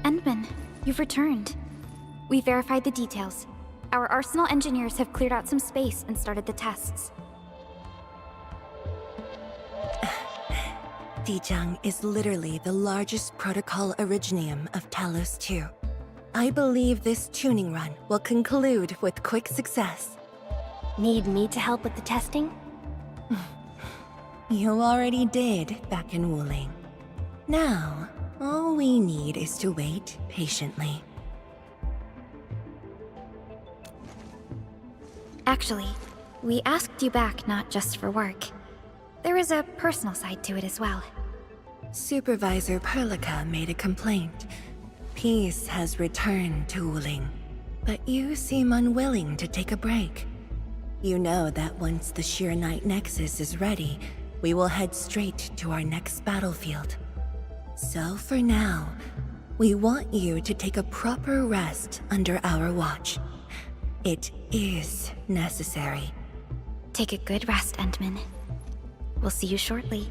Endman, you've returned. We verified the details. Our Arsenal engineers have cleared out some space and started the tests. Dijang is literally the largest protocol originium of Talos 2. I believe this tuning run will conclude with quick success. Need me to help with the testing? You already did back in Wuling. Now, all we need is to wait patiently. Actually, we asked you back not just for work. There is a personal side to it as well. Supervisor Perlica made a complaint. Peace has returned to Wuling, but you seem unwilling to take a break. You know that once the Sheer Night Nexus is ready, we will head straight to our next battlefield. So for now, we want you to take a proper rest under our watch. It is necessary. Take a good rest, Endman. We'll see you shortly.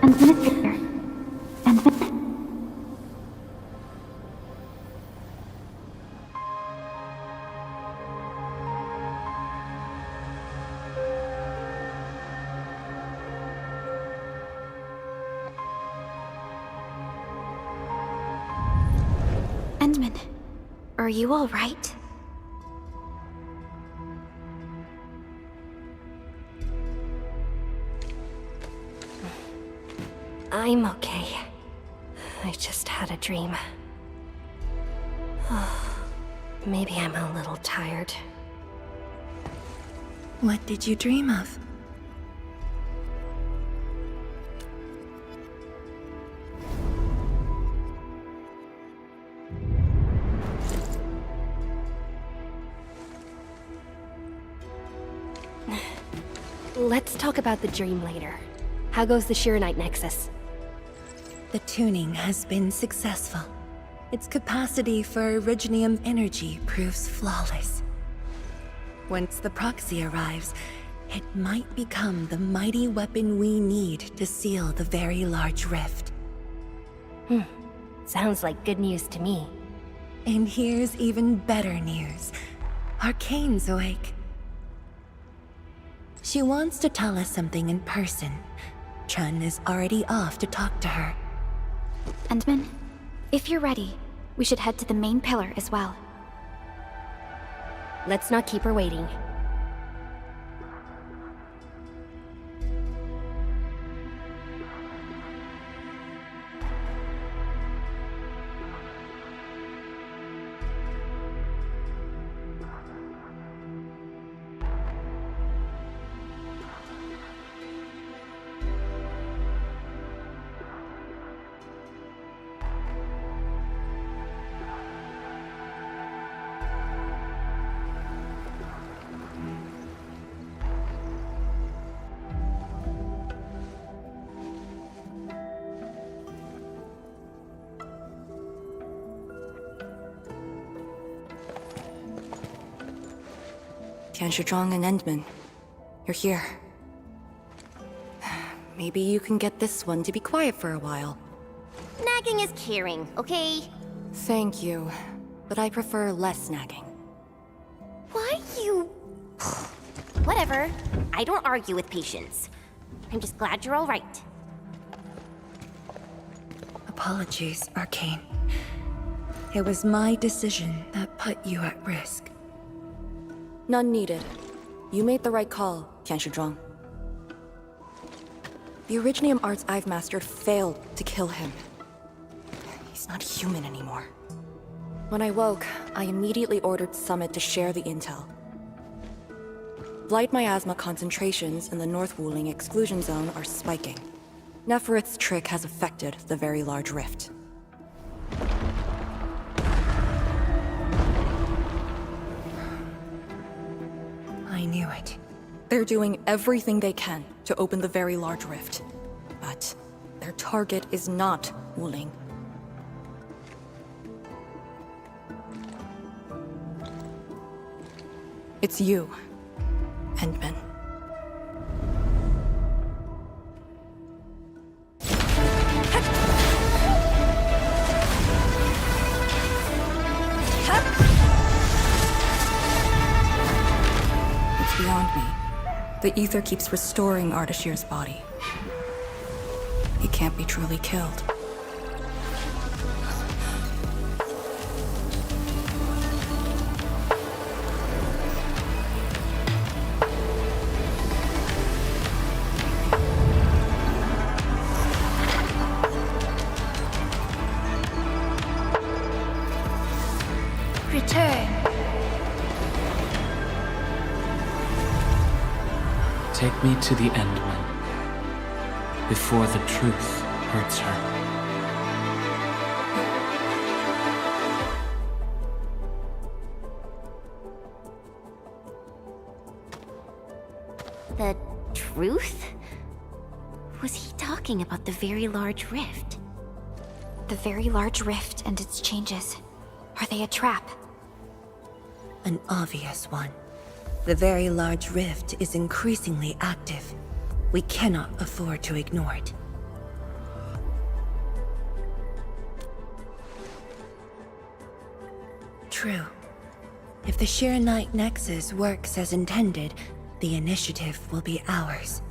Administrator. Endman? Endman, are you all right? I'm okay. I just had a dream. Maybe I'm a little tired. What did you dream of? Let's talk about the dream later. How goes the Sheer Night Nexus? The tuning has been successful. Its capacity for originium energy proves flawless. Once the proxy arrives, it might become the mighty weapon we need to seal the very large rift. Sounds like good news to me. And here's even better news. Arcane's awake. She wants to tell us something in person. Chun is already off to talk to her. Endman, if you're ready, We should head to the main pillar as well. Let's not keep her waiting. Tianshizhuang and Endman, you're here. Maybe you can get this one to be quiet for a while. Nagging is caring, okay? Thank you, but I prefer less nagging. Why you... Whatever. I don't argue with patience. I'm just glad you're all right. Apologies, Arcane. It was my decision that put you at risk. None needed. You made the right call, Tianshizhuang. The Originium arts I've mastered failed to kill him. He's not human anymore. When I woke, I immediately ordered Summit to share the intel. Blight miasma concentrations in the North Wuling exclusion zone are spiking. Neferith's trick has affected the Very Large Rift. I knew it. They're doing everything they can to open the Very Large Rift. But their target is not Wuling. It's you, Endman. It's beyond me. The ether keeps restoring Ardashir's body. He can't be truly killed. Return. Take me to the Endman, before the truth hurts her. The truth? Was he talking about the Very Large Rift? The Very Large Rift and its changes. Are they a trap? An obvious one. The Very Large Rift is increasingly active. We cannot afford to ignore it. True. If the Shiranite Nexus works as intended, the initiative will be ours.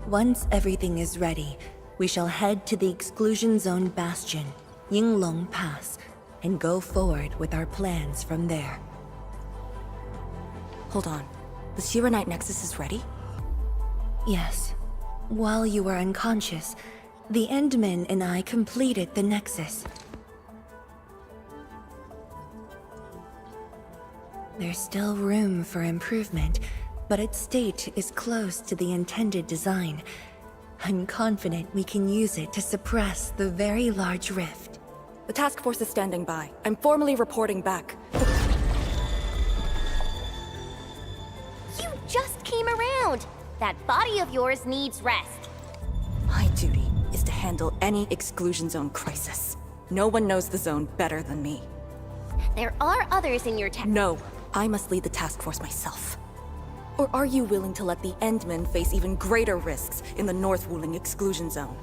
Once everything is ready, we shall head to the Exclusion Zone Bastion, Yinglong Pass, and go forward with our plans from there. Hold on. The Shiranite Nexus is ready? Yes. While you were unconscious, the Endman and I completed the Nexus. There's still room for improvement, but its state is close to the intended design. I'm confident we can use it to suppress the Very Large Rift. The task force is standing by. I'm formally reporting back. You just came around! That body of yours needs rest. My duty is to handle any exclusion zone crisis. No one knows the zone better than me. There are others in your No, I must lead the task force myself. Or are you willing to let the Endmen face even greater risks in the North Wuling exclusion zone?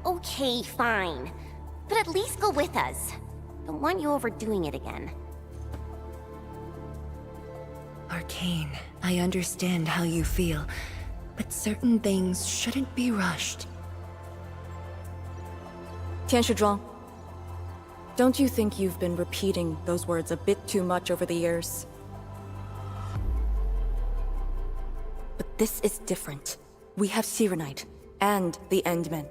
Okay, fine. But at least go with us. Don't want you overdoing it again. Arcane, I understand how you feel, but certain things shouldn't be rushed. 天使庄, don't you think you've been repeating those words a bit too much over the years? But this is different. We have Sirenite and the Endmen.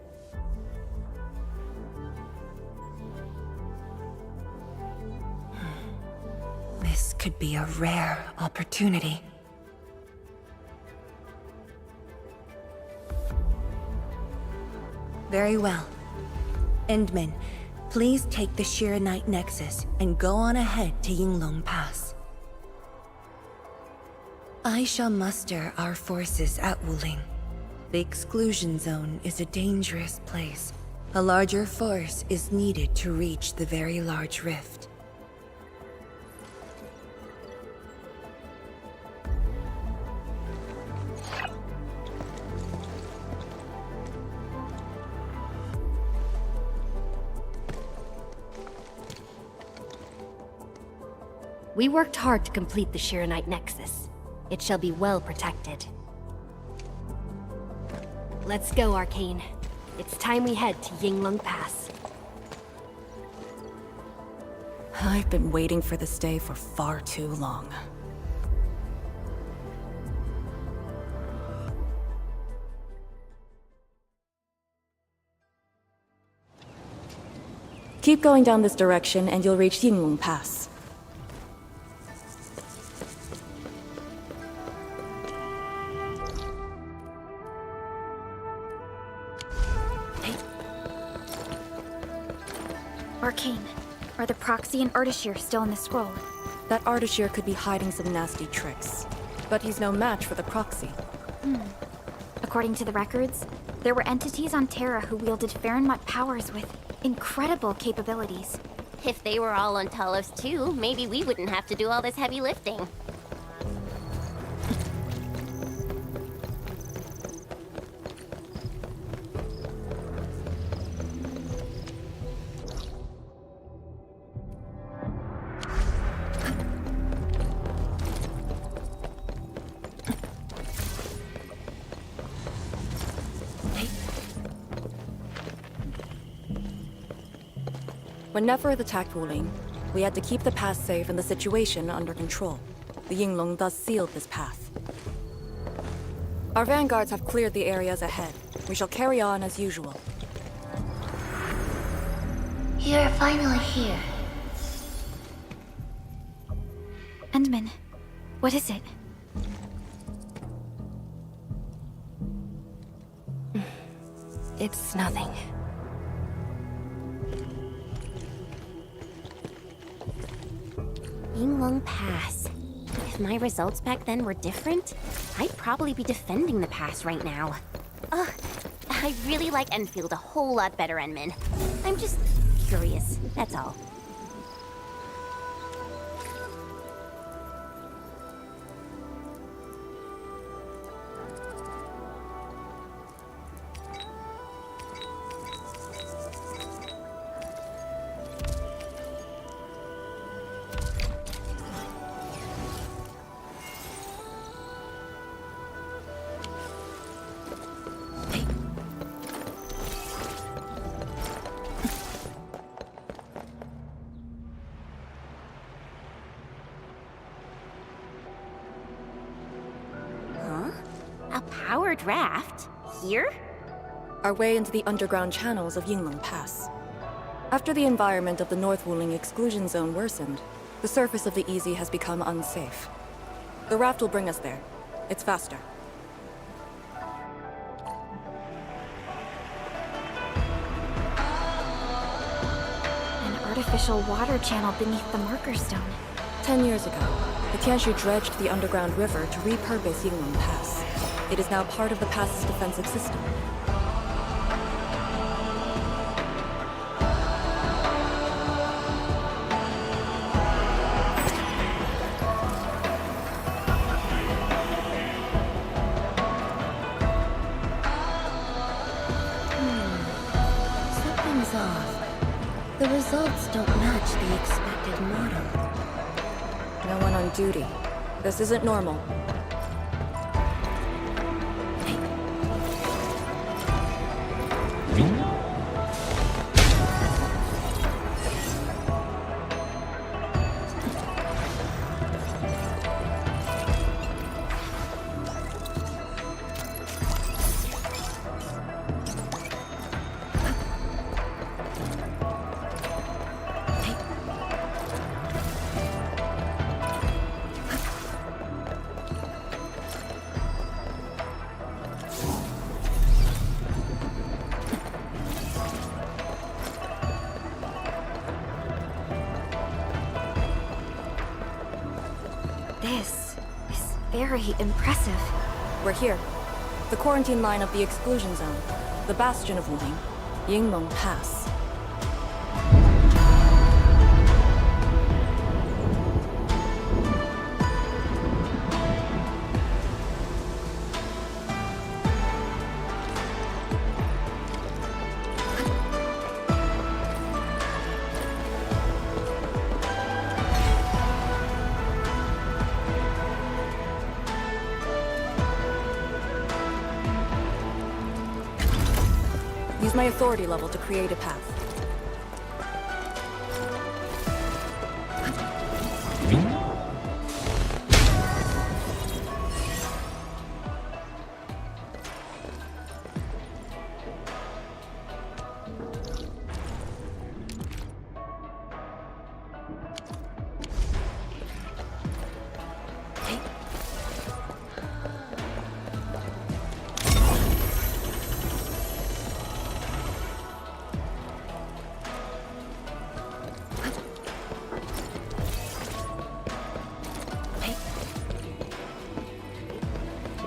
This could be a rare opportunity. Very well. Endman, please take the Shirenite Nexus and go on ahead to Yinglong Pass. I shall muster our forces at Wuling. The exclusion zone is a dangerous place. A larger force is needed to reach the very large rift. We worked hard to complete the Shirenite Nexus. It shall be well protected. Let's go, Arcane. It's time we head to Yinglong Pass. I've been waiting for this day for far too long. Keep going down this direction and you'll reach Yinglong Pass. Arcane, are the Proxy and Ardashir still in the scroll? That Ardashir could be hiding some nasty tricks. But he's no match for the Proxy. According to the records, there were entities on Terra who wielded Farenmut powers with incredible capabilities. If they were all on Talos too, maybe we wouldn't have to do all this heavy lifting. When Neferth attacked Wuling, we had to keep the pass safe and the situation under control. The Yinglong thus sealed this path. Our vanguards have cleared the areas ahead. We shall carry on as usual. You're finally here. Endman, what is it? It's nothing. Yinglong Pass. If my results back then were different, I'd probably be defending the pass right now. Ugh, I really like Endfield a whole lot better, Enman. I'm just curious, that's all. A powered raft? Here? Our way into the underground channels of Yinglong Pass. After the environment of the North Wuling exclusion zone worsened, the surface of the Easy has become unsafe. The raft will bring us there. It's faster. An artificial water channel beneath the marker stone. 10 years ago, the Tianshu dredged the underground river to repurpose Yinglong Pass. It is now part of the pass's defensive system. Something's off. The results don't match the expected model. No one on duty. This isn't normal. Hey. This is very impressive. We're here. The quarantine line of the exclusion zone. The bastion of Wuling. Yinglong Pass. Use my authority level to create a path.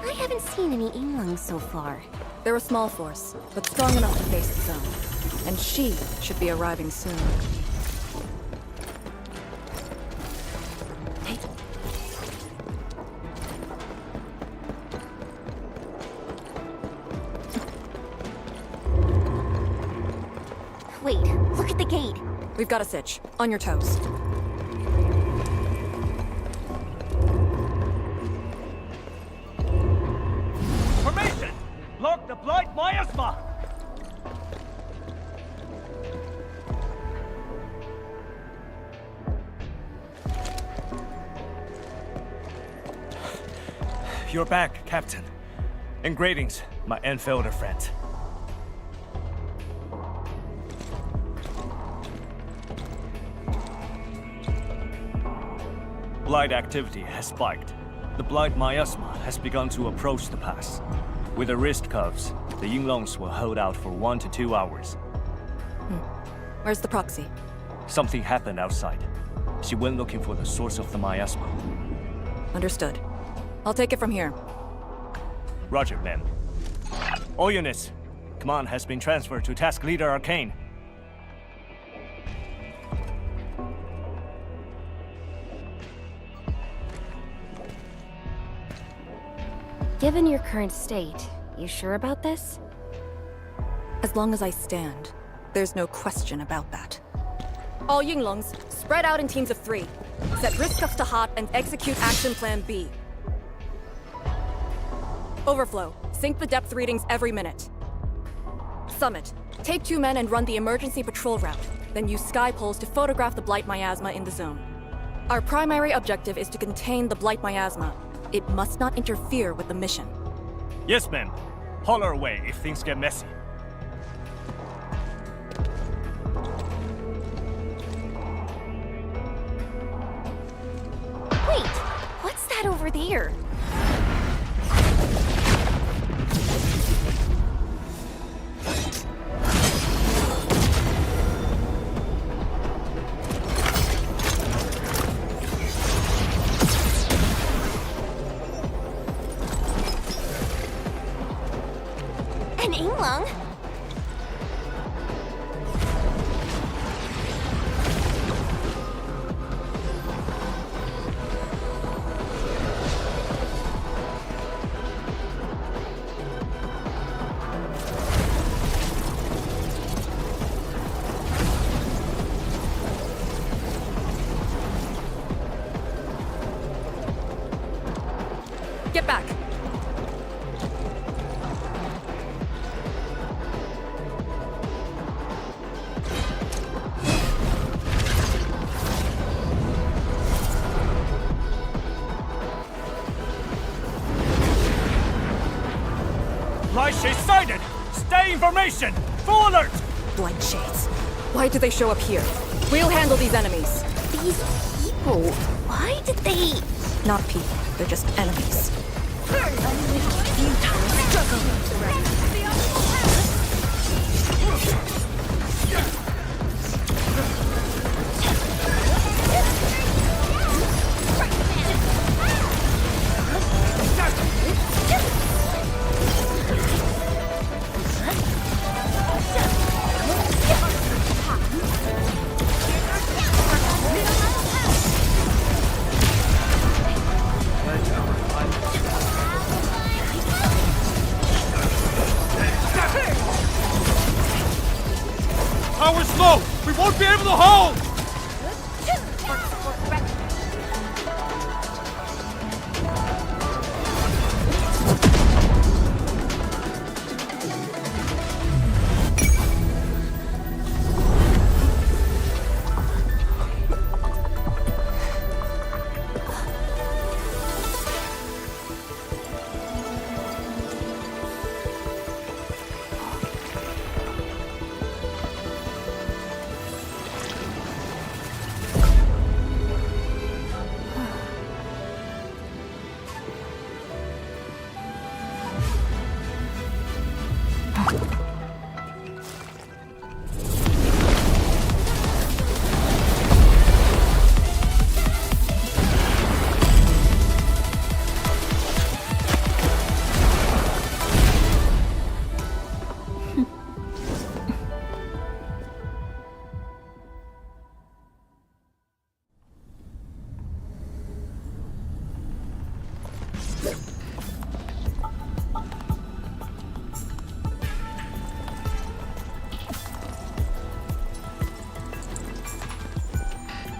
I haven't seen any Yinglongs so far. They're a small force, but strong enough to face the zone. And she should be arriving soon. Wait, look at the gate. We've got a sitch. On your toes. Formation! Block the blight miasma! You're back, Captain. And greetings, my Endfielder friend. Blight activity has spiked. The blight miasma has begun to approach the pass. With the wrist cuffs, the Yinglongs will hold out for 1 to 2 hours. Where's the proxy? Something happened outside. She went looking for the source of the miasma. Understood. I'll take it from here. Roger, ma'am. All units, command has been transferred to Task Leader Arcane. Given your current state, you sure about this? As long as I stand, there's no question about that. All Yinglongs, spread out in teams of 3. Set wrist cuffs to hot and execute Action Plan B. Overflow, sync the depth readings every minute. Summit, take 2 men and run the emergency patrol route, then use sky poles to photograph the blight miasma in the zone. Our primary objective is to contain the blight miasma. It must not interfere with the mission. Yes, ma'am. Holler away if things get messy. Wait, what's that over there? An Yinglong? Get back! sighted! Stay in formation! Full alert! Blight Shades. Why did they show up here? We'll handle these enemies. These people, why did they... Not people, they're just enemies. Power's low! We won't be able to hold!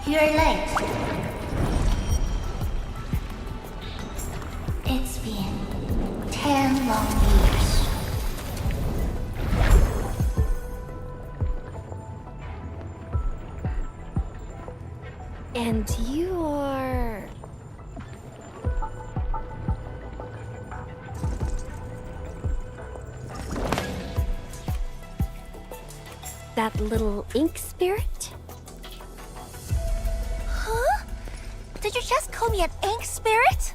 You're late. It's been 10 long years. And you are... that little ink spirit? Huh? Did you just call me an ink spirit?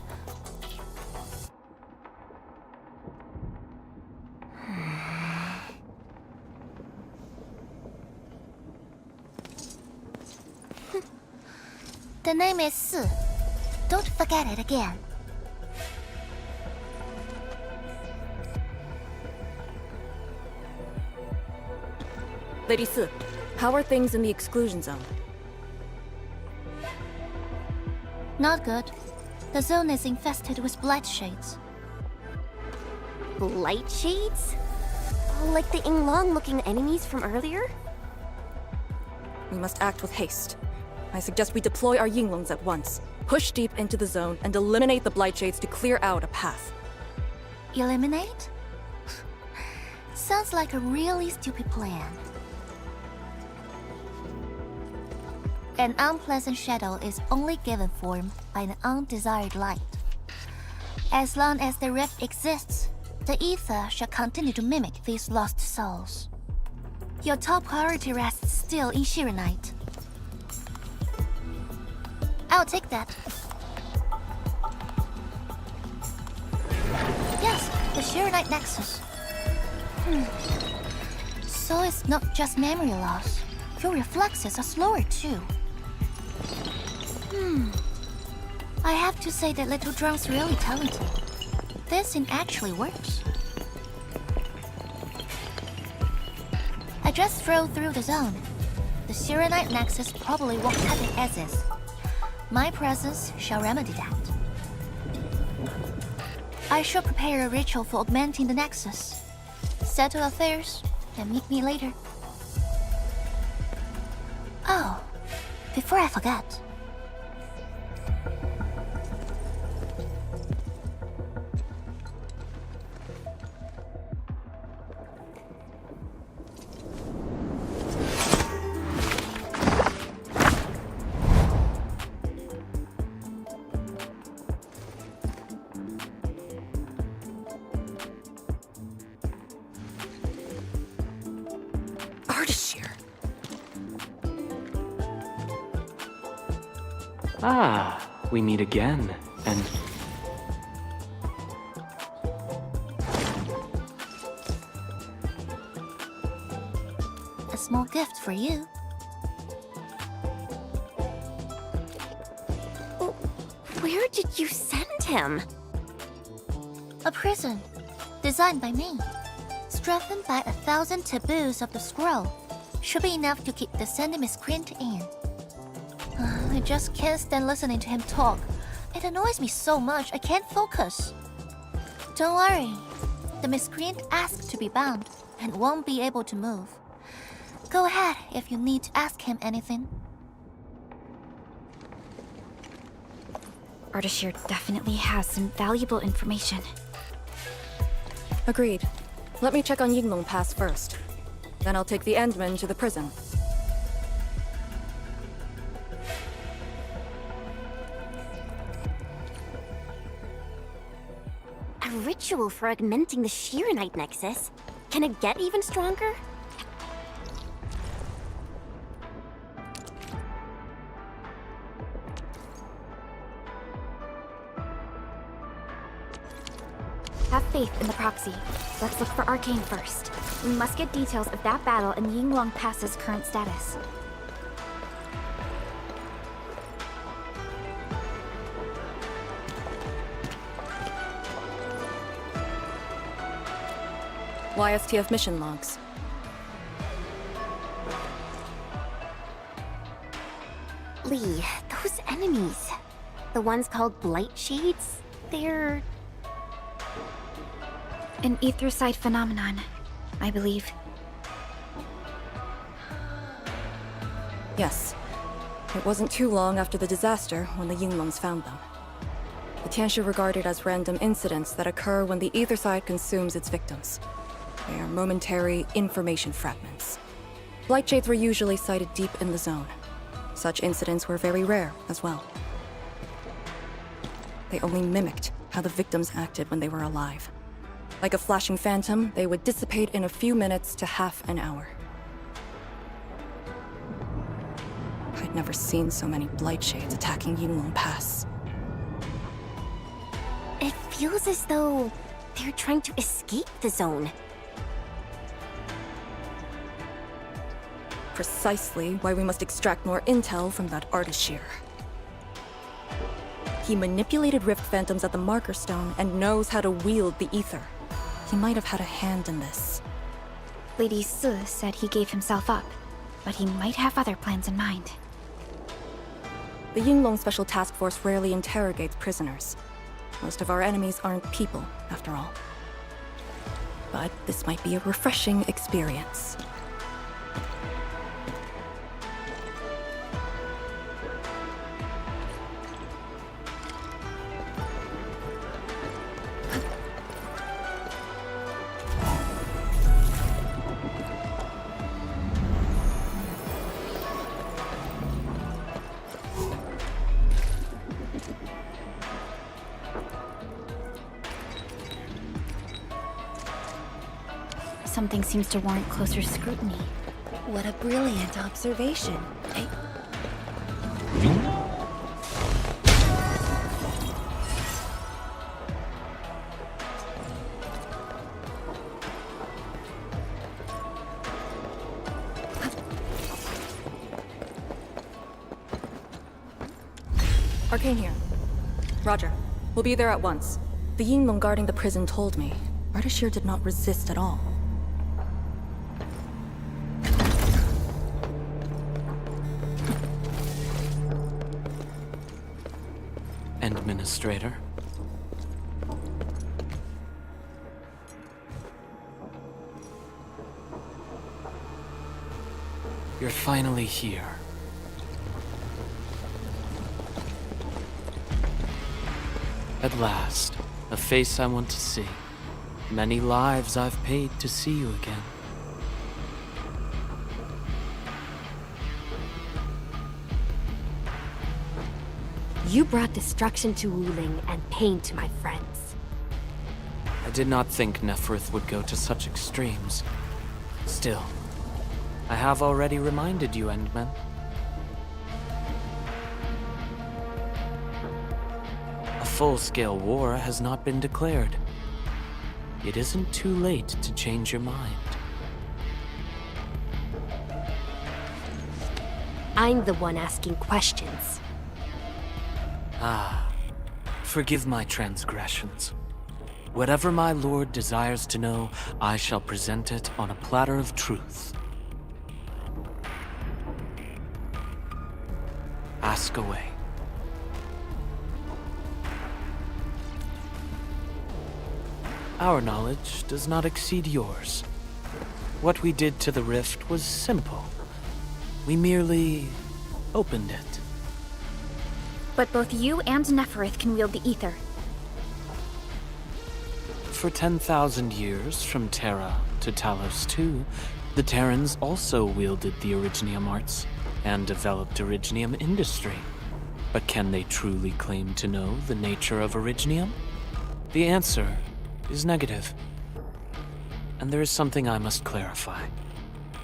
The name is Su. Don't forget it again. Lady Su, how are things in the exclusion zone? Not good. The zone is infested with blight shades. Blight shades? Like the Yinglong-looking enemies from earlier? We must act with haste. I suggest we deploy our Yinglongs at once. Push deep into the zone and eliminate the blight shades to clear out a path. Eliminate? Sounds like a really stupid plan. An unpleasant shadow is only given form by an undesired light. As long as the rift exists, the ether shall continue to mimic these lost souls. Your top priority rests still in Shirenite. I'll take that. Yes, the Shirenite Nexus. So it's not just memory loss. Your reflexes are slower too. I have to say that Little Drunk's really talented. This thing actually works. I just drove through the zone. The Shirenite Nexus probably won't have it as is. My presence shall remedy that. I shall prepare a ritual for augmenting the Nexus. Settle affairs, and meet me later. Oh, before I forget. Ah, we meet again, and A small gift for you. Where did you send him? A prison, designed by me. Strengthened by 1,000 taboos of the scroll. Should be enough to keep the sending miscreant in. I just can't stand listening to him talk. It annoys me so much I can't focus. Don't worry. The miscreant asked to be bound and won't be able to move. Go ahead if you need to ask him anything. Ardashir definitely has some valuable information. Agreed. Let me check on Yinglong Pass first. Then I'll take the Endmen to the prison. A ritual for augmenting the Shiranite nexus? Can it get even stronger? Have faith in the proxy. Let's look for Arcane first. We must get details of that battle and Yinglong Pass's current status. YSTF mission logs. Lee, those enemies. The ones called Blight Shades? They're... An etherside phenomenon, I believe. Yes. It wasn't too long after the disaster when the Yinglongs found them. The Tianshi are regarded as random incidents that occur when the etherside consumes its victims. They are momentary information fragments. Blight Shades were usually sighted deep in the zone. Such incidents were very rare as well. They only mimicked how the victims acted when they were alive. Like a flashing phantom, they would dissipate in a few minutes to half an hour. I'd never seen so many Blight Shades attacking Yinglong Pass. It feels as though they're trying to escape the zone. Precisely why we must extract more intel from that Ardashir. He manipulated Rift Phantoms at the Marker Stone and knows how to wield the ether. He might have had a hand in this. Lady Su said he gave himself up, but he might have other plans in mind. The Yinglong Special Task Force rarely interrogates prisoners. Most of our enemies aren't people, after all. But this might be a refreshing experience. Something seems to warrant closer scrutiny. What a brilliant observation. Arcane here. Roger. We'll be there at once. The Yinglong guarding the prison told me. Ardashir did not resist at all. Administrator. You're finally here. At last, a face I want to see. Many lives I've paid to see you again. You brought destruction to Wuling and pain to my friends. I did not think Neferth would go to such extremes. Still, I have already reminded you, Endmen. full-scale war has not been declared. It isn't too late to change your mind. I'm the one asking questions. Ah, forgive my transgressions. Whatever my lord desires to know, I shall present it on a platter of truth. Ask away. Our knowledge does not exceed yours. What we did to the rift was simple. We merely opened it. But both you and Neferith can wield the ether. For 10,000 years, from Terra to Talos II, the Terrans also wielded the Originium arts and developed Originium industry. But can they truly claim to know the nature of Originium? The answer is negative. And there is something I must clarify.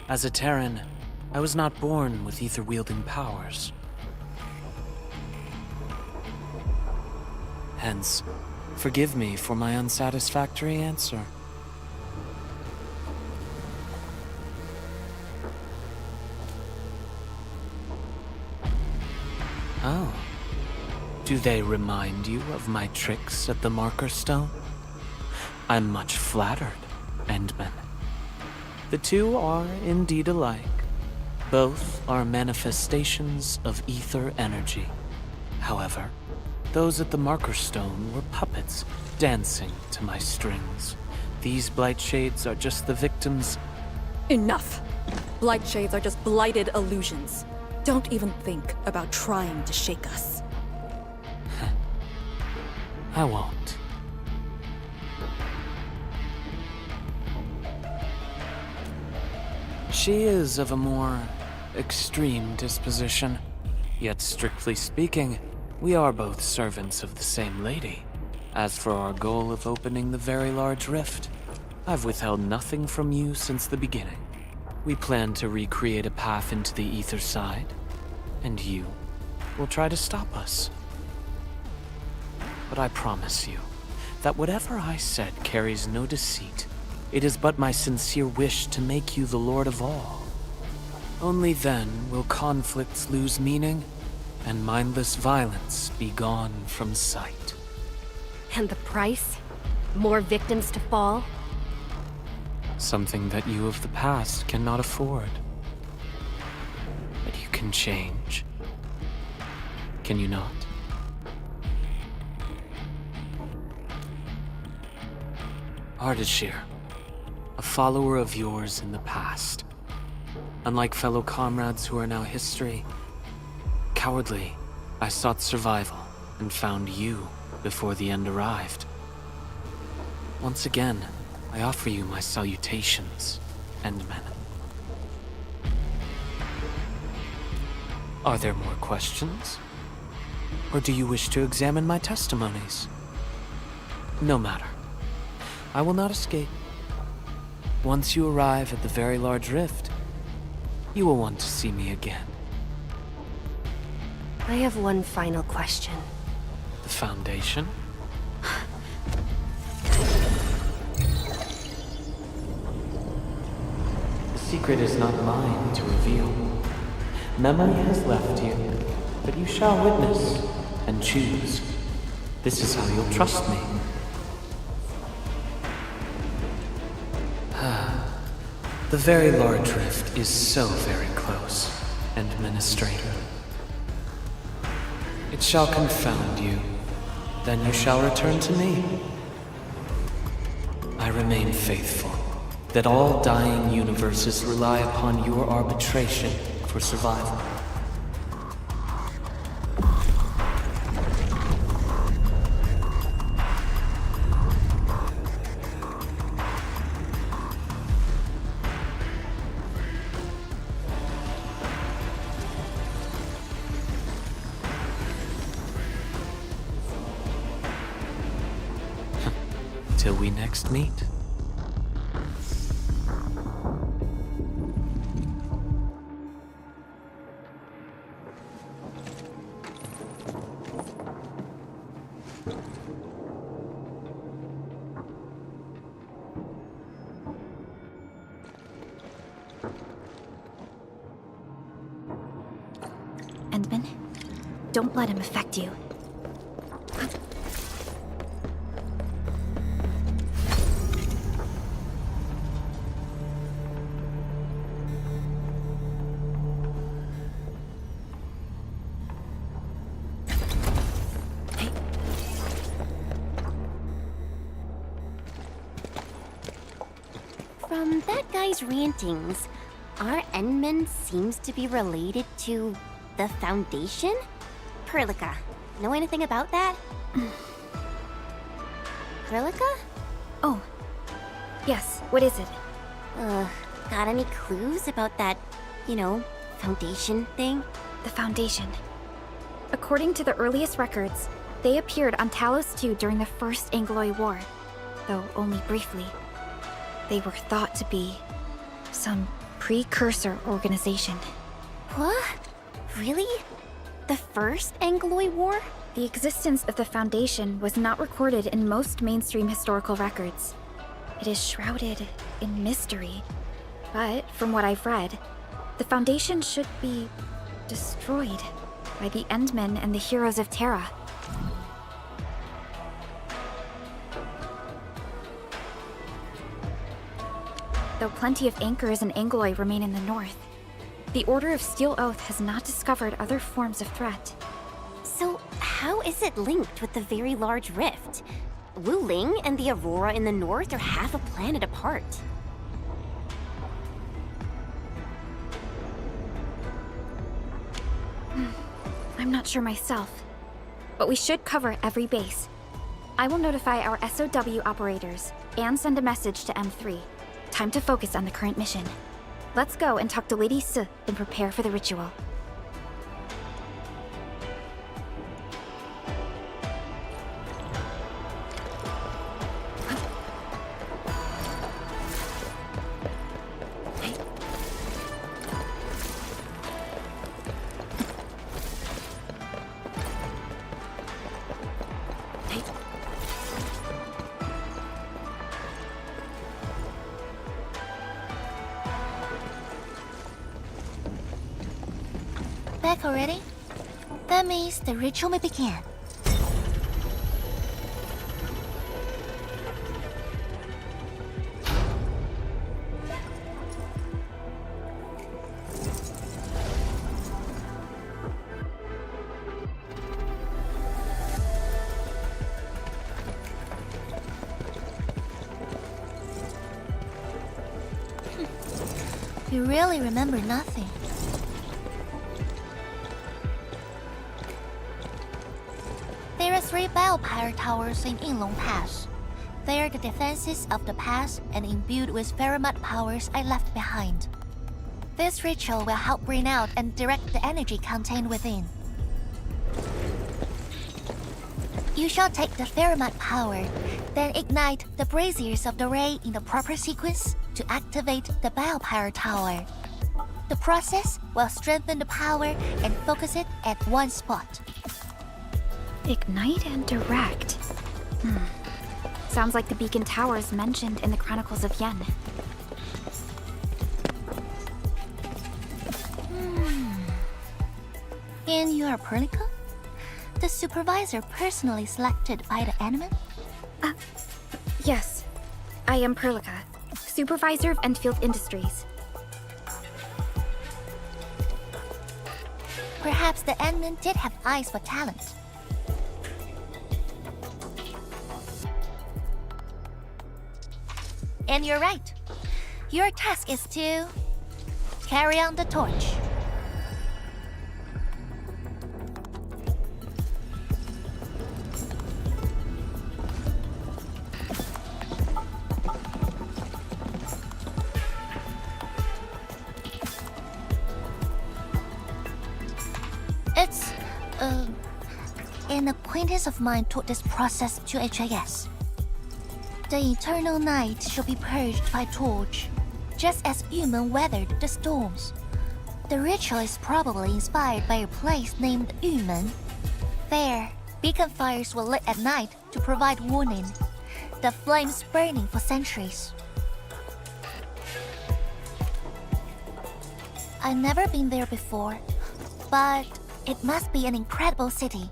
As a Terran, I was not born with ether-wielding powers. Hence, forgive me for my unsatisfactory answer. Oh. Do they remind you of my tricks at the Marker Stone? I'm much flattered, Endman. The two are indeed alike. Both are manifestations of ether energy. However, those at the Marker Stone were puppets dancing to my strings. These blight shades are just the victims. Enough! Blight shades are just blighted illusions. Don't even think about trying to shake us. I won't. She is of a more extreme disposition. Yet strictly speaking, we are both servants of the same lady. As for our goal of opening the very large rift, I've withheld nothing from you since the beginning. We plan to recreate a path into the ether side, and you will try to stop us. But I promise you that whatever I said carries no deceit. It is but my sincere wish to make you the lord of all. Only then will conflicts lose meaning and mindless violence be gone from sight. And the price? More victims to fall? Something that you of the past cannot afford. But you can change. Can you not? Ardashir, a follower of yours in the past. Unlike fellow comrades who are now history, cowardly, I sought survival and found you before the end arrived. Once again, I offer you my salutations, Endmen. Are there more questions? Or do you wish to examine my testimonies? No matter. I will not escape. Once you arrive at the very large rift, you will want to see me again. I have one final question. The Foundation? The secret is not mine to reveal. Memory has left you, but you shall witness and choose. This is how you'll trust me. The very large rift is so very close, Administrator. It shall confound you. Then you shall return to me. I remain faithful, that all dying universes rely upon your arbitration for survival. Till we next meet. Don't let him affect you. From that guy's rantings, our Endman seems to be related to the Foundation? Perlica, know anything about that? Perlica? Oh. Yes, what is it? Got any clues about that, Foundation thing? The Foundation. According to the earliest records, they appeared on Talos II during the First Angloy War, though only briefly. They were thought to be some precursor organization. What? Really? The First Angloy War? The existence of the Foundation was not recorded in most mainstream historical records. It is shrouded in mystery. But, from what I've read, the Foundation should be destroyed by the Endmen and the heroes of Terra. Though plenty of anchors and Angloy remain in the north, the Order of Steel Oath has not discovered other forms of threat. So, how is it linked with the very large rift? Wu Ling and the Aurora in the north are half a planet apart. I'm not sure myself, but we should cover every base. I will notify our SOW operators and send a message to M3. Time to focus on the current mission. Let's go and talk to Lady Si and prepare for the ritual. Back already? That means the ritual may begin. You really remember nothing. There are 3 biopower towers in Yinglong Pass. They are the defenses of the pass and imbued with Pheromat powers I left behind. This ritual will help bring out and direct the energy contained within. You shall take the Pheromat power, then ignite the braziers of the ray in the proper sequence to activate the biopower tower. The process will strengthen the power and focus it at one spot. Ignite and direct. Sounds like the beacon towers mentioned in the Chronicles of Yen. And you are Perlica? The supervisor personally selected by the enemy? Yes. I am Perlica, supervisor of Endfield Industries. Perhaps the admin did have eyes for talent. And you're right. Your task is to carry on the torch. It's, an acquaintance of mine taught this process to HIS. The eternal night shall be purged by torch, just as Yumen weathered the storms. The ritual is probably inspired by a place named Yumen. There, beacon fires were lit at night to provide warning, the flames burning for centuries. I've never been there before, but It must be an incredible city.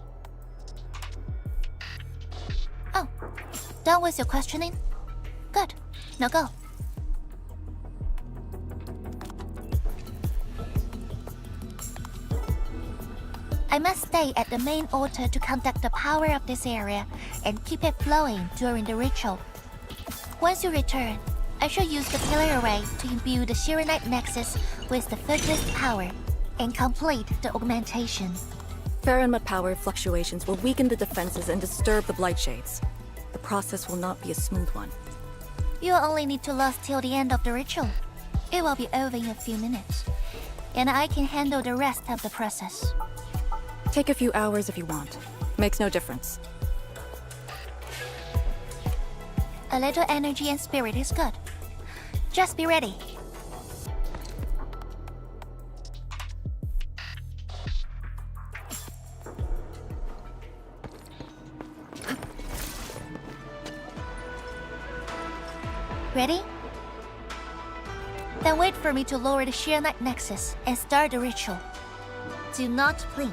Oh, done with your questioning? Good. Now go. I must stay at the main altar to conduct the power of this area and keep it flowing during the ritual. Once you return, I shall use the pillar array to imbue the Shiranite Nexus with the focused power and complete the augmentation. Faramut power fluctuations will weaken the defenses and disturb the Blight Shades. The process will not be a smooth one. You only need to last till the end of the ritual. It will be over in a few minutes, and I can handle the rest of the process. Take a few hours if you want. Makes no difference. A little energy and spirit is good. Just be ready. Ready? Then wait for me to lower the Shiranite Nexus and start the ritual. Do not blink.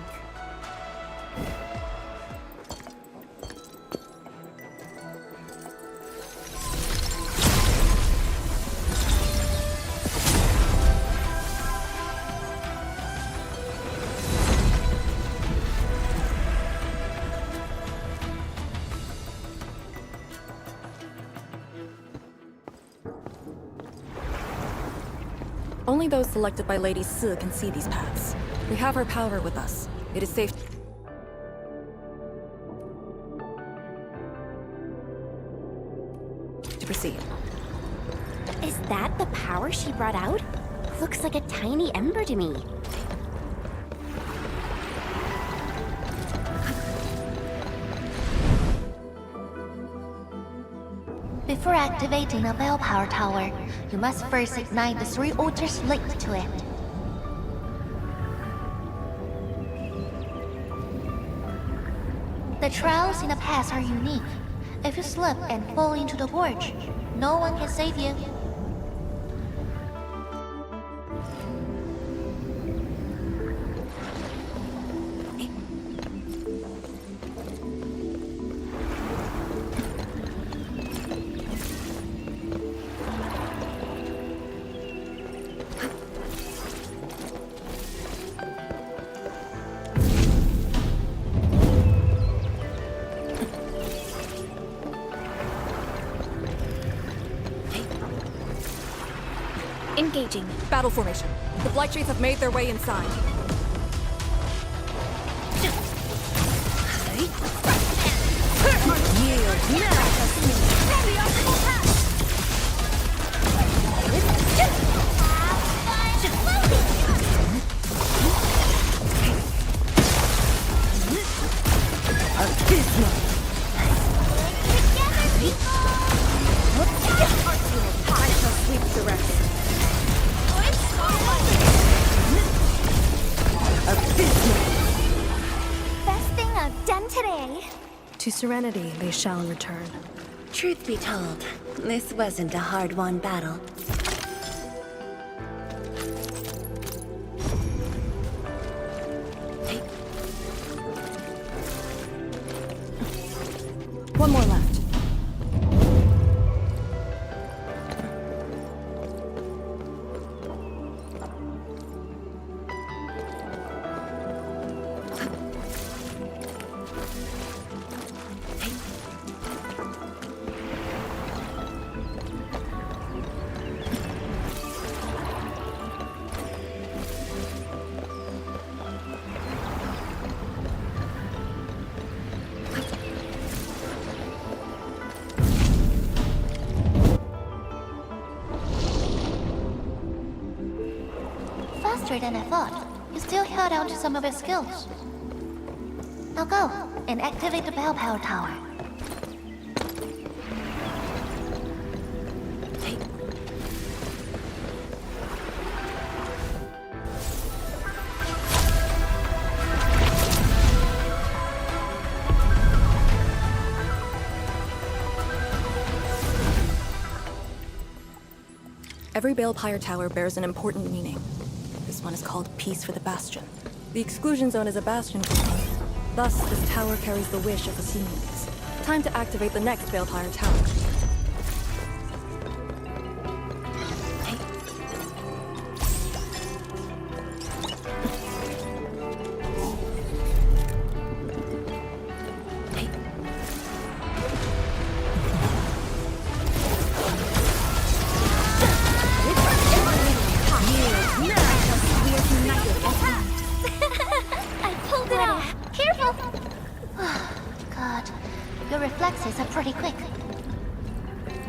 Only those selected by Lady Si can see these paths. We have her power with us. It is safe to proceed. Is that the power she brought out? Looks like a tiny ember to me. Before activating a bell power tower, you must first ignite the 3 altars linked to it. The trials in the past are unique. If you slip and fall into the gorge, no one can save you. Engaging. Battle formation. The Blight Shades have made their way inside. Best thing I've done today. To serenity they shall return. Truth be told, this wasn't a hard-won battle. One more left. Faster than I thought. You still held on to some of his skills. Now go and activate the bell power tower. Every Balepire tower bears an important meaning. This one is called Peace for the Bastion. The exclusion zone is a bastion for me. Thus, this tower carries the wish of the Siemens. Time to activate the next Veilpire tower. I pulled it off. Careful. God, your reflexes are pretty quick.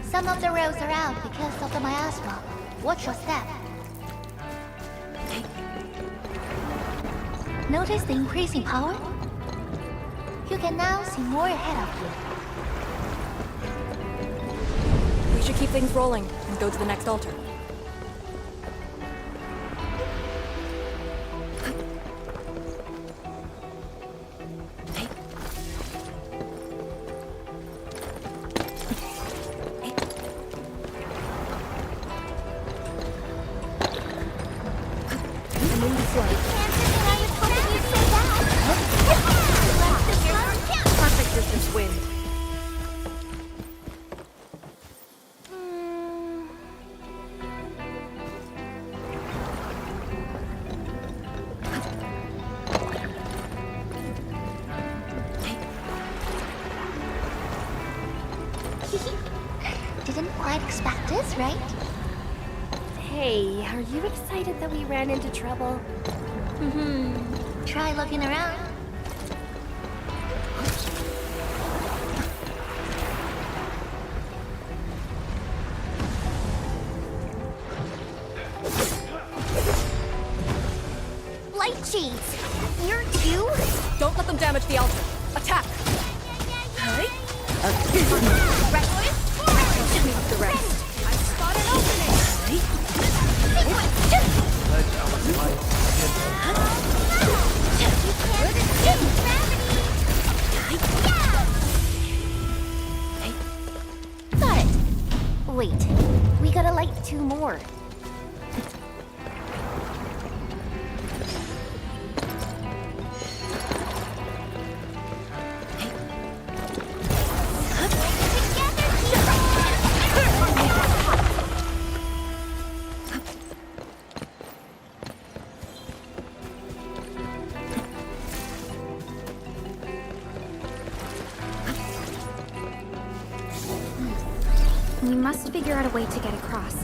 Some of the rails are out because of the miasma. Watch your step. Notice the increasing power? You can now see more ahead of you. We should keep things rolling and go to the next altar. Perfect distance wind. Didn't quite expect this, right? Hey, are you excited that we ran into trouble? Try looking around. Light shades! You're two? Don't let them damage the altar. Attack! The rest. Got it. Wait, we gotta light two more. We must figure out a way to get across.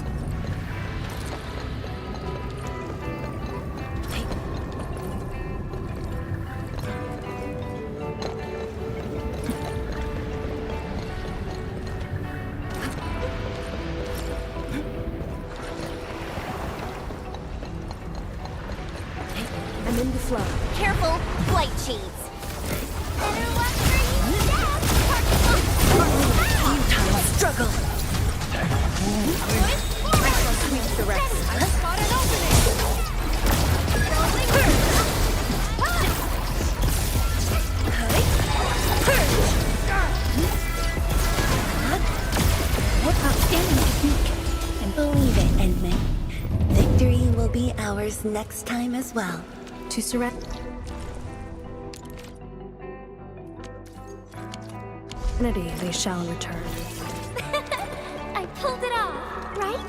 I'm in the flow. Careful, light shades. Struggle! Sweep the rest. Outstanding technique. And believe it, Endman. Victory will be ours next time as well. To surrender. Unity, they shall return. I pulled it off, right?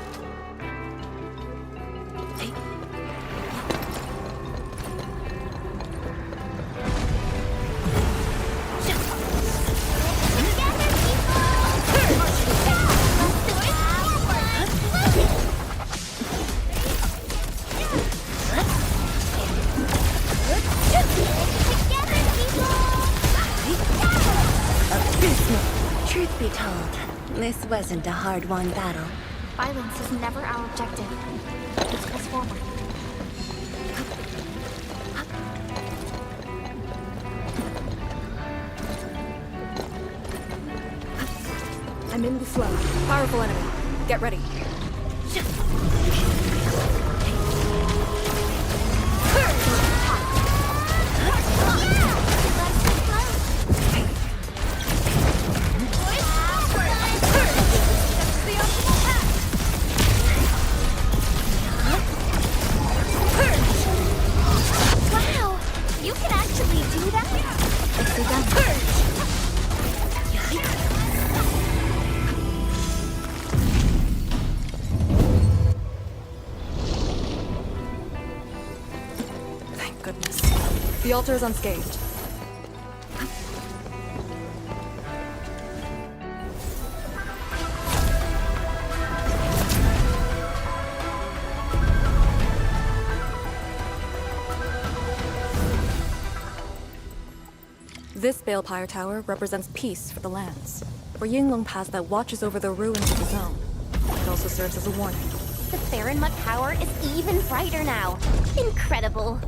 Truth be told, this wasn't a hard-won battle. Violence is never our objective. Let's press forward. I'm in the flow. Powerful enemy. Get ready. Wow, goodness. The altar is unscathed. This Balepire Tower represents peace for the lands. For Yinglong Pass that watches over the ruins of the zone. It also serves as a warning. The Farinmut power is even brighter now. Incredible.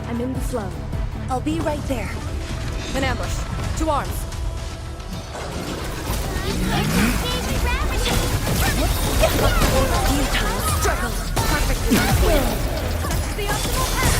I'm in the flow. I'll be right there. An ambush. To arms. Futile struggle. Perfectly will. The optimal path.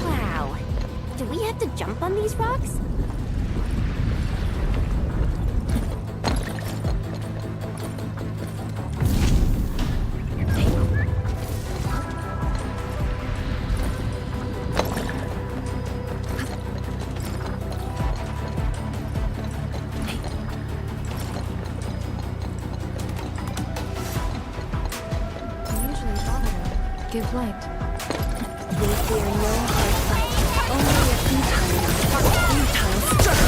Wow. Do we have to jump on these rocks? Give light. We fear no hard fight. Only a futile struggle.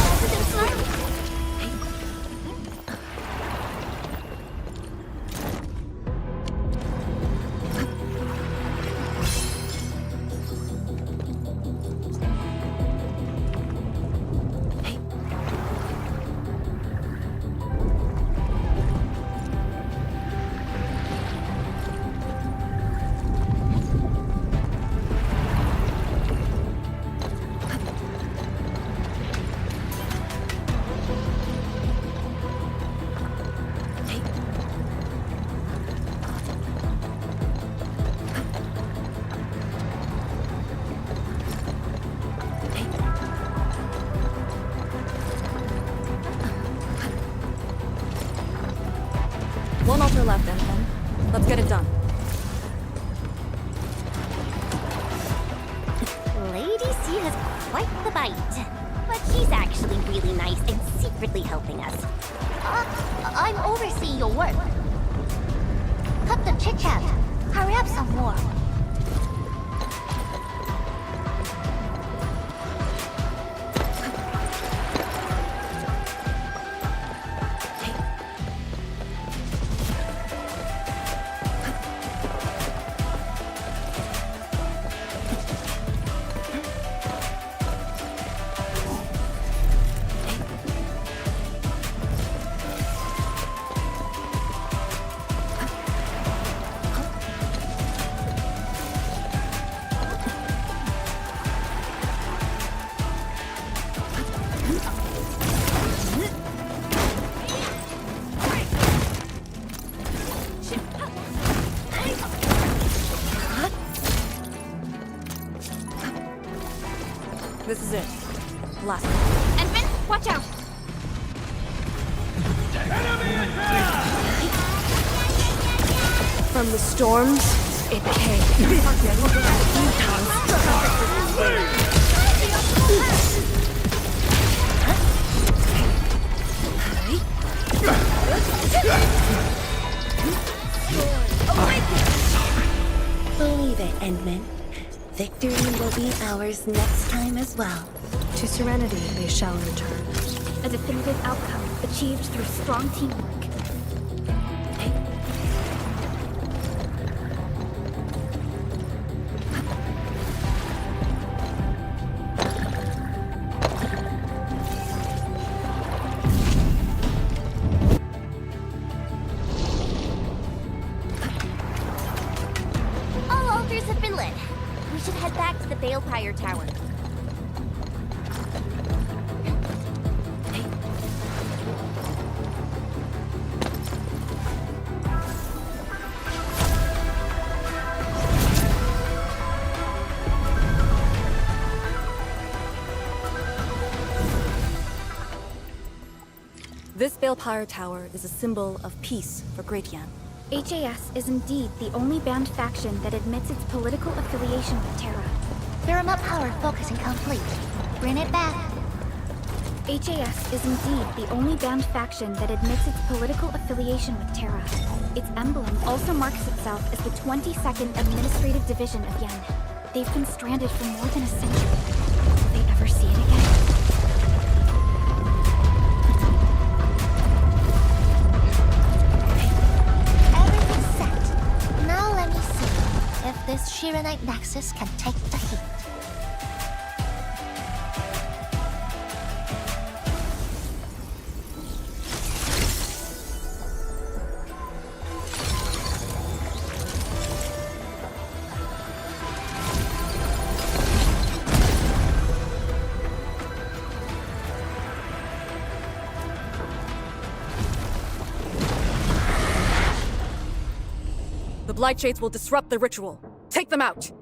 One altar left, Endfield. Let's get it done. Lady C has quite the bite. But she's actually really nice and secretly helping us. I'm overseeing your work. Cut the chit-chat. Hurry up some more. This is it. Last. Endfield, watch out! From the storms, it came. Believe it, Endman. Victory will be ours next time as well. To serenity they shall return. A definitive outcome achieved through strong teamwork. All altars have been lit. We should head back to the Balefire Tower. This Balefire Tower is a symbol of peace for Great Yan. HAS is indeed the only banned faction that admits its political affiliation with Terra. Paramount power focusing complete. Bring it back. HAS is indeed the only banned faction that admits its political affiliation with Terra. Its emblem also marks itself as the 22nd Administrative Division of Yen. They've been stranded for more than a century. Will they ever see it again? Everything's set. Now let me see if this Shiranite Nexus can take the heat. The Blight Shades will disrupt the ritual. Take them out!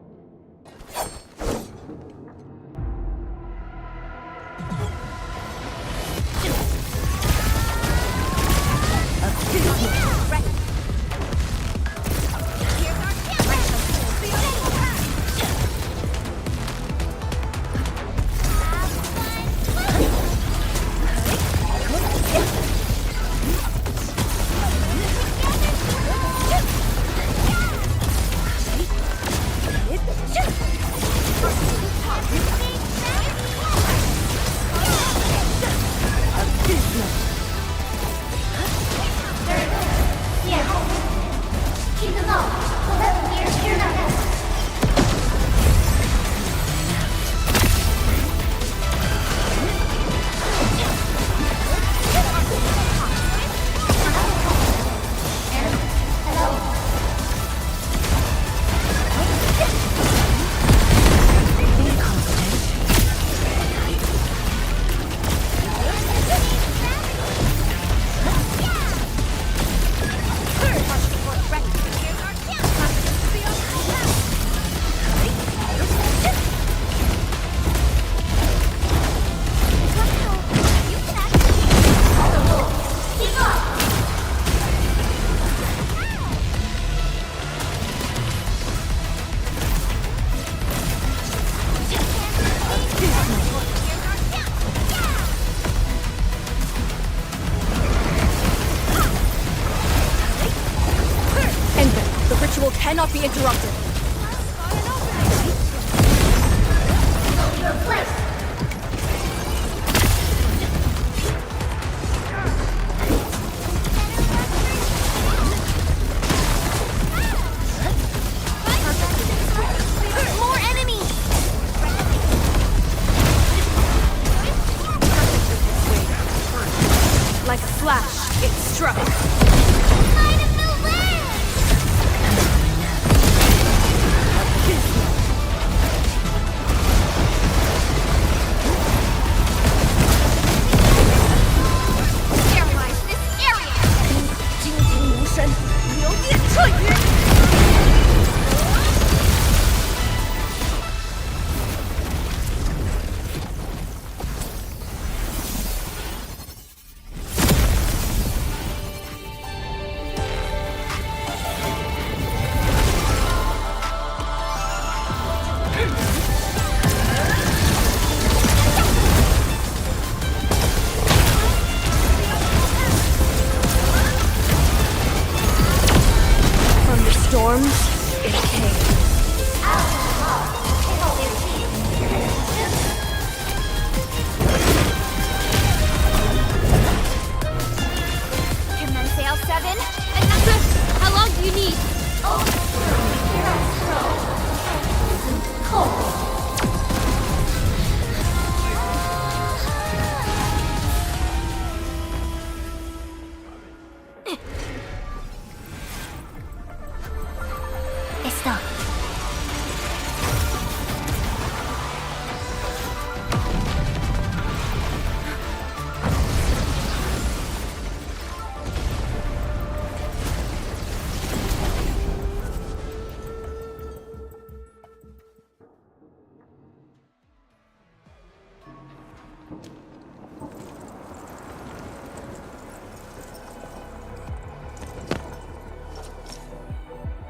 Cannot be interrupted. More enemies! Like a flash, it struck.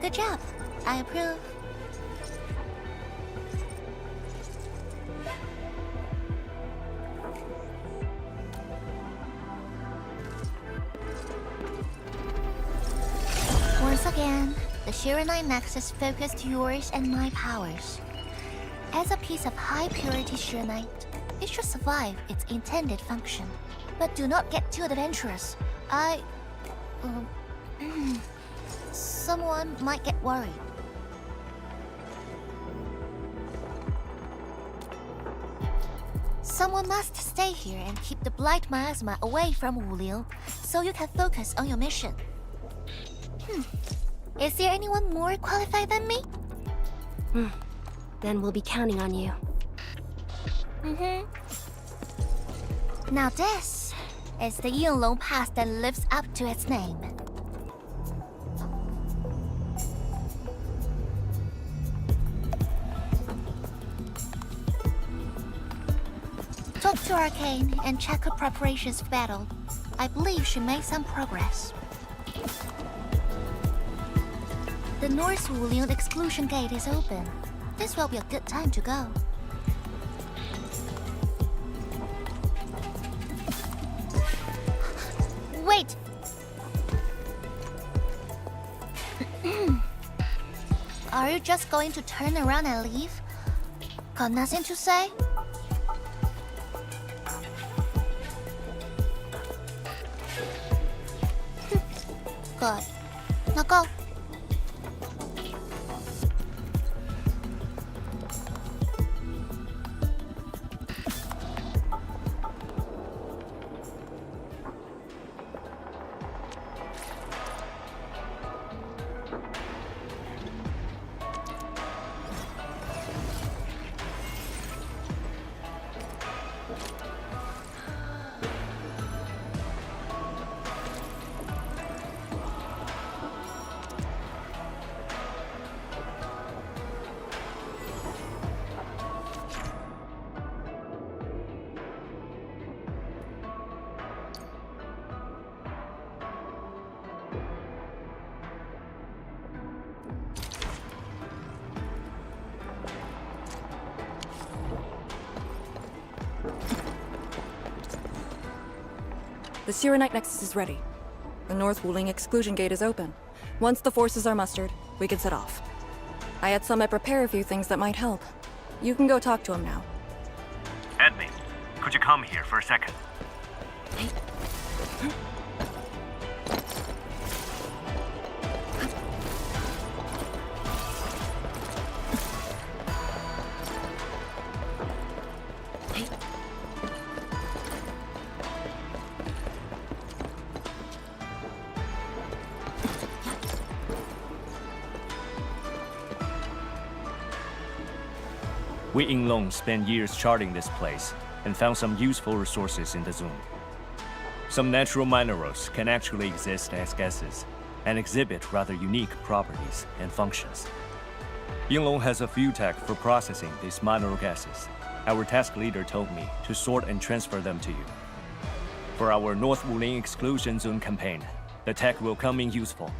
Good job. I approve. Once again, the Shiranite Nexus focused yours and my powers. As a piece of high-purity Shiranite, it should survive its intended function. But do not get too adventurous. Someone might get worried. Someone must stay here and keep the Blight Miasma away from Wuliu, so you can focus on your mission. Is there anyone more qualified than me? Then we'll be counting on you. Now this is the Yinglong Pass that lives up to its name. Talk to Arcane and check her preparations for battle. I believe she made some progress. The North Wulian exclusion gate is open. This will be a good time to go. Wait! Are you just going to turn around and leave? Got nothing to say? Good. Now go. The Shiranite Nexus is ready. The North Wuling exclusion gate is open. Once the forces are mustered, we can set off. I had Summit prepare a few things that might help. You can go talk to him now. Edme, could you come here for a second? We Yinglong spent years charting this place and found some useful resources in the zone. Some natural minerals can actually exist as gases and exhibit rather unique properties and functions. Yinglong has a few tech for processing these mineral gases. Our task leader told me to sort and transfer them to you. For our North Wuling exclusion zone campaign, the tech will come in useful.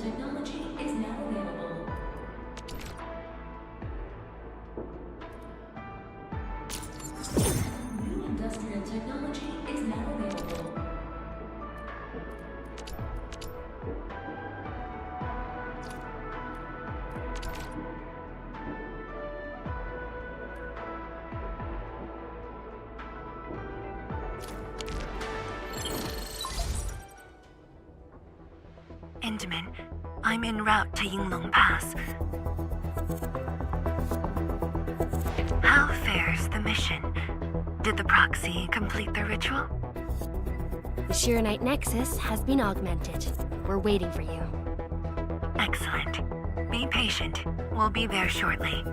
technology is now available. New industrial technology is now available. Endman, I'm en route to Yinglong Pass. How fares the mission? Did the proxy complete the ritual? The Shiranite Nexus has been augmented. We're waiting for you. Excellent. Be patient. We'll be there shortly.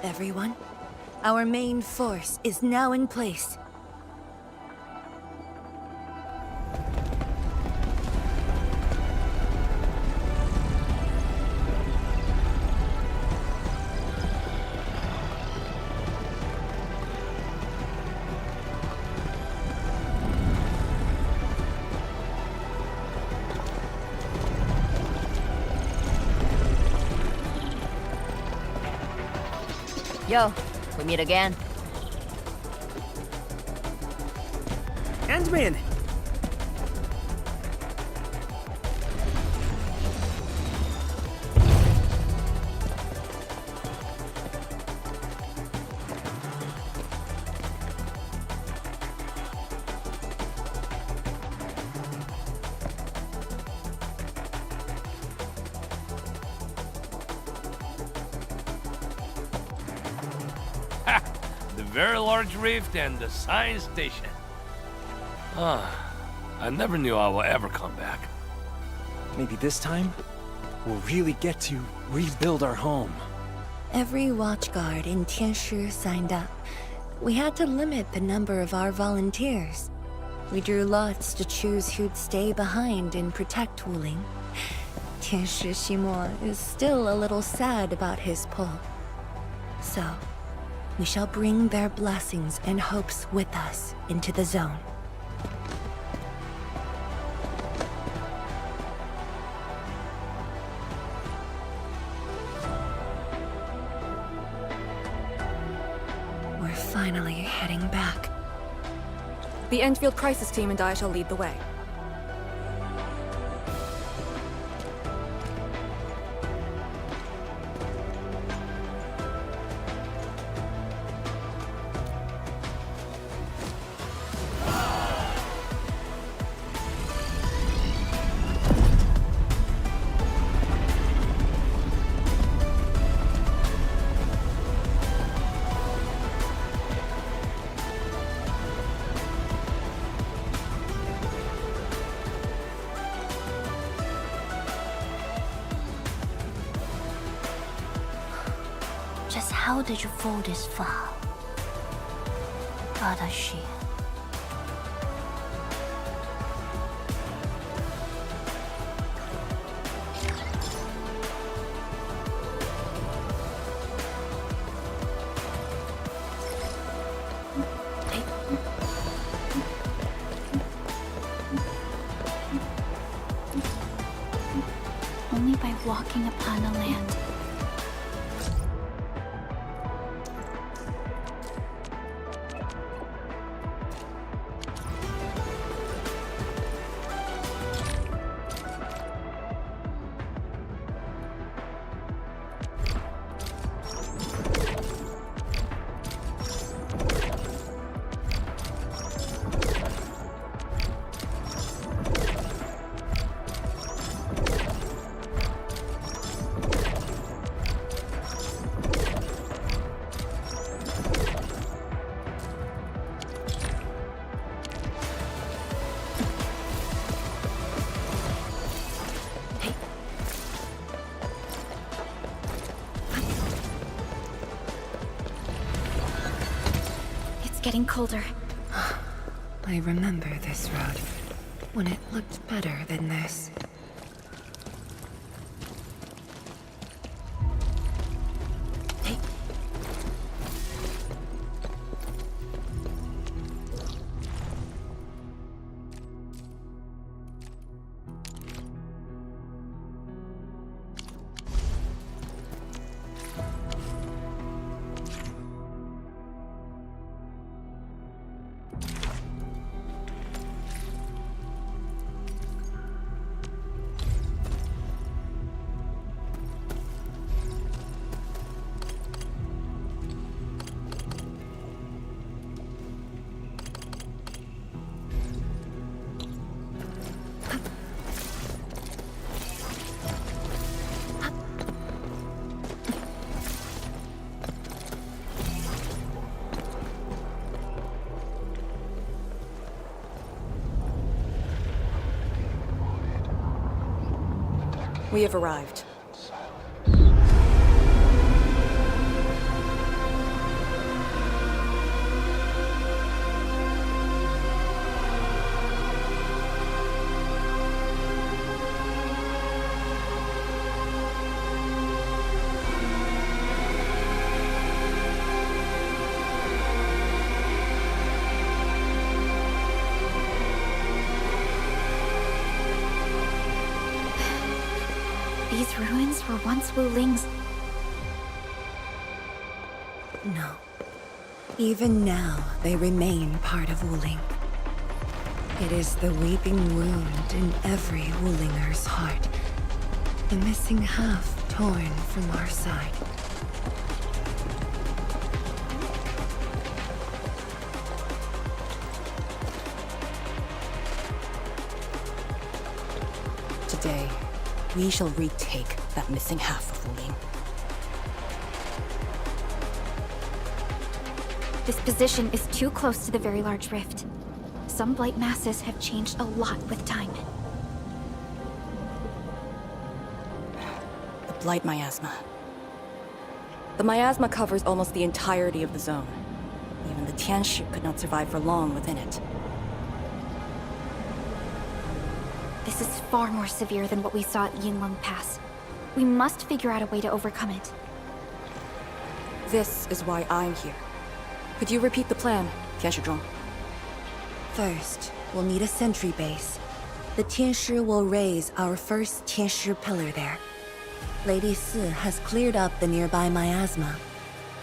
Everyone, our main force is now in place. Yo, we meet again. Endman! The very large rift and the science station. I never knew I would ever come back. Maybe this time, we'll really get to rebuild our home. Every watchguard in Tianshi signed up. We had to limit the number of our volunteers. We drew lots to choose who'd stay behind and protect Wuling. Tianshi Ximo is still a little sad about his pull. So, we shall bring their blessings and hopes with us into the zone. We're finally heading back. The Endfield crisis team and I shall lead the way. Just how did you fall this far? Adashi. Only by walking upon the land. It's getting colder. I remember this road, when it looked better than this. Hey. We have arrived. These ruins were once Wu Ling's. No. Even now, they remain part of Wuling. It is the weeping wound in every Wulinger's heart. The missing half torn from our side. Today, we shall retake that missing half of Wuling. This position is too close to the very large rift. Some blight masses have changed a lot with time. The Blight Miasma. The miasma covers almost the entirety of the zone. Even the Tianshi could not survive for long within it. This is far more severe than what we saw at Yinlong Pass. We must figure out a way to overcome it. This is why I'm here. Could you repeat the plan, Tianshizhong? First, we'll need a sentry base. The Tianshi will raise our first Tianshi pillar there. Lady Si has cleared up the nearby miasma.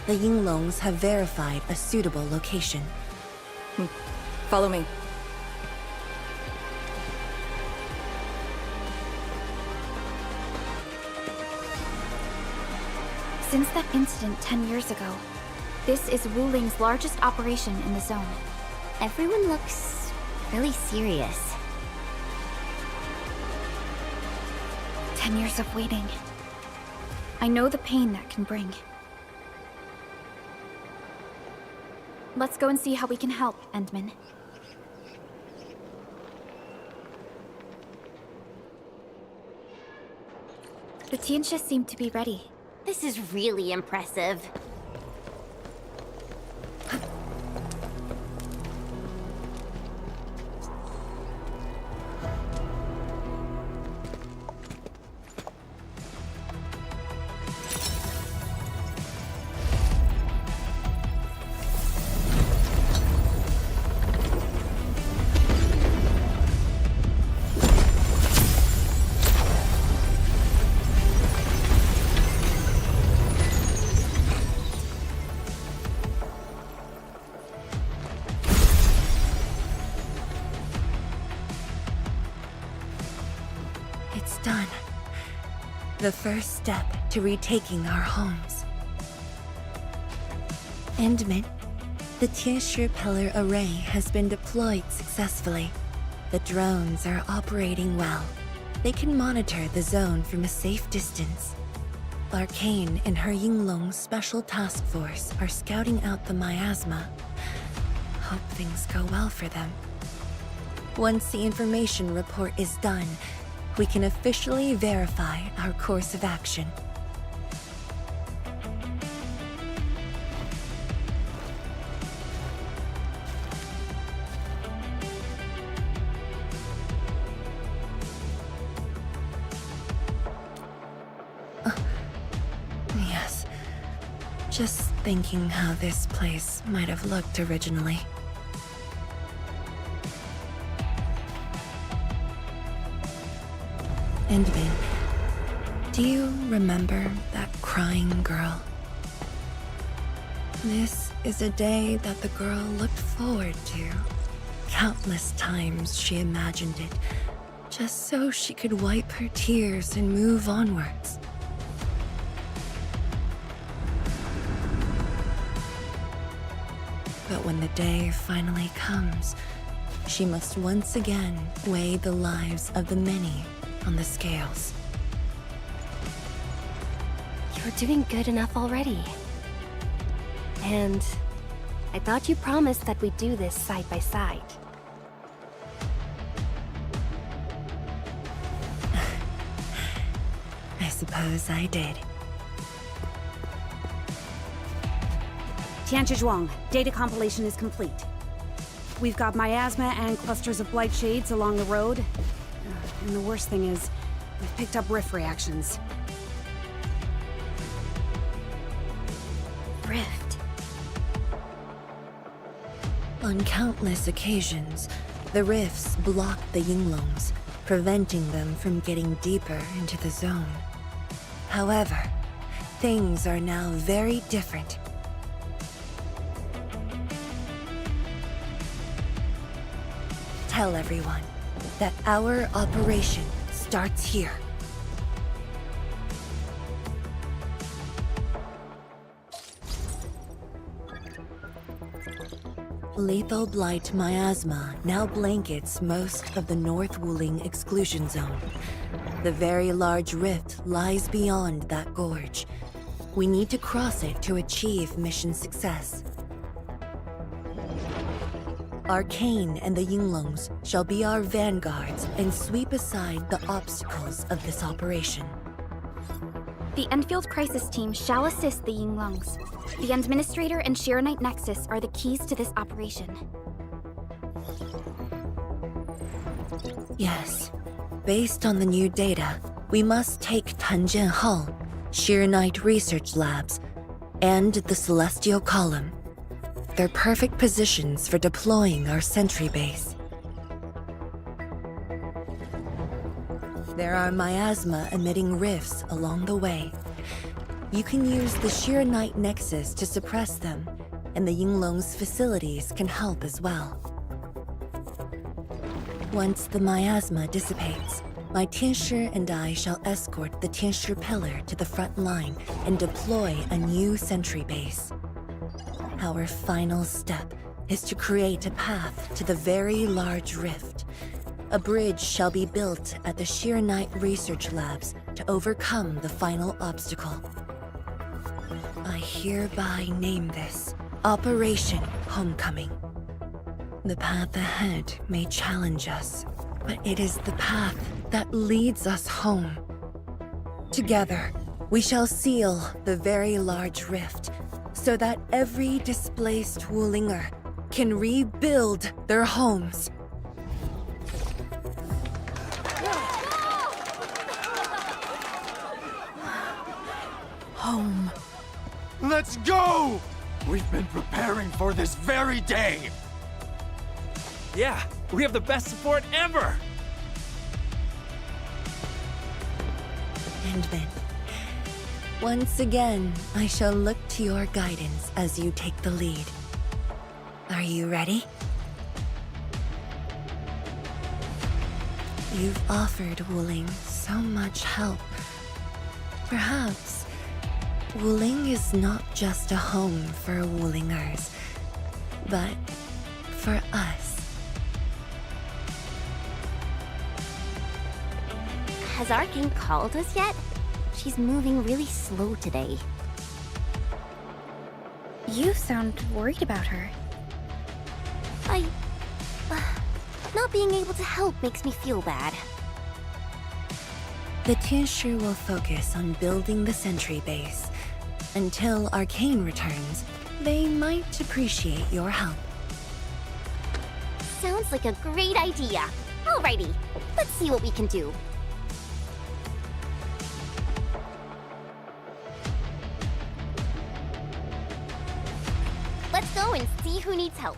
The Yinglongs have verified a suitable location. Follow me. Since that incident 10 years ago, this is Wu Ling's largest operation in the zone. Everyone looks really serious. 10 years of waiting. I know the pain that can bring. Let's go and see how we can help, Endman. The Tianshi seem to be ready. This is really impressive. It's done. The first step to retaking our homes. Endman, the Tianshi pillar array has been deployed successfully. The drones are operating well. They can monitor the zone from a safe distance. Arcane and her Yinglong Special Task Force are scouting out the miasma. Hope things go well for them. Once the information report is done, we can officially verify our course of action. Just thinking how this place might have looked originally. Endman, do you remember that crying girl? This is a day that the girl looked forward to. Countless times she imagined it, just so she could wipe her tears and move onwards. But when the day finally comes, she must once again weigh the lives of the many on the scales. You're doing good enough already. And I thought you promised that we'd do this side by side. I suppose I did. Tianzhuang, data compilation is complete. We've got miasma and clusters of blight shades along the road. And the worst thing is, we've picked up rift reactions. Rift. On countless occasions, the rifts blocked the Yinglongs, preventing them from getting deeper into the zone. However, things are now very different. Tell everyone that our operation starts here. Lethal blight miasma now blankets most of the North Wuling exclusion zone. The very large rift lies beyond that gorge. We need to cross it to achieve mission success. Arcane and the Yinglongs shall be our vanguards and sweep aside the obstacles of this operation. The Endfield Crisis Team shall assist the Yinglongs. The Administrator and Shiranite Nexus are the keys to this operation. Yes. Based on the new data, we must take Tanjian Hall, Shiranite Research Labs, and the Celestial Column. They're perfect positions for deploying our sentry base. There are miasma-emitting rifts along the way. You can use the Shiranite Nexus to suppress them, and the Yinglong's facilities can help as well. Once the miasma dissipates, my Tianshi and I shall escort the Tianshi Pillar to the front line and deploy a new sentry base. Our final step is to create a path to the very large rift. A bridge shall be built at the Shiranite Research Labs to overcome the final obstacle. I hereby name this Operation Homecoming. The path ahead may challenge us, but it is the path that leads us home. Together, we shall seal the very large rift so that every displaced Wulinger can rebuild their homes. Home. Let's go! We've been preparing for this very day! Yeah, we have the best support ever! And then, once again, I shall look to your guidance as you take the lead. Are you ready? You've offered Wuling so much help. Perhaps Wuling is not just a home for Wulingers, but for us. Has Arkane called us yet? She's moving really slow today. You sound worried about her. Not being able to help makes me feel bad. The Tianshi will focus on building the sentry base. Until Arcane returns, they might appreciate your help. Sounds like a great idea. Alrighty, let's see what we can do. see who needs help.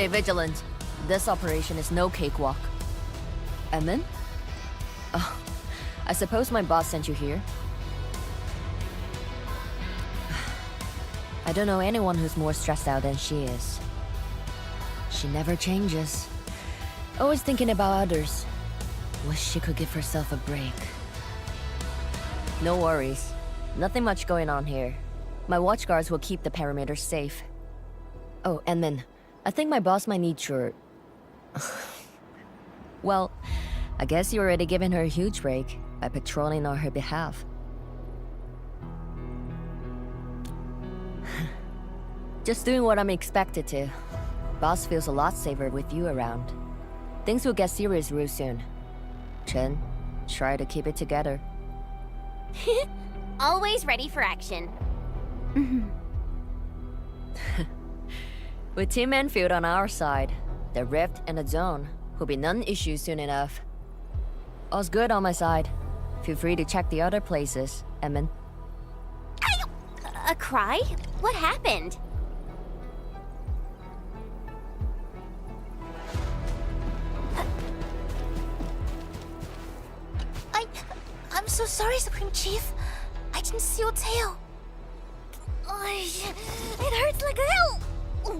Stay vigilant. This operation is no cakewalk. Edmund? Oh, I suppose my boss sent you here? I don't know anyone who's more stressed out than she is. She never changes. Always thinking about others. Wish she could give herself a break. No worries. Nothing much going on here. My watchguards will keep the perimeter safe. Oh, and then, I think my boss might need your... Well, I guess you're already giving her a huge break by patrolling on her behalf. Just doing what I'm expected to. Boss feels a lot safer with you around. Things will get serious real soon. Chen, try to keep it together. Always ready for action. With Team Endfield on our side, the Rift and the Zone will be non-issue soon enough. All's good on my side. Feel free to check the other places, Emin. A cry? What happened? I'm so sorry, Supreme Chief. I didn't see your tail. It hurts like hell.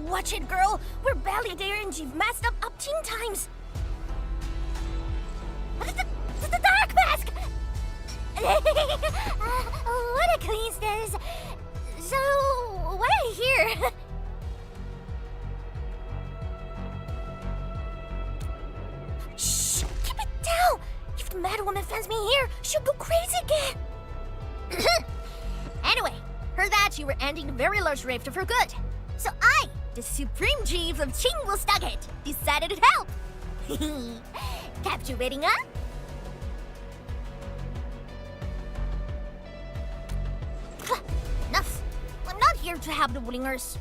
Watch it, girl. We're barely there and you've messed up 10 times. The dark mask! What a coincidence. So, why are you here? Shh! Keep it down! If the Mad Woman finds me here, she'll go crazy again! Anyway, heard that you were ending the very large rift for good. So I, the Supreme Chief of Chingwell-Stucket, decided to help! Captivating, huh? Enough! I'm not here to help the Wulingers.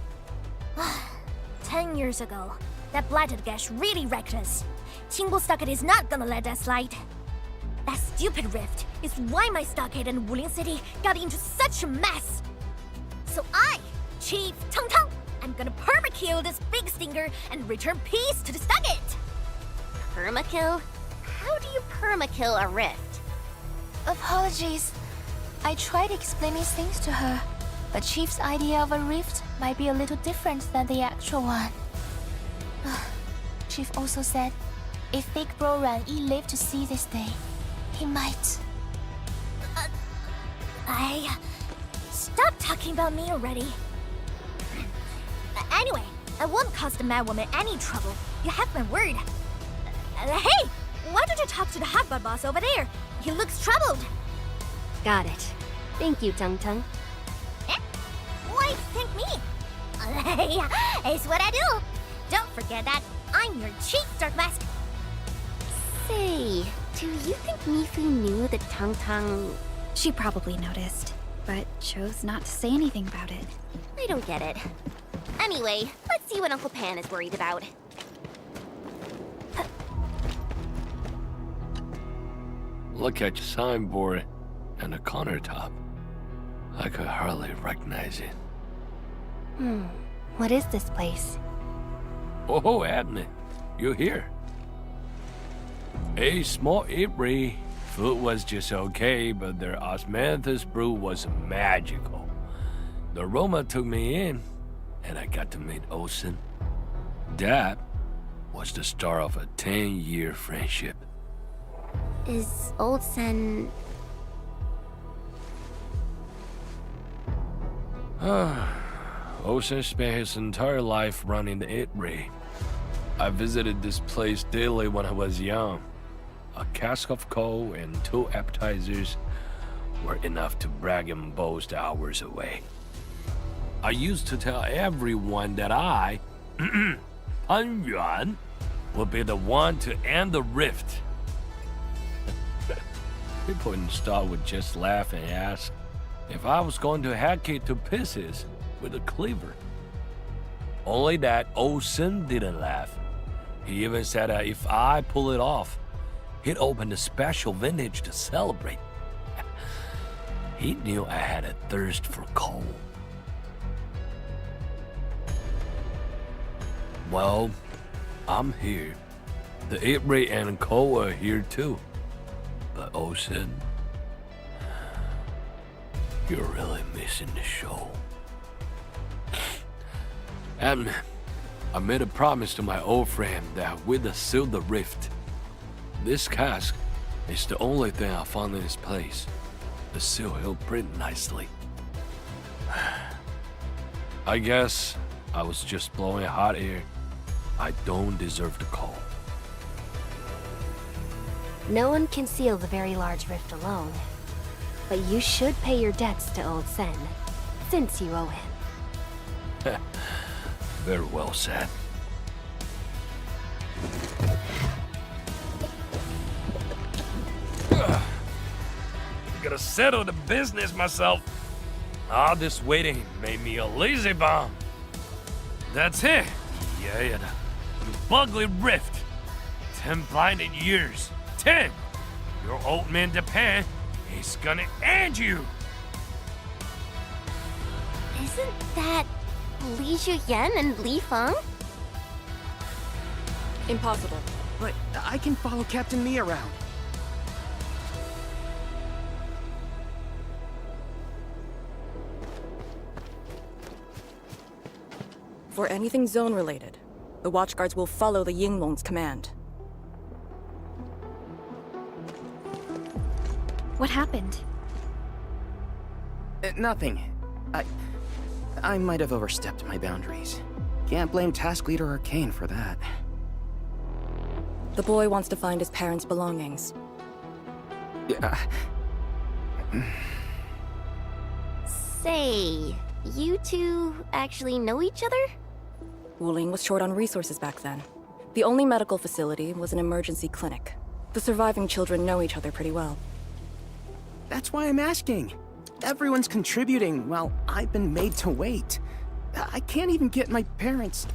10 years ago, that blighted gash really wrecked us. Chingwell-Stucket is not gonna let that slide. That stupid rift is why my stockade and Wuling City got into such a mess. So I, Chief Tong Tong, am gonna permakill this big stinger and return peace to the stockade. Permakill? How do you permakill a rift? Apologies. I tried explaining things to her, but Chief's idea of a rift might be a little different than the actual one. Chief also said, if Big Bro Ran Yi lived to see this day, he might. Stop talking about me already. Anyway, I won't cause the Mad Woman any trouble. You have my word. Hey! Why don't you talk to the hotbot boss over there? He looks troubled. Got it. Thank you, Tung Tung. Eh? Why thank me? It's what I do. Don't forget that I'm your chief, Dark Mask. Say, do you think Mifu knew that Tung Tung... She probably noticed, but chose not to say anything about it. I don't get it. Anyway, let's see what Uncle Pan is worried about. Look at your signboard and the countertop. I could hardly recognize it. What is this place? Oh, Admin, you're here. A small eatery. Food was just okay, but their osmanthus brew was magical. The aroma took me in, and I got to meet Olsen. That was the start of a 10-year friendship. Is Olsen... Olsen spent his entire life running the eatery. I visited this place daily when I was young. A cask of coal and 2 appetizers were enough to brag and boast hours away. I used to tell everyone that I, Pan Yuan, would be the one to end the rift. People in the stall would just laugh and ask if I was going to hack it to pieces with a cleaver. Only that Olsen didn't laugh. He even said that if I pull it off, he'd open a special vintage to celebrate. He knew I had a thirst for coal. Well, I'm here. The 8-Ray and Co are here too. But Ocean, you're really missing the show. And I made a promise to my old friend that we'd seal the rift. This cask is the only thing I found in this place. The seal he'll print nicely. I guess I was just blowing hot air. I don't deserve the call. No one can seal the very large rift alone. But you should pay your debts to Old Sen, since you owe him. Very well said. Gotta settle the business myself. All this waiting made me a lazy bum. That's it. Yeah, the ugly rift. 10 blinded years. 10. Your old man Japan is gonna end you. Isn't that Li Zhuyan and Li Feng? Impossible. But I can follow Captain Mi around. For anything zone-related, the Watchguards will follow the Yinglong's command. What happened? Nothing. I might have overstepped my boundaries. Can't blame Task Leader Arcane for that. The boy wants to find his parents' belongings. Say, you two actually know each other? Wuling was short on resources back then. The only medical facility was an emergency clinic. The surviving children know each other pretty well. That's why I'm asking. Everyone's contributing while I've been made to wait. I can't even get my parents...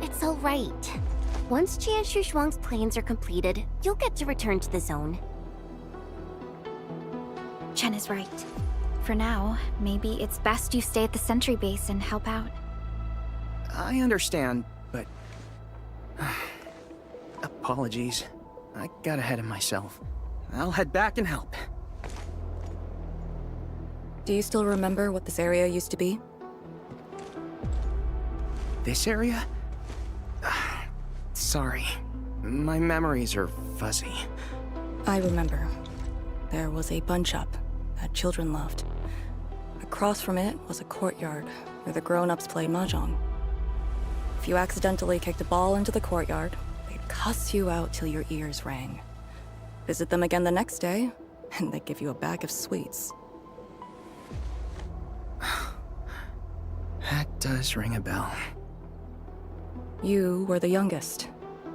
It's all right. Once Jianshu Zhuang's plans are completed, you'll get to return to the zone. Chen is right. For now, maybe it's best you stay at the sentry base and help out. I understand, but... Apologies. I got ahead of myself. I'll head back and help. Do you still remember what this area used to be? This area? Sorry. My memories are fuzzy. I remember. There was a bun shop that children loved. Across from it was a courtyard where the grown-ups played mahjong. If you accidentally kicked a ball into the courtyard, they'd cuss you out till your ears rang. Visit them again the next day, and they'd give you a bag of sweets. That does ring a bell. You were the youngest,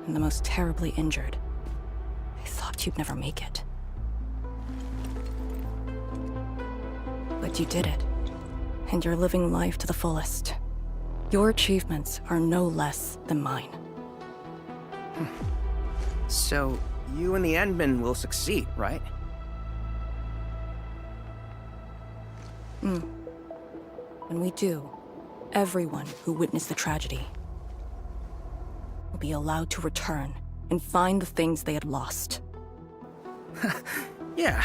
and the most terribly injured. I thought you'd never make it. But you did it, and you're living life to the fullest. Your achievements are no less than mine. So, you and the Endmen will succeed, right? When we do, everyone who witnessed the tragedy will be allowed to return and find the things they had lost. Yeah.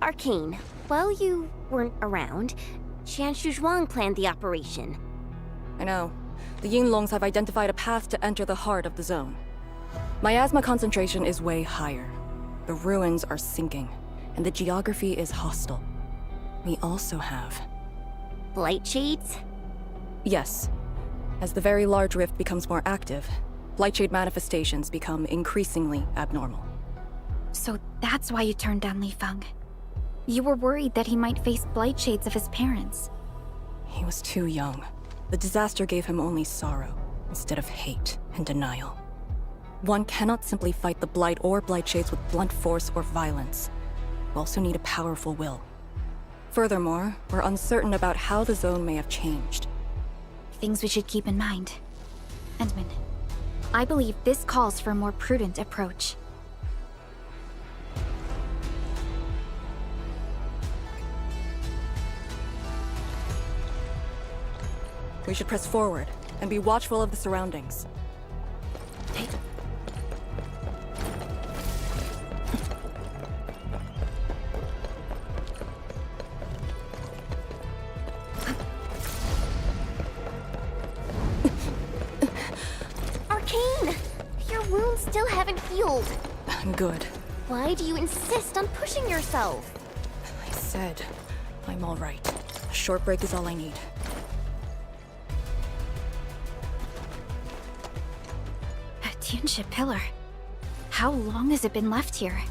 Arcane, while you weren't around, Jianshu Zhuang planned the operation. I know. The Yinglongs have identified a path to enter the heart of the zone. Miasma concentration is way higher. The ruins are sinking, and the geography is hostile. We also have... Blight shades? Yes. As the very large rift becomes more active, Blightshade manifestations become increasingly abnormal. So that's why you turned down Li Feng. You were worried that he might face blight shades of his parents. He was too young. The disaster gave him only sorrow, instead of hate and denial. One cannot simply fight the Blight or Blightshades with blunt force or violence. You also need a powerful will. Furthermore, we're uncertain about how the zone may have changed. Things we should keep in mind. Endman, I believe this calls for a more prudent approach. We should press forward and be watchful of the surroundings. Arcane! Your wounds still haven't healed. Good. Why do you insist on pushing yourself? I said I'm all right. A short break is all I need. A Tuneship pillar. How long has it been left here?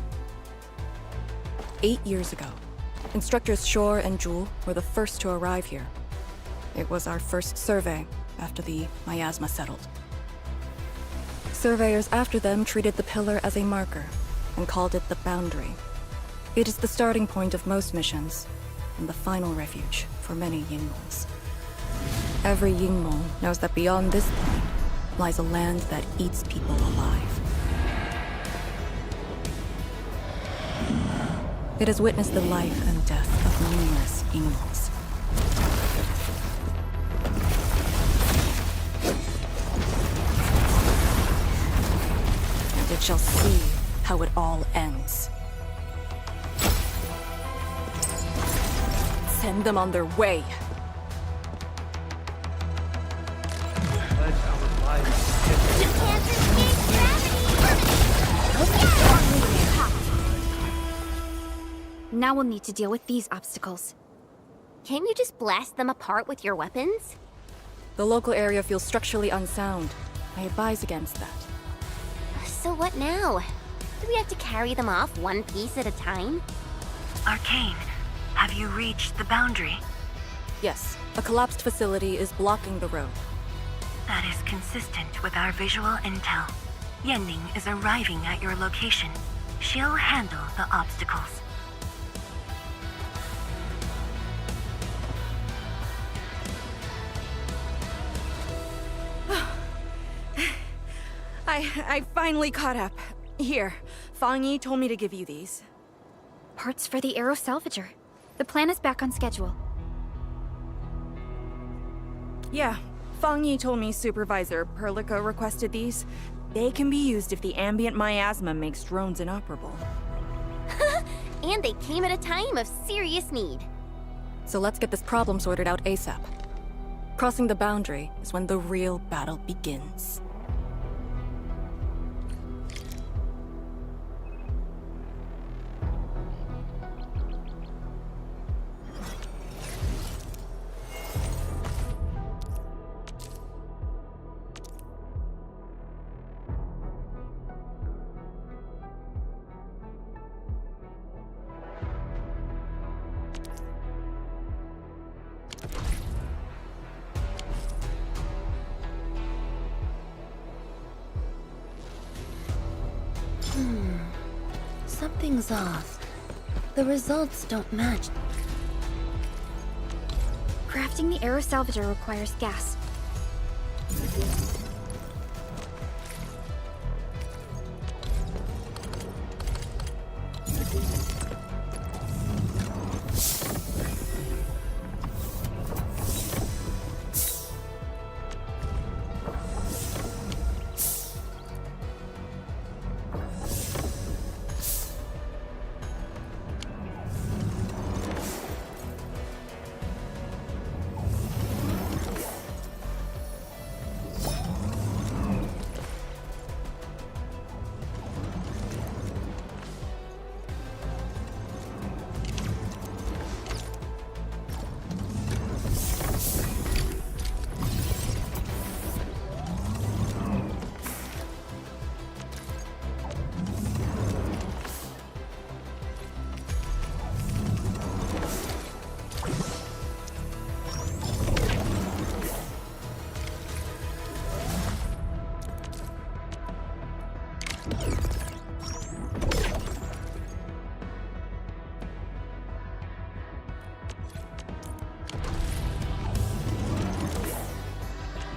8 years ago, instructors Shore and Jewel were the first to arrive here. It was our first survey after the miasma settled. Surveyors after them treated the pillar as a marker and called it the boundary. It is the starting point of most missions and the final refuge for many Yingmons. Every Yingmon knows that beyond this point lies a land that eats people alive. It has witnessed the life and death of numerous Yingmons. And it shall see how it all ends. Send them on their way. Now we'll need to deal with these obstacles. Can't you just blast them apart with your weapons? The local area feels structurally unsound. I advise against that. So what now? Do we have to carry them off one piece at a time? Arcane, have you reached the boundary? Yes, a collapsed facility is blocking the road. That is consistent with our visual intel. Yenning is arriving at your location. She'll handle the obstacles. I finally caught up. Here, Fang Yi told me to give you these. Parts for the Aero Salvager. The plan is back on schedule. Yeah, Fang Yi told me Supervisor Perlica requested these. They can be used if the ambient miasma makes drones inoperable. And they came at a time of serious need. So let's get this problem sorted out ASAP. Crossing the boundary is when the real battle begins. Something's off. The results don't match. Crafting the Aero Salvager requires gas.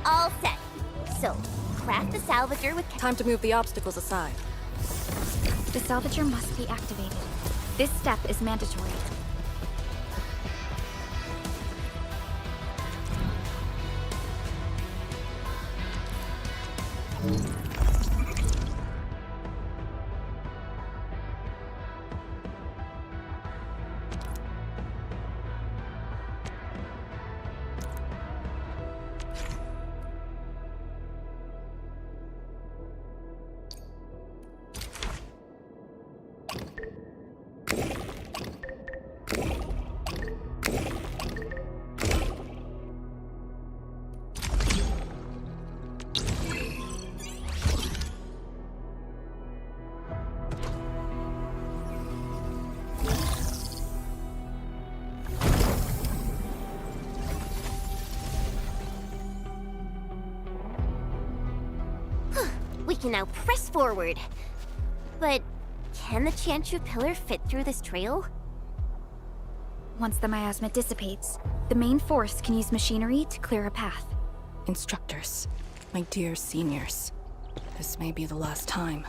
All set. So, craft the salvager with... Time to move the obstacles aside. The salvager must be activated. This step is mandatory. We can now press forward. But can the Chantru pillar fit through this trail? Once the miasma dissipates, the main force can use machinery to clear a path. Instructors, my dear seniors, this may be the last time.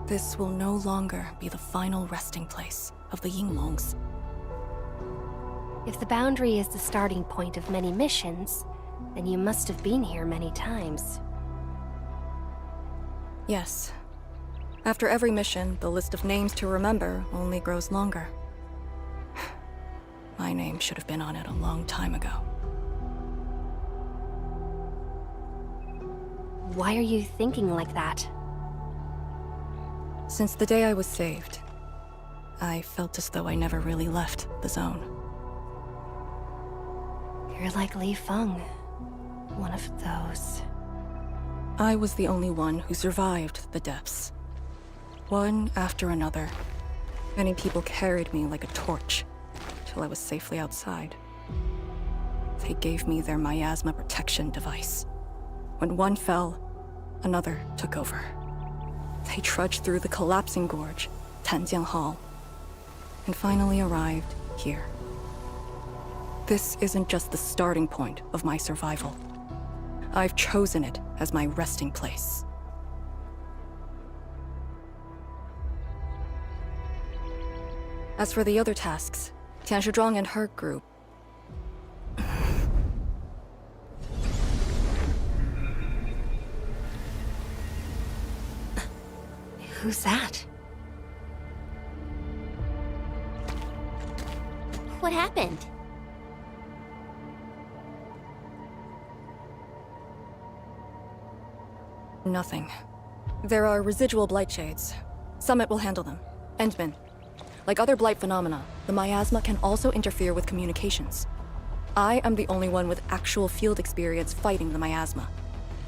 This will no longer be the final resting place of the Yinglongs. If the boundary is the starting point of many missions, then you must have been here many times. Yes. After every mission, the list of names to remember only grows longer. My name should have been on it a long time ago. Why are you thinking like that? Since the day I was saved, I felt as though I never really left the zone. You're like Li Feng. One of those. I was the only one who survived the depths. One after another. Many people carried me like a torch, till I was safely outside. They gave me their miasma protection device. When one fell, another took over. They trudged through the collapsing gorge, Tanjiang Hall, and finally arrived here. This isn't just the starting point of my survival. I've chosen it as my resting place. As for the other tasks, Tian Shizhuang and her group... Who's that? What happened? Nothing. There are residual blight shades. Summit will handle them. Endman. Like other blight phenomena, the miasma can also interfere with communications. I am the only one with actual field experience fighting the miasma.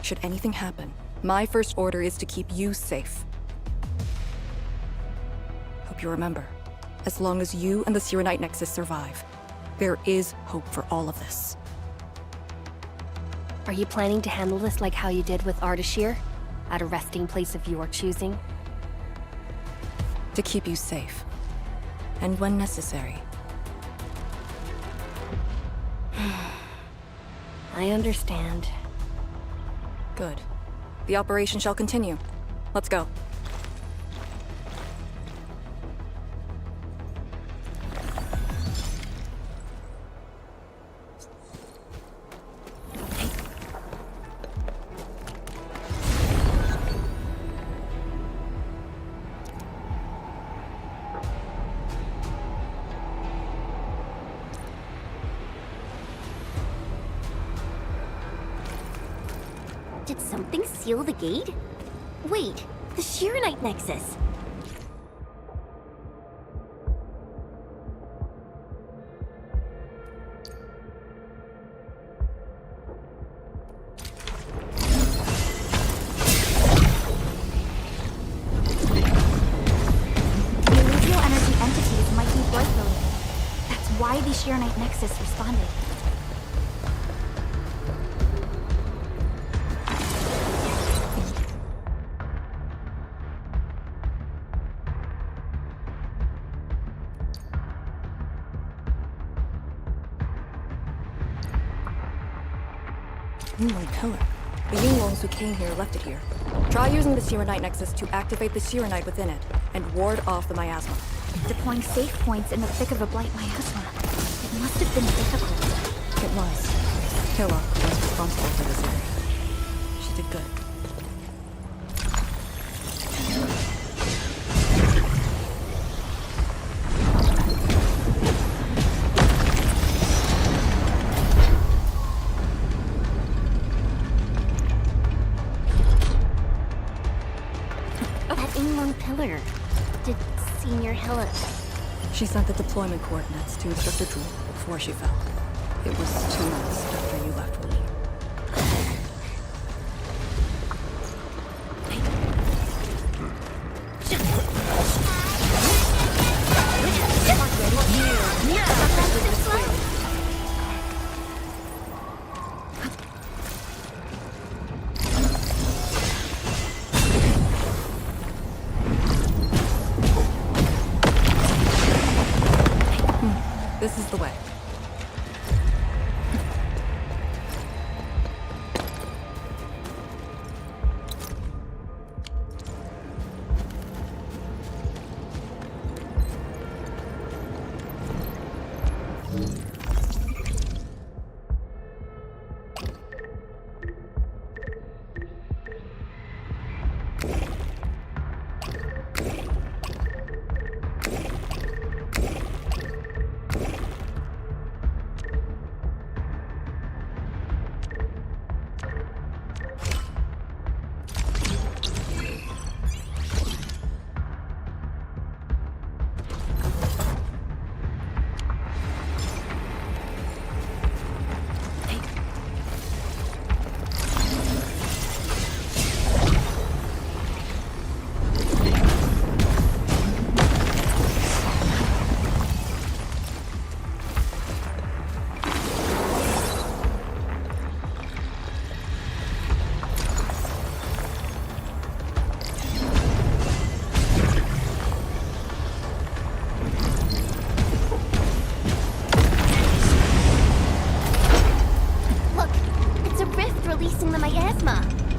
Should anything happen, my first order is to keep you safe. Hope you remember, as long as you and the Sirenite Nexus survive, there is hope for all of this. Are you planning to handle this like how you did with Ardashir? At a resting place of your choosing? To keep you safe. And when necessary. I understand. Good. The operation shall continue. Let's go. Did something seal the gate? Wait, the Shirenite Nexus. The illusional energy entities might be blood-related. That's why the Shirenite Nexus responded. Moonlight Pillar. The Yinglongs who came here left it here. Try using the Sirenite Nexus to activate the Sirenite within it, and ward off the miasma. Deploying safe points in the thick of a blight miasma. It must have been difficult. It was. Hillock was responsible for this area. She did good. That Inglong pillar. Did Senior Hillock... She sent the deployment coordinates to Instructor Drool before she fell. It was 2 months after you left with me. This is the way.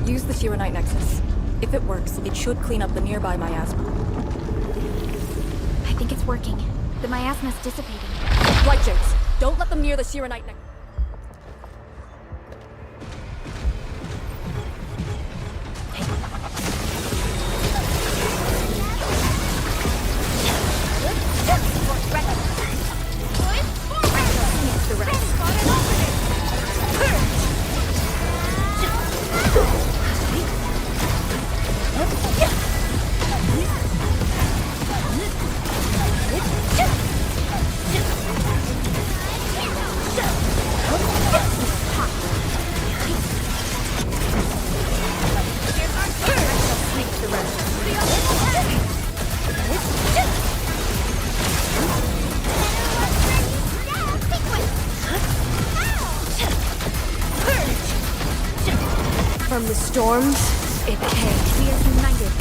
Use the Shiranite Nexus. If it works, it should clean up the nearby miasma. I think it's working. The miasma's dissipating. Light Shades, don't let them near the Shiranite Nexus. From the storms, it came. We are united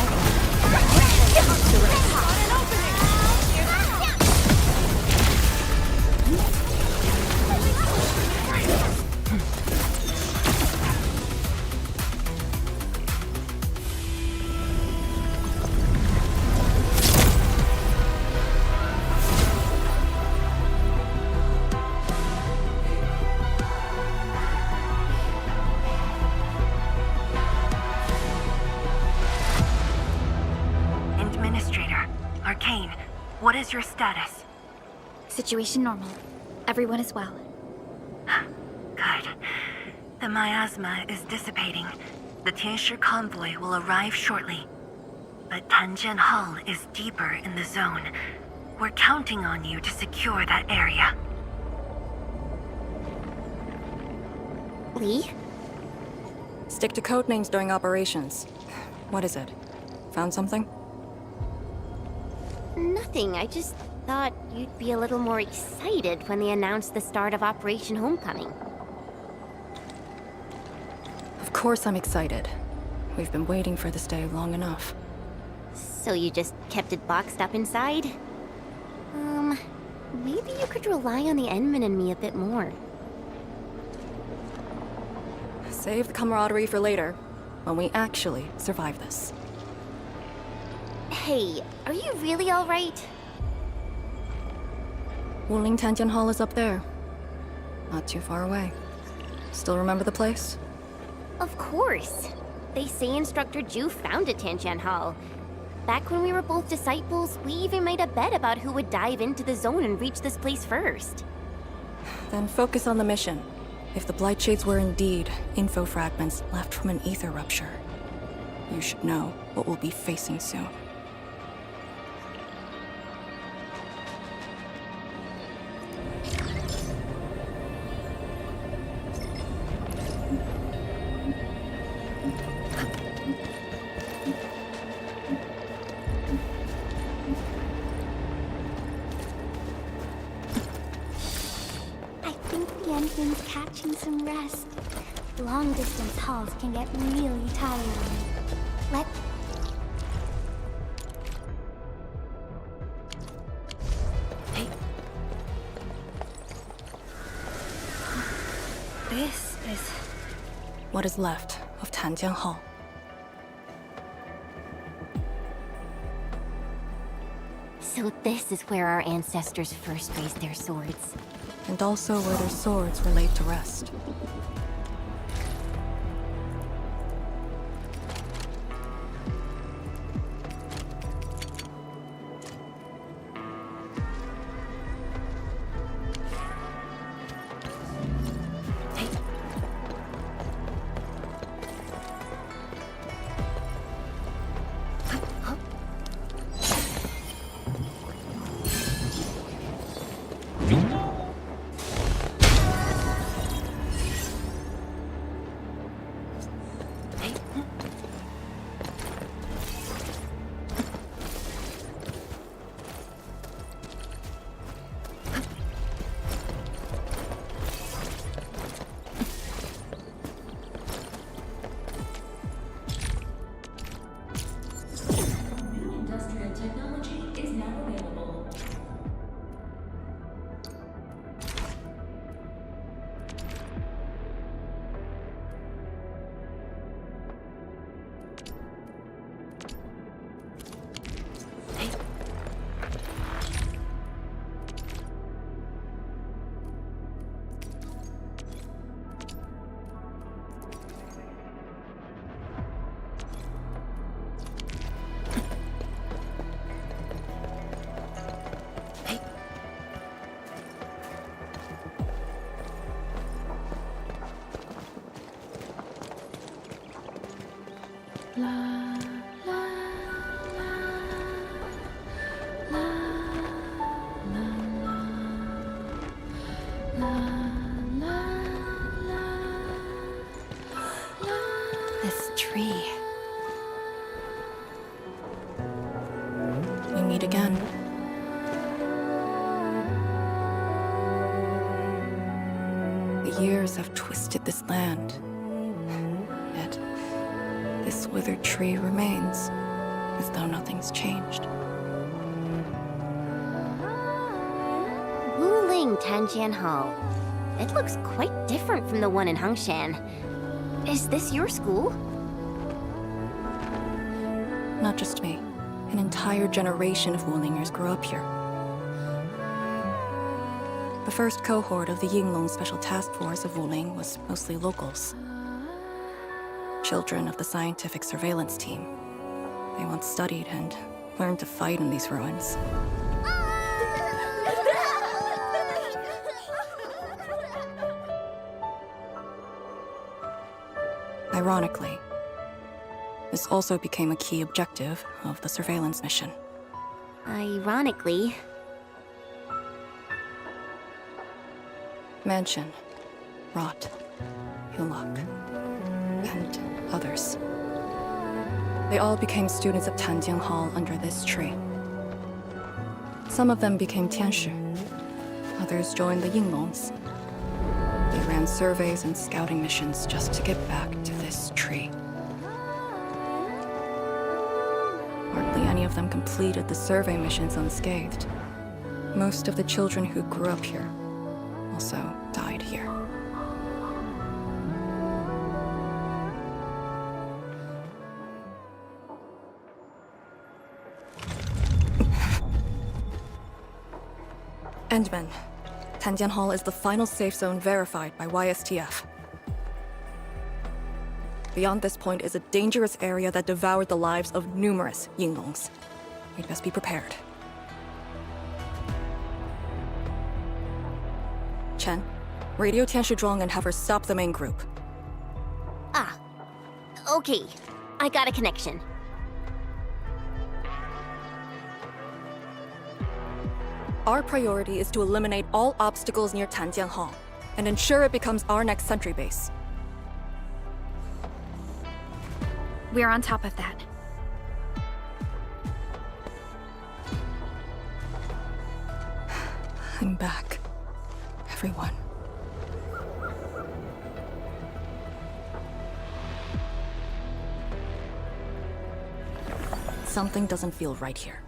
What is your status? Situation normal. Everyone is well. Good. The miasma is dissipating. The Tianshi convoy will arrive shortly. But Tanjian Hall is deeper in the zone. We're counting on you to secure that area. Lee? Stick to code names during operations. What is it? Found something? Nothing. I just thought you'd be a little more excited when they announced the start of Operation Homecoming. Of course I'm excited. We've been waiting for this day long enough. So you just kept it boxed up inside? Maybe you could rely on the Endman and me a bit more. Save the camaraderie for later, when we actually survive this. Hey, are you really alright? Wuling Tanjian Hall is up there. Not too far away. Still remember the place? Of course. They say Instructor Ju founded Tiantian Hall. Back when we were both disciples, we even made a bet about who would dive into the zone and reach this place first. Then focus on the mission. If the Blight Shades were indeed info fragments left from an ether rupture, you should know what we'll be facing soon. I think the engine's catching some rest. Long-distance hauls can get really tiring. Let... This is... What is left of Tianjian Hall? So this is where our ancestors first raised their swords. And also where their swords were laid to rest. New industrial technology is now available. This tree. We meet again. The years have twisted this land. Yet, this withered tree remains, as though nothing's changed. Wuling Tianjian Hall. It looks quite different from the one in Hangshan. Is this your school? Not just me. An entire generation of Wulingers grew up here. The first cohort of the Yinglong Special Task Force of Wuling was mostly locals. Children of the scientific surveillance team. They once studied and learned to fight in these ruins. Ironically, this also became a key objective of the surveillance mission. Ironically. Mansion, Rot, Hillock, and others. They all became students of Tianjian Hall under this tree. Some of them became Tianshi. Others joined the Yinglongs. They ran surveys and scouting missions just to get back to this tree. Hardly any of them completed the survey missions unscathed. Most of the children who grew up here also died here. Endman, Tianjian Hall is the final safe zone verified by YSTF. Beyond this point is a dangerous area that devoured the lives of numerous Yinglongs. We'd best be prepared. Chen, radio Tian Shizhuang and have her stop the main group. Ah, okay. I got a connection. Our priority is to eliminate all obstacles near Tanjiang Hall and ensure it becomes our next sentry base. We're on top of that. I'm back. Everyone. Something doesn't feel right here.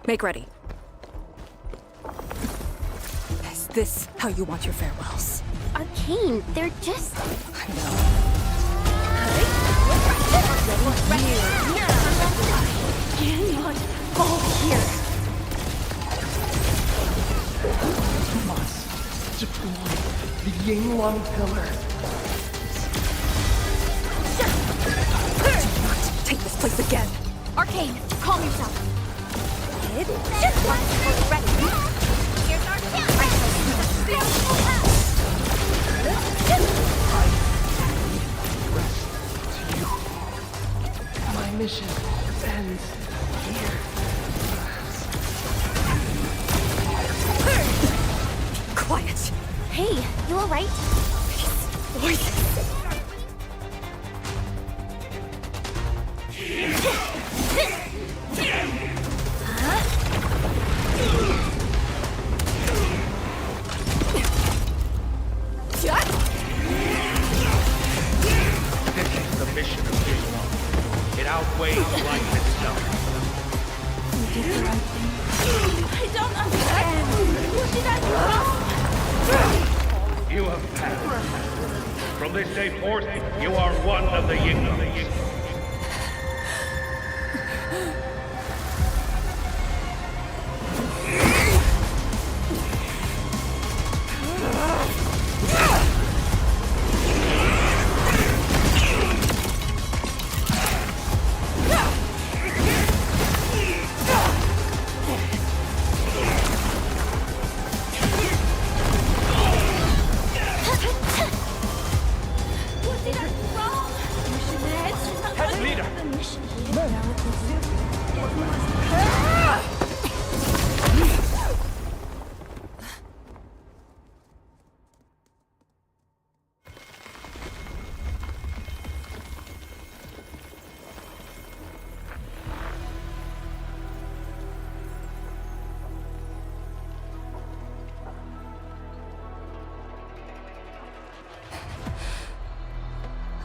Make ready. Is this how you want your farewells? Arcane, they're just... I know. Deploy the Yinglong pillar. Do not take this place again. Arcane, calm yourself. Here's our My mission ends here. Quiet. Hey, you alright? Voices. This is the mission of Yinglong. It outweighs life itself. You did the right thing. I don't understand. What did I do? You have passed. From this day forth, you are one of the Yinglong.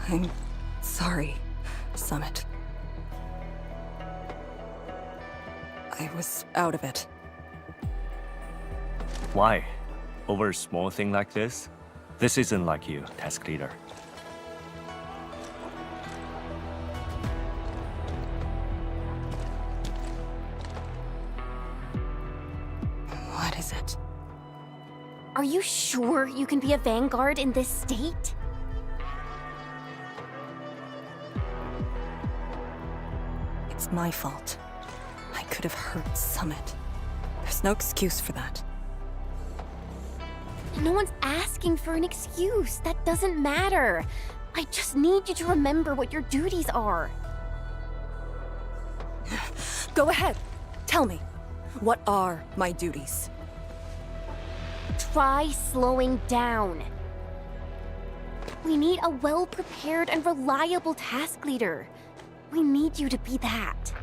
I'm sorry, Summit. I was out of it. Why? Over a small thing like this? This isn't like you, task leader. What is it? Are you sure you can be a vanguard in this state? It's my fault. I could have hurt Summit. There's no excuse for that. No one's asking for an excuse. That doesn't matter. I just need you to remember what your duties are. Go ahead. Tell me. What are my duties? Try slowing down. We need a well-prepared and reliable task leader. We need you to be that.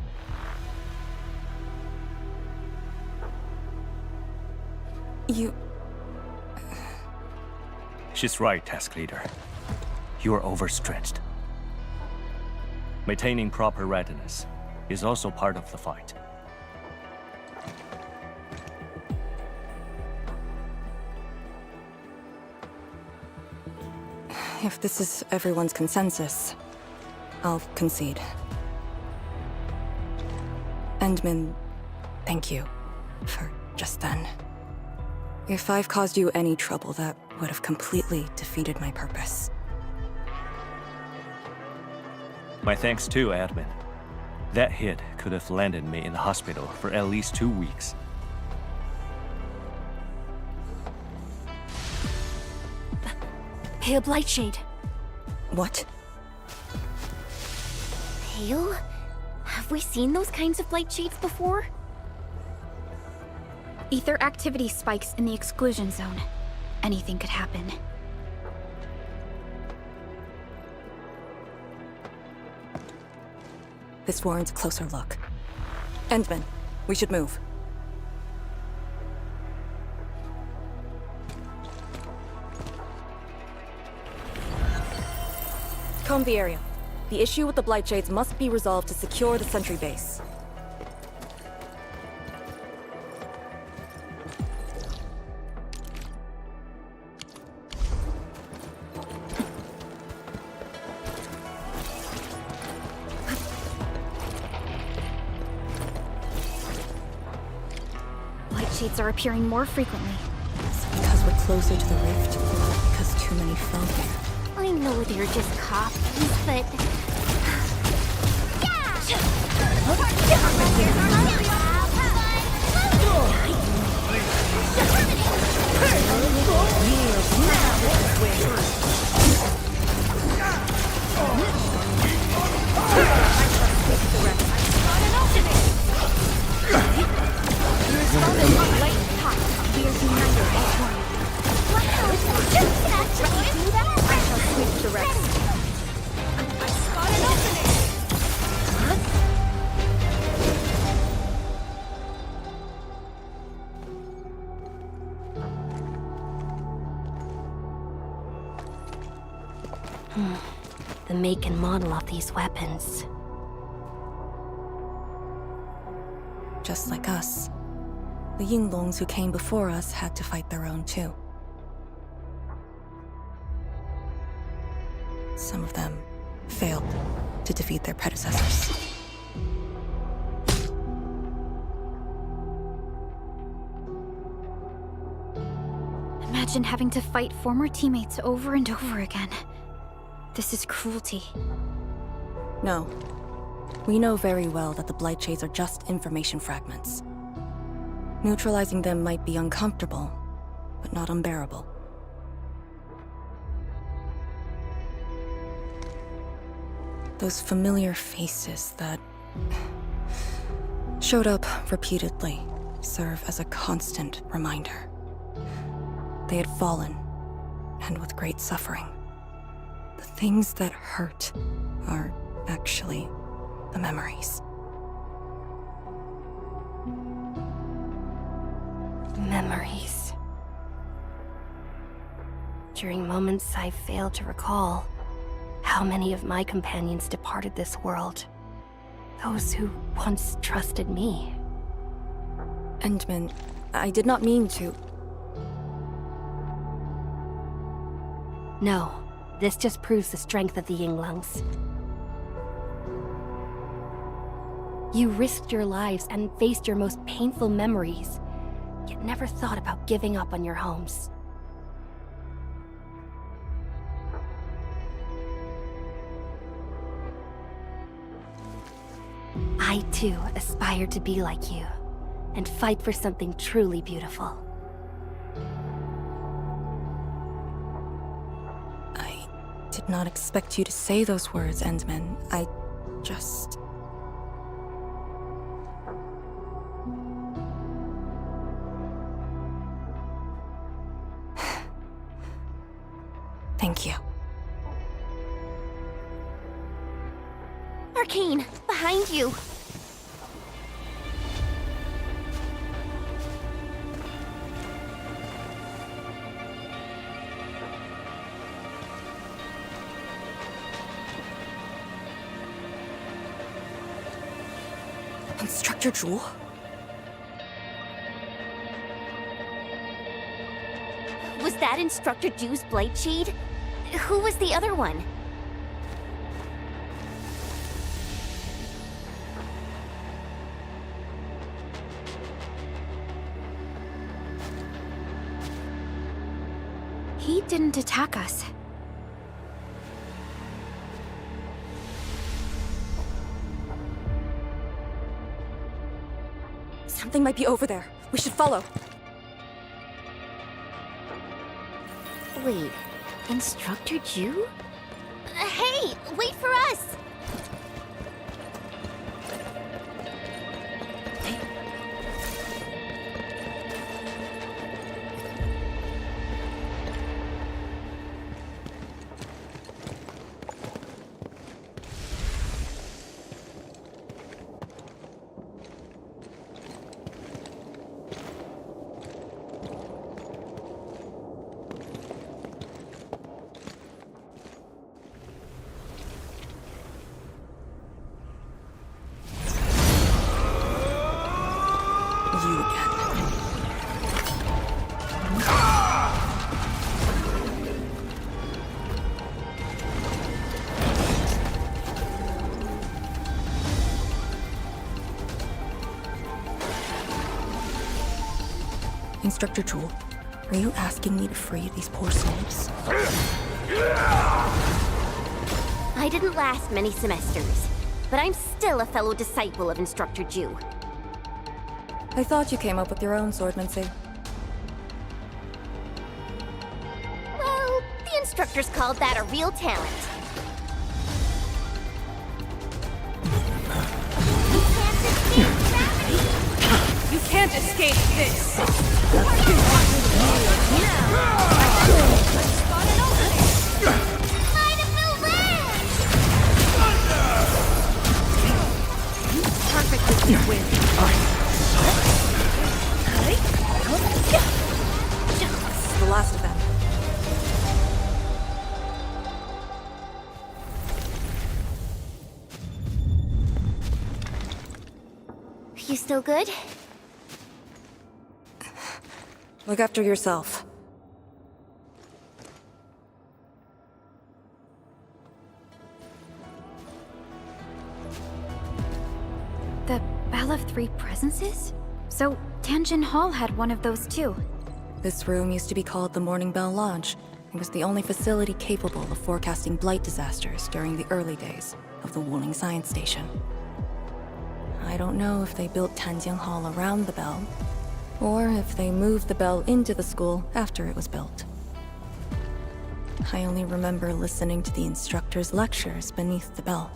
You... She's right, task leader. You are overstretched. Maintaining proper readiness is also part of the fight. If this is everyone's consensus, I'll concede. Endman, thank you for just then. If I've caused you any trouble, that would have completely defeated my purpose. My thanks too, admin. That hit could have landed me in the hospital for at least 2 weeks. Pale Blightshade. What? Pale? Have we seen those kinds of blight shades before? Ether activity spikes in the exclusion zone. Anything could happen. This warrants a closer look. Endman, we should move. Comb the area. The issue with the Blightshades must be resolved to secure the sentry base. Light shades are appearing more frequently. Is it because we're closer to the rift, or because too many fell here? I know they're just copies, but... The make and model of these weapons. Just like us. The Yinglongs who came before us had to fight their own too. Some of them failed to defeat their predecessors. Imagine having to fight former teammates over and over again. This is cruelty. No. We know very well that the Blightshades are just information fragments. Neutralizing them might be uncomfortable, but not unbearable. Those familiar faces that showed up repeatedly serve as a constant reminder. They had fallen, and with great suffering. The things that hurt are actually the memories. Memories. During moments I failed to recall, how many of my companions departed this world. Those who once trusted me. Endman, I did not mean to. No, this just proves the strength of the Yinglongs. You risked your lives and faced your most painful memories, yet never thought about giving up on your homes. I too aspire to be like you, and fight for something truly beautiful. I did not expect you to say those words, Endman. I just... Thank you. Arcane, behind you! Instructor Jewel? Was that Instructor Dew's Blightshade? Who was the other one? He didn't attack us. Something might be over there. We should follow. Wait, Instructor Ju? Hey, wait for us! You again. Instructor Jewel, are you asking me to free these poor souls? I didn't last many semesters, but I'm still a fellow disciple of Instructor Ju. I thought you came up with your own swordmancy. Well, the instructors called that a real talent. You can't escape this! Perfectly win. This is the last of them. You still good? Look after yourself. The Bell of Three Presences? So, Tanjin Hall had one of those too. This room used to be called the Morning Bell Lodge. It was the only facility capable of forecasting blight disasters during the early days of the Wuling Science Station. I don't know if they built Tanjin Hall around the bell, or if they moved the bell into the school after it was built. I only remember listening to the instructor's lectures beneath the bell.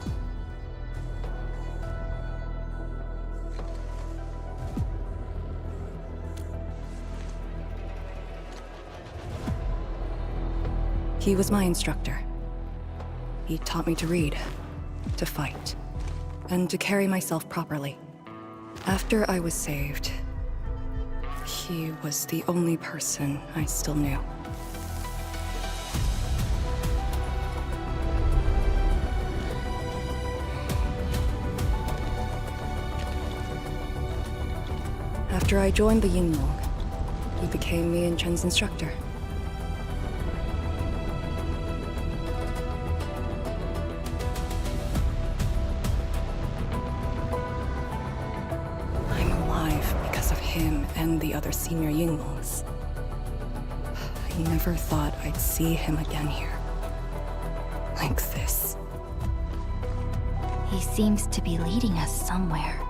He was my instructor. He taught me to read, to fight, and to carry myself properly. After I was saved, he was the only person I still knew. After I joined the Yinglong, he became me and Chen's instructor. I'm alive because of him and the other senior Yinglongs. I never thought I'd see him again here. Like this. He seems to be leading us somewhere.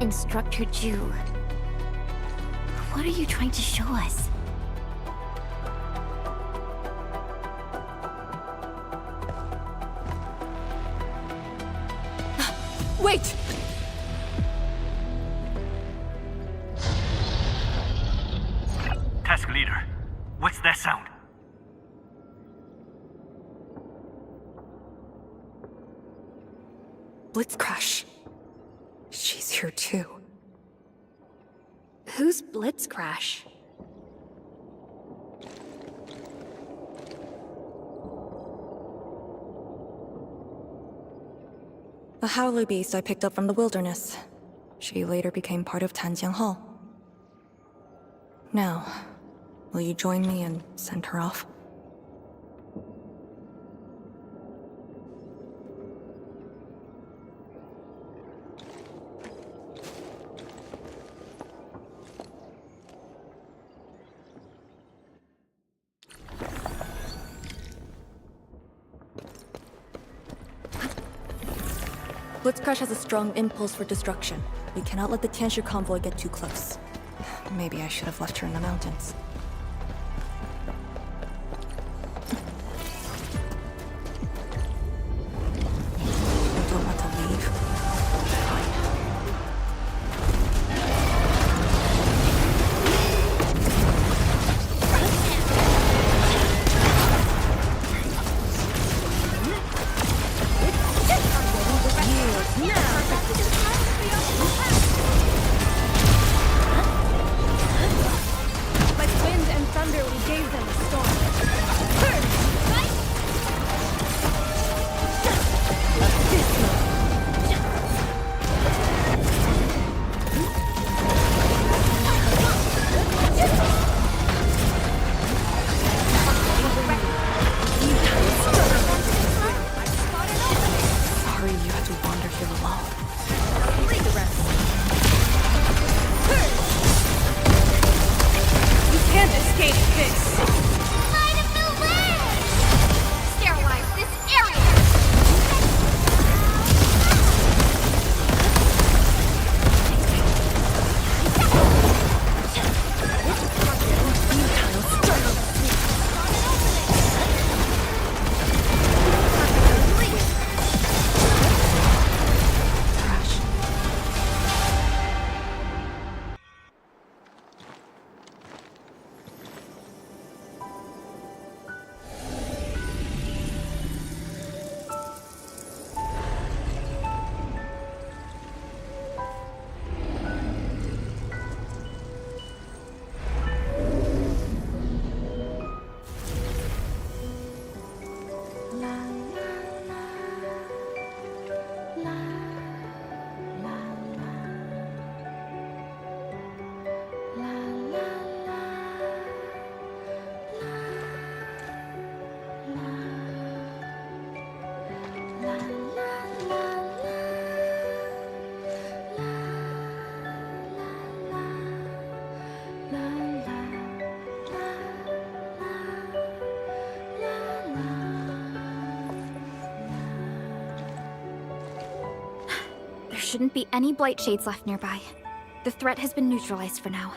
Instructor Ju, what are you trying to show us? Wait! Task leader, what's that sound? Blitzcrash. She's here too. Who's Blitzcrash? A howler beast I picked up from the wilderness. She later became part of Tanjiang Hall. Now, will you join me and send her off? Blitzcrash has a strong impulse for destruction. We cannot let the Tianshu convoy get too close. Maybe I should have left her in the mountains. I don't want to leave. Fine. Like wind and thunder, we gave them a storm. Sorry you had to wander here alone. Leave the rest. You can't escape this. Light of the way! Sterilize this area! There shouldn't be any blight shades left nearby. The threat has been neutralized for now.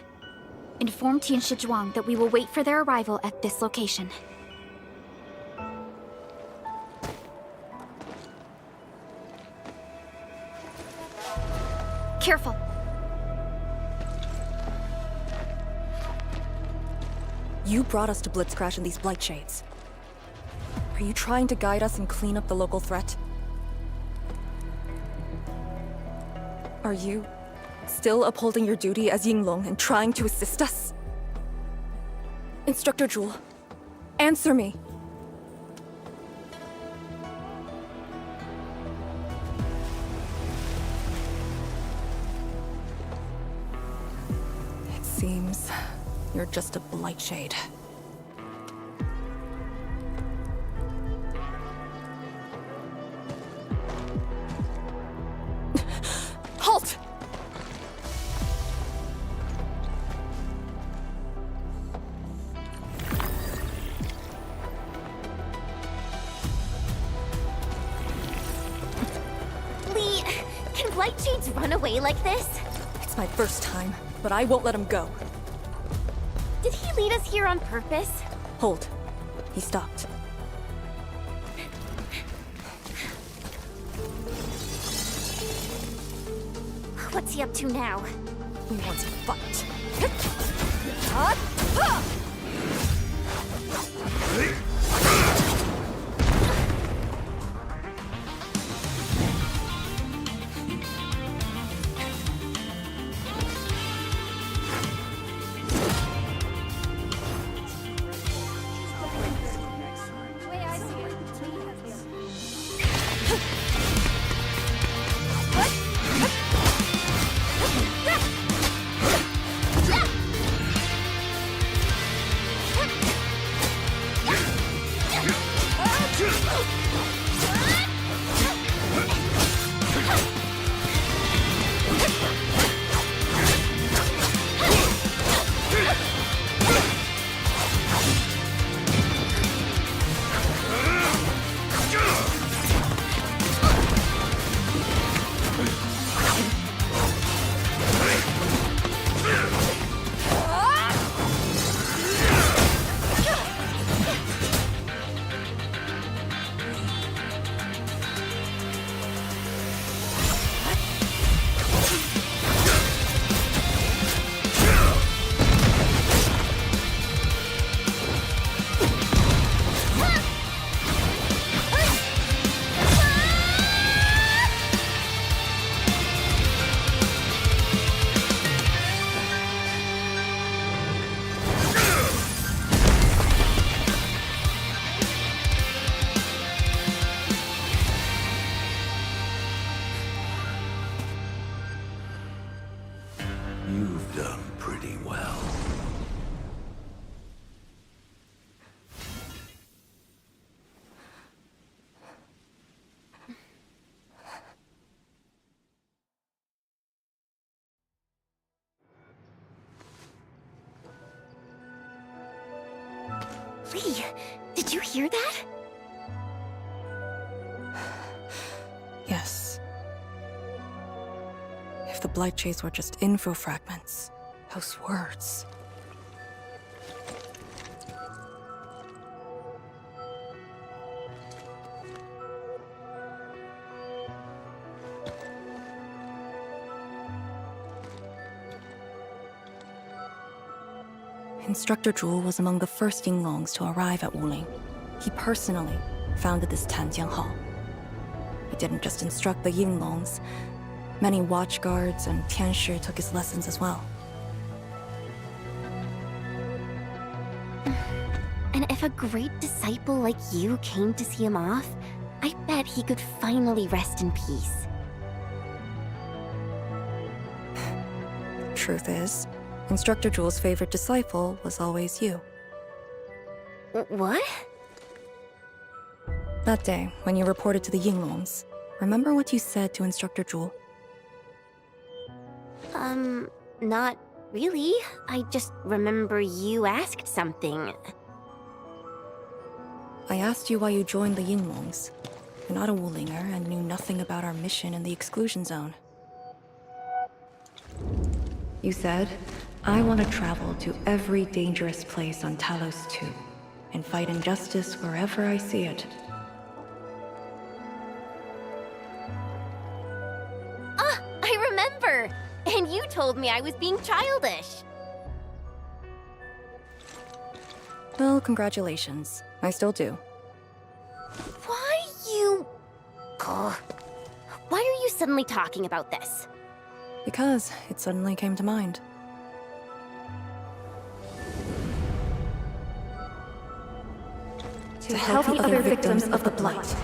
Inform Tian Zhuang that we will wait for their arrival at this location. Careful! You brought us to Blitzcrash in these blight shades. Are you trying to guide us and clean up the local threat? Are you still upholding your duty as Yinglong and trying to assist us? Instructor Jewel, answer me. It seems you're just a blight shade. Halt! Lee, can blight shades run away like this? It's my first time, but I won't let him go. Did he lead us here on purpose? Hold. He stopped. What's he up to now? He wants to fight. Lee, did you hear that? Yes. If the Blight Shades were just info fragments, those words. Instructor Zhuo was among the first Yinglongs to arrive at Wuling. He personally founded this Tanjiang Hall. He didn't just instruct the Yinglongs. Many watchguards and Tianshi took his lessons as well. And if a great disciple like you came to see him off, I bet he could finally rest in peace. Truth is, Instructor Zhuo's favorite disciple was always you. What? That day, when you reported to the Yinglongs, remember what you said to Instructor Zhuo? Not really. I just remember you asked something. I asked you why you joined the Yinglongs. You're not a Wulinger and knew nothing about our mission in the exclusion zone. You said, I want to travel to every dangerous place on Talos 2 and fight injustice wherever I see it. Ah, I remember! And you told me I was being childish. Well, congratulations. I still do. Why you... Ugh. Why are you suddenly talking about this? Because it suddenly came to mind. To help the other victims of the Blight.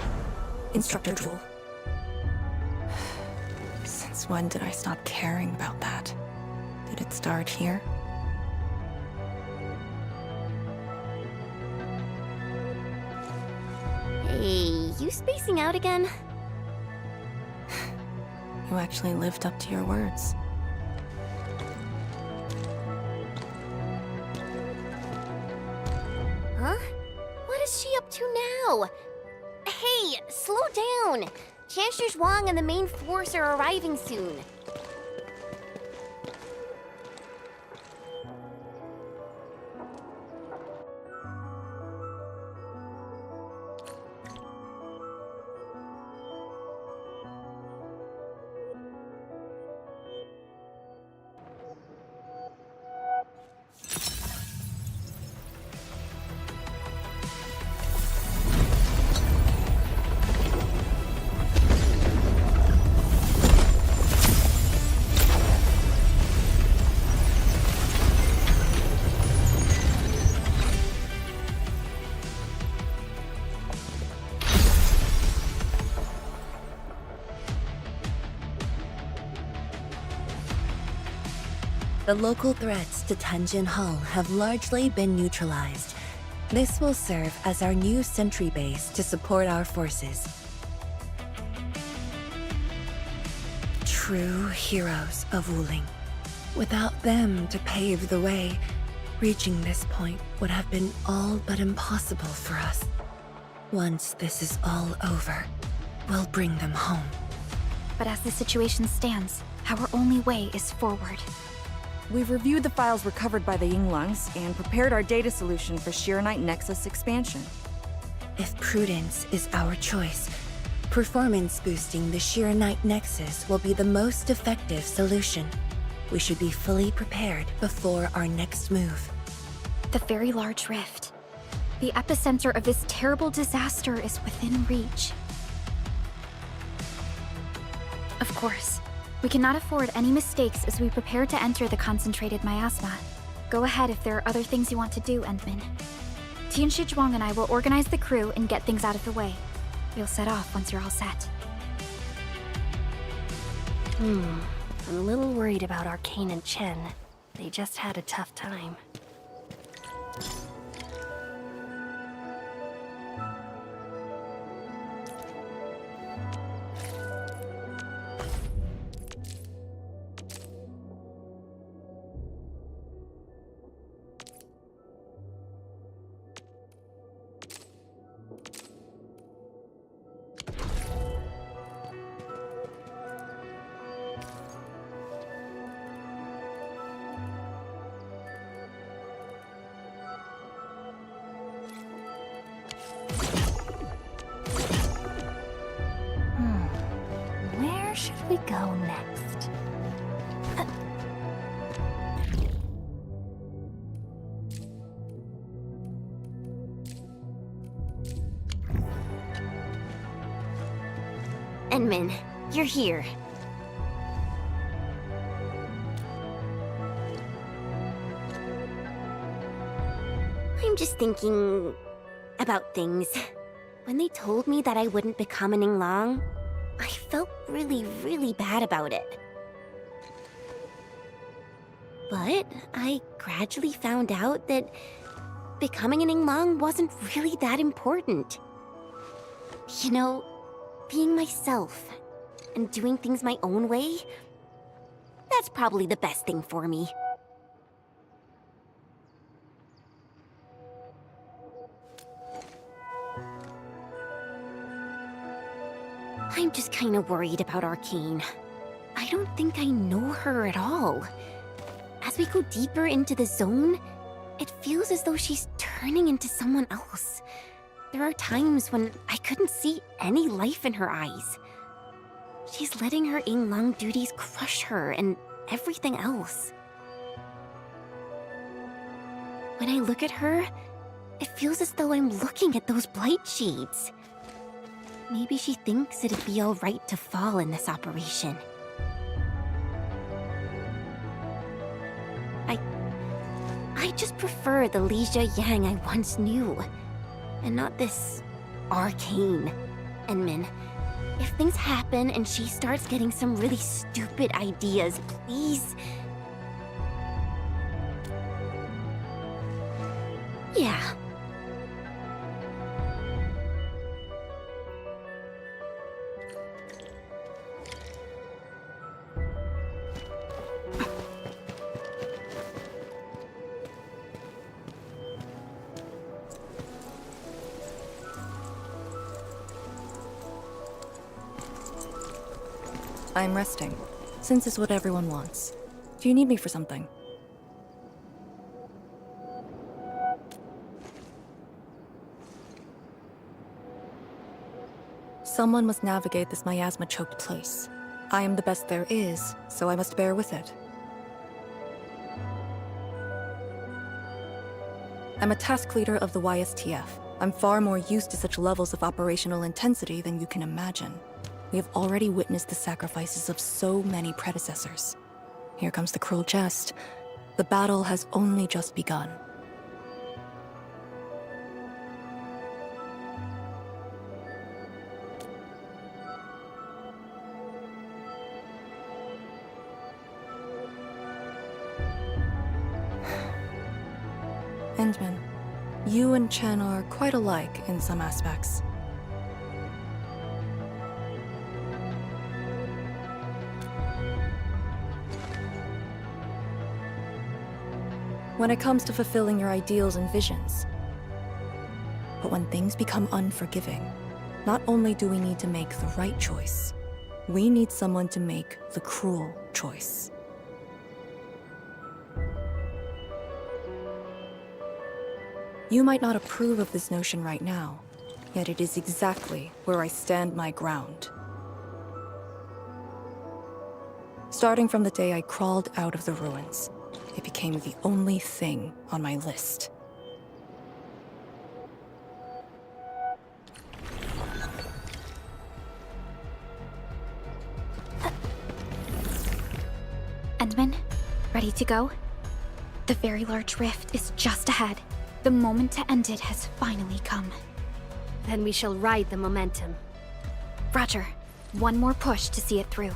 Instructor Zhuo. Since when did I stop caring about that? Did it start here? Hey, you spacing out again? You actually lived up to your words. Huh? What is she up to now? Hey, slow down! Chancellor Zhuang and the main force are arriving soon. The local threats to Tanjin Hall have largely been neutralized. This will serve as our new sentry base to support our forces. True heroes of Wuling. Without them to pave the way, reaching this point would have been all but impossible for us. Once this is all over, we'll bring them home. But as the situation stands, our only way is forward. We've reviewed the files recovered by the Yinglongs and prepared our data solution for Shiranite Nexus expansion. If prudence is our choice, performance boosting the Shiranite Nexus will be the most effective solution. We should be fully prepared before our next move. The very large rift. The epicenter of this terrible disaster is within reach. Of course, we cannot afford any mistakes as we prepare to enter the concentrated miasma. Go ahead if there are other things you want to do, Endman. Tianshi Zhuang and I will organize the crew and get things out of the way. We'll set off once you're all set. I'm a little worried about Arcane and Chen. They just had a tough time. go next? Enmin, you're here. I'm just thinking about things. When they told me that I wouldn't become an Yinglong, I felt really bad about it. But I gradually found out that becoming an Yinglong wasn't really that important. You know, being myself and doing things my own way, that's probably the best thing for me. I'm just kinda worried about Arcane. I don't think I know her at all. As we go deeper into the zone, it feels as though she's turning into someone else. There are times when I couldn't see any life in her eyes. She's letting her Yinglong duties crush her and everything else. When I look at her, it feels as though I'm looking at those blight shades. Maybe she thinks it'd be alright to fall in this operation. I just prefer the Lizha Yang I once knew, and not this Arcane. Enmin, if things happen and she starts getting some really stupid ideas, please... Yeah. I'm resting, since it's what everyone wants. Do you need me for something? Someone must navigate this miasma-choked place. I am the best there is, so I must bear with it. I'm a task leader of the YSTF. I'm far more used to such levels of operational intensity than you can imagine. We have already witnessed the sacrifices of so many predecessors. Here comes the cruel jest. The battle has only just begun. Endman, you and Chen are quite alike in some aspects. When it comes to fulfilling your ideals and visions. But when things become unforgiving, not only do we need to make the right choice, we need someone to make the cruel choice. You might not approve of this notion right now, yet it is exactly where I stand my ground. Starting from the day I crawled out of the ruins, it became the only thing on my list. Endman, ready to go? The very large rift is just ahead. The moment to end it has finally come. Then we shall ride the momentum. Roger. One more push to see it through.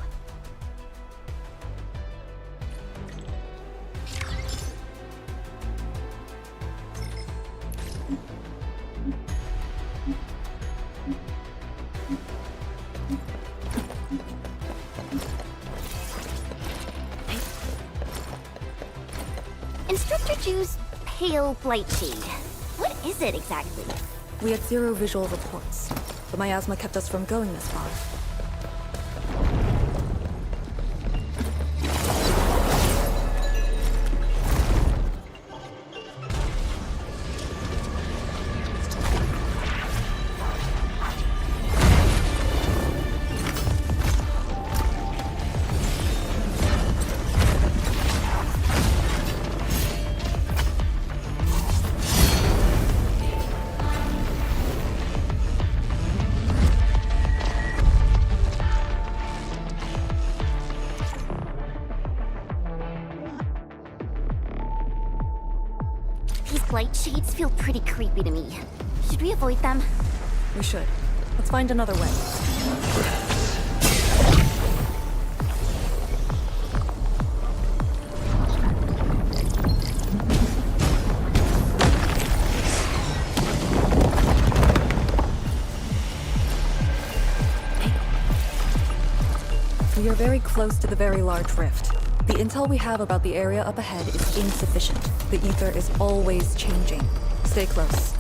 Instructor Ju's pale blight shade. What is it exactly? We had zero visual reports. The miasma kept us from going this far. blight shades feel pretty creepy to me. Should we avoid them? We should. Let's find another way. We are very close to the very large rift. The intel we have about the area up ahead is insufficient. The ether is always changing. Stay close.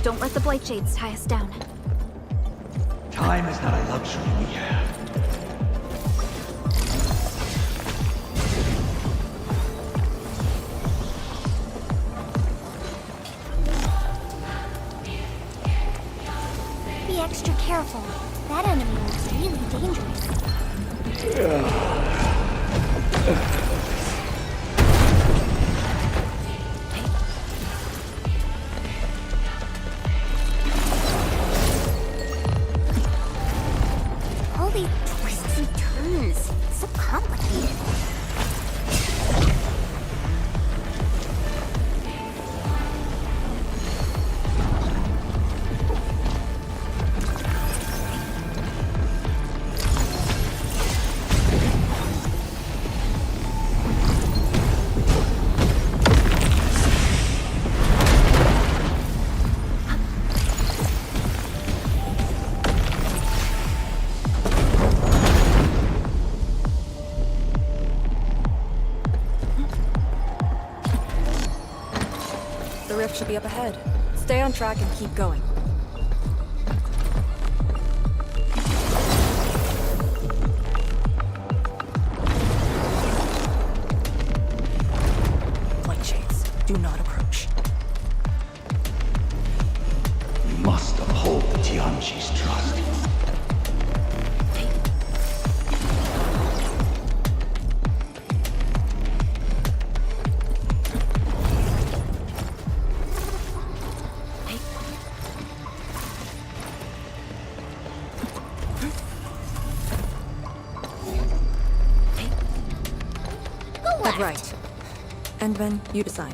Don't let the blight shades tie us down. Time is not a luxury we have. Be extra careful. That enemy looks really dangerous. All these twists and turns. So complicated. The rift should be up ahead. Stay on track and keep going. Light shades, do not approach. We must uphold the Tianqi's trust. Head right. Endman, you decide.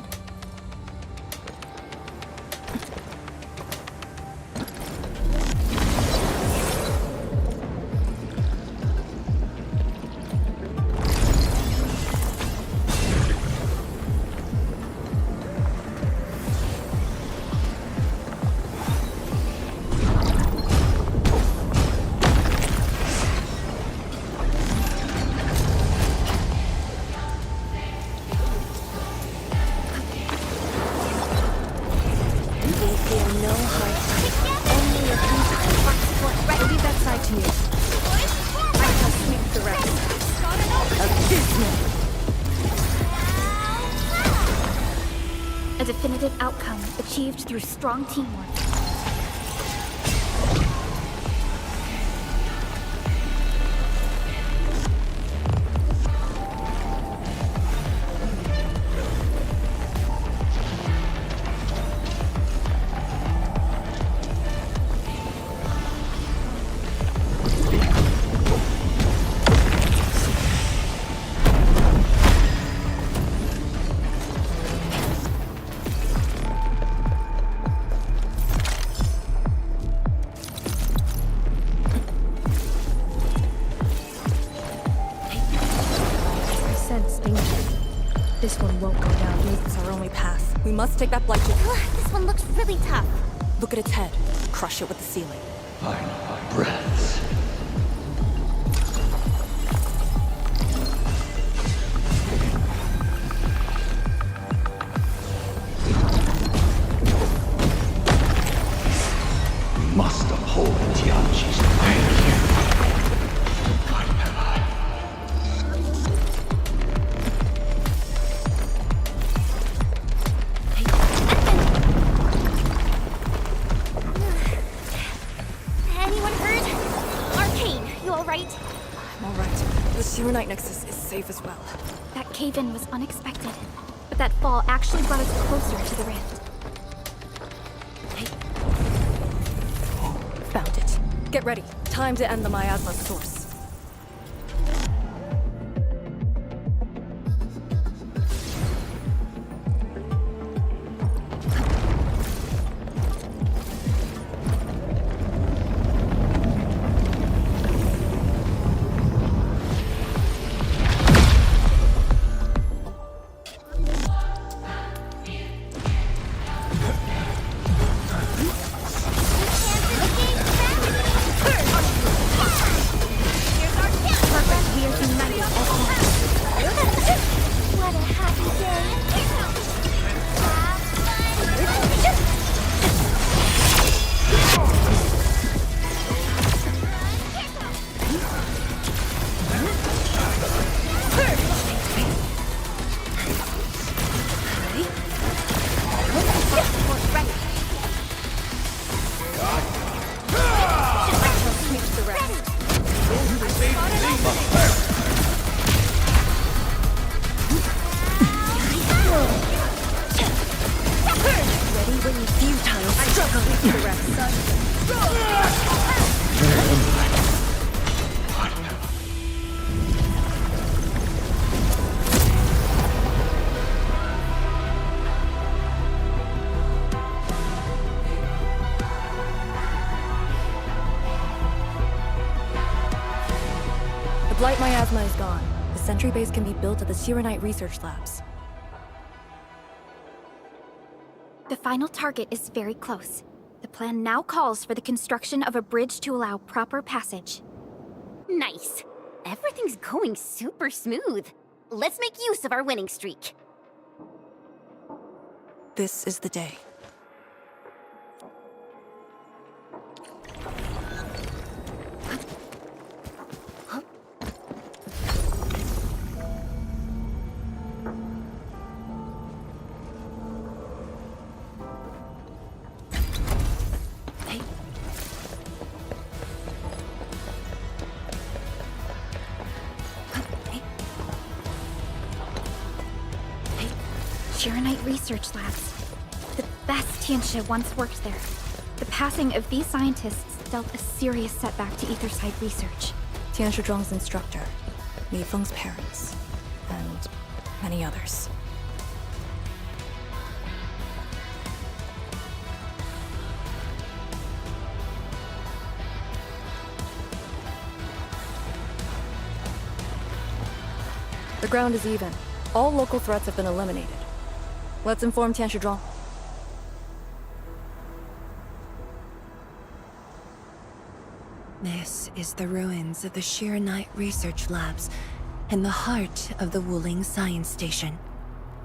A definitive outcome achieved through strong teamwork. This one won't go down. It's our only path. We must take that blight shade. This one looks really tough. Look at its head. Crush it with the ceiling. Final breaths. We must uphold the Tianqi's I'm alright. The Shirenite Nexus is safe as well. That cave-in was unexpected, but that fall actually brought us closer to the rift. Found it. Get ready. Time to end the miasma source. The Blight miasma is gone. The sentry base can be built at the Shirenite research labs. The final target is very close. The plan now calls for the construction of a bridge to allow proper passage. Nice. Everything's going super smooth. Let's make use of our winning streak. This is the day. Shirenite research labs. The best Tianxia once worked there. The passing of these scientists dealt a serious setback to Etherside research. Tianxia Zhuang's instructor, Li Feng's parents, and many others. The ground is even. All local threats have been eliminated. Let's inform Tianxia Zhuang. This is the ruins of the Shirenite research labs in the heart of the Wuling Science Station.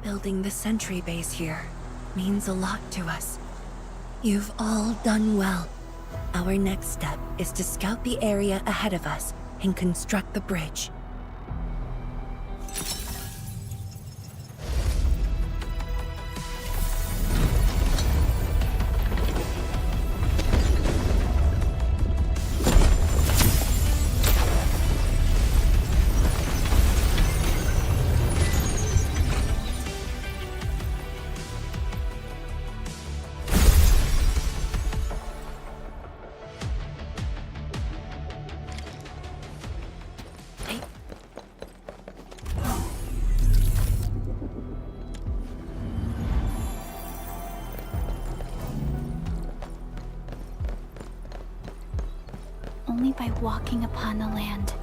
Building the sentry base here means a lot to us. You've all done well. Our next step is to scout the area ahead of us and construct the bridge. Only by walking upon the land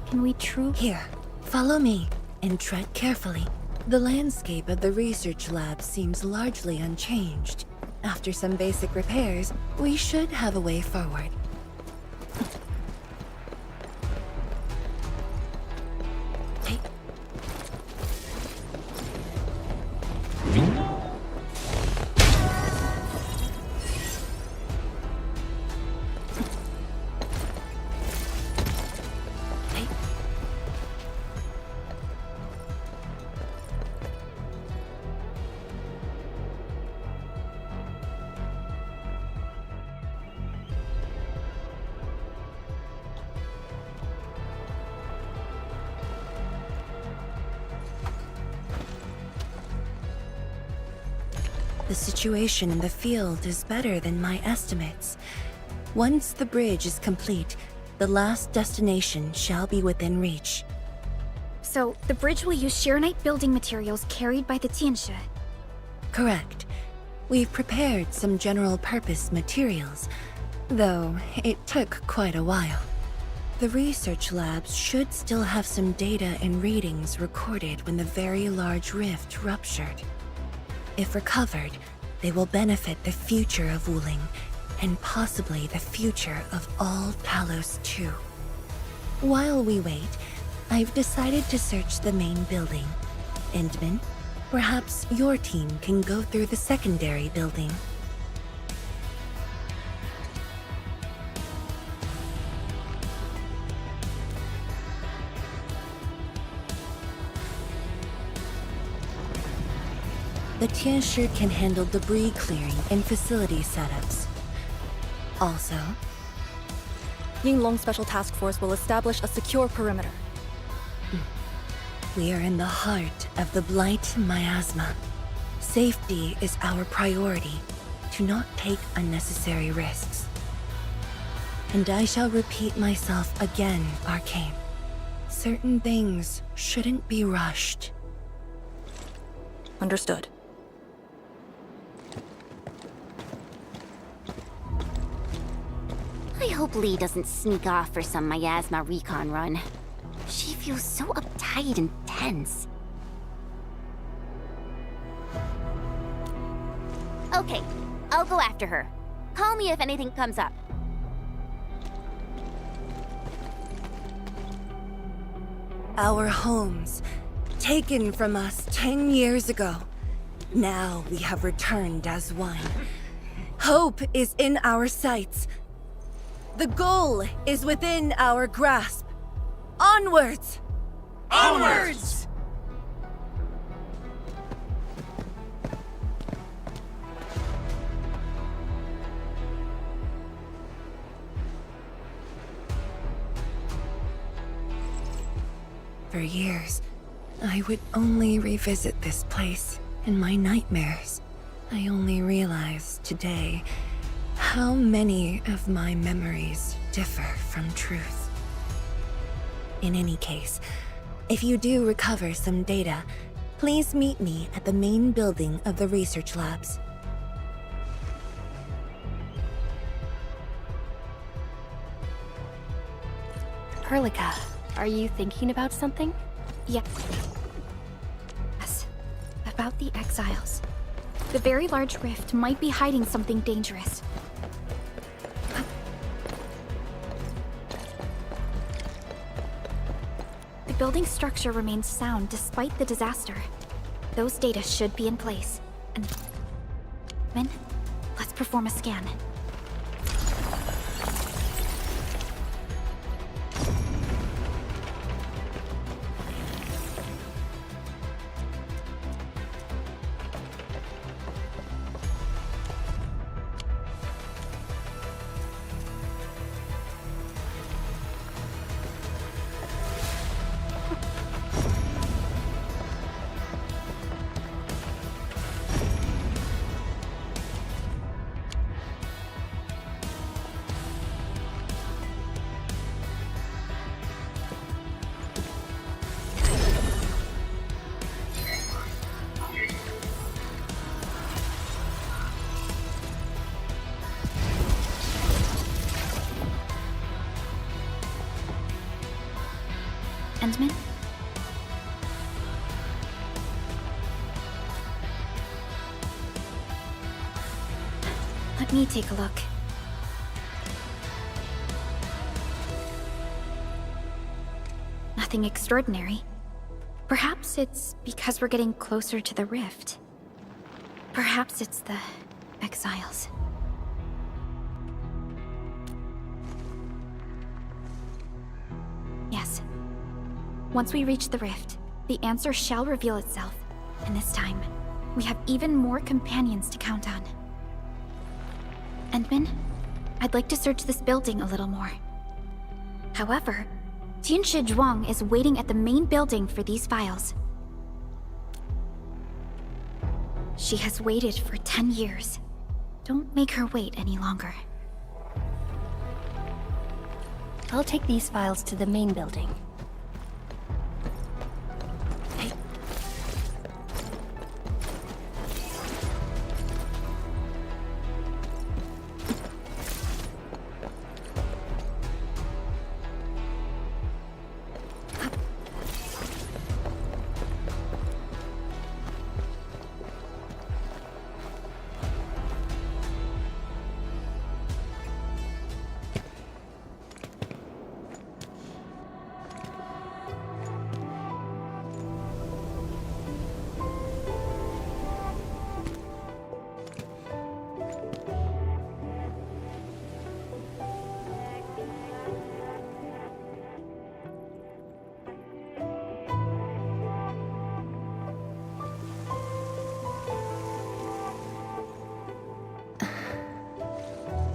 can we truly... Here, follow me and tread carefully. The landscape of the research lab seems largely unchanged. After some basic repairs, we should have a way forward. The situation in the field is better than my estimates. Once the bridge is complete, the last destination shall be within reach. So, the bridge will use Shiranite building materials carried by the Tianshi. Correct. We've prepared some general-purpose materials, though it took quite a while. The research labs should still have some data and readings recorded when the very large rift ruptured. If recovered, they will benefit the future of Wuling, and possibly the future of all Talos too. While we wait, I've decided to search the main building. Endman, perhaps your team can go through the secondary building. The Tianshi can handle debris clearing and facility setups. Also, Yinglong Special Task Force will establish a secure perimeter. We are in the heart of the Blight miasma. Safety is our priority. Do not take unnecessary risks. And I shall repeat myself again, Arcane. Certain things shouldn't be rushed. Understood. I hope Lee doesn't sneak off for some miasma recon run. She feels so uptight and tense. Okay, I'll go after her. Call me if anything comes up. Our homes, taken from us 10 years ago. Now we have returned as one. Hope is in our sights. The goal is within our grasp. Onwards! Onwards! For years, I would only revisit this place in my nightmares. I only realized today how many of my memories differ from truth. In any case, if you do recover some data, please meet me at the main building of the research labs. Perlica, are you thinking about something? Yes. About the exiles. The very large rift might be hiding something dangerous. The building structure remains sound despite the disaster. Those data should be in place. And Min, let's perform a scan. Endman? Let me take a look. Nothing extraordinary. Perhaps it's because we're getting closer to the rift. Perhaps it's the exiles. Yes. Once we reach the rift, the answer shall reveal itself. And this time, we have even more companions to count on. Endman, I'd like to search this building a little more. However, Tianshi Zhuang is waiting at the main building for these files. She has waited for 10 years. Don't make her wait any longer. I'll take these files to the main building.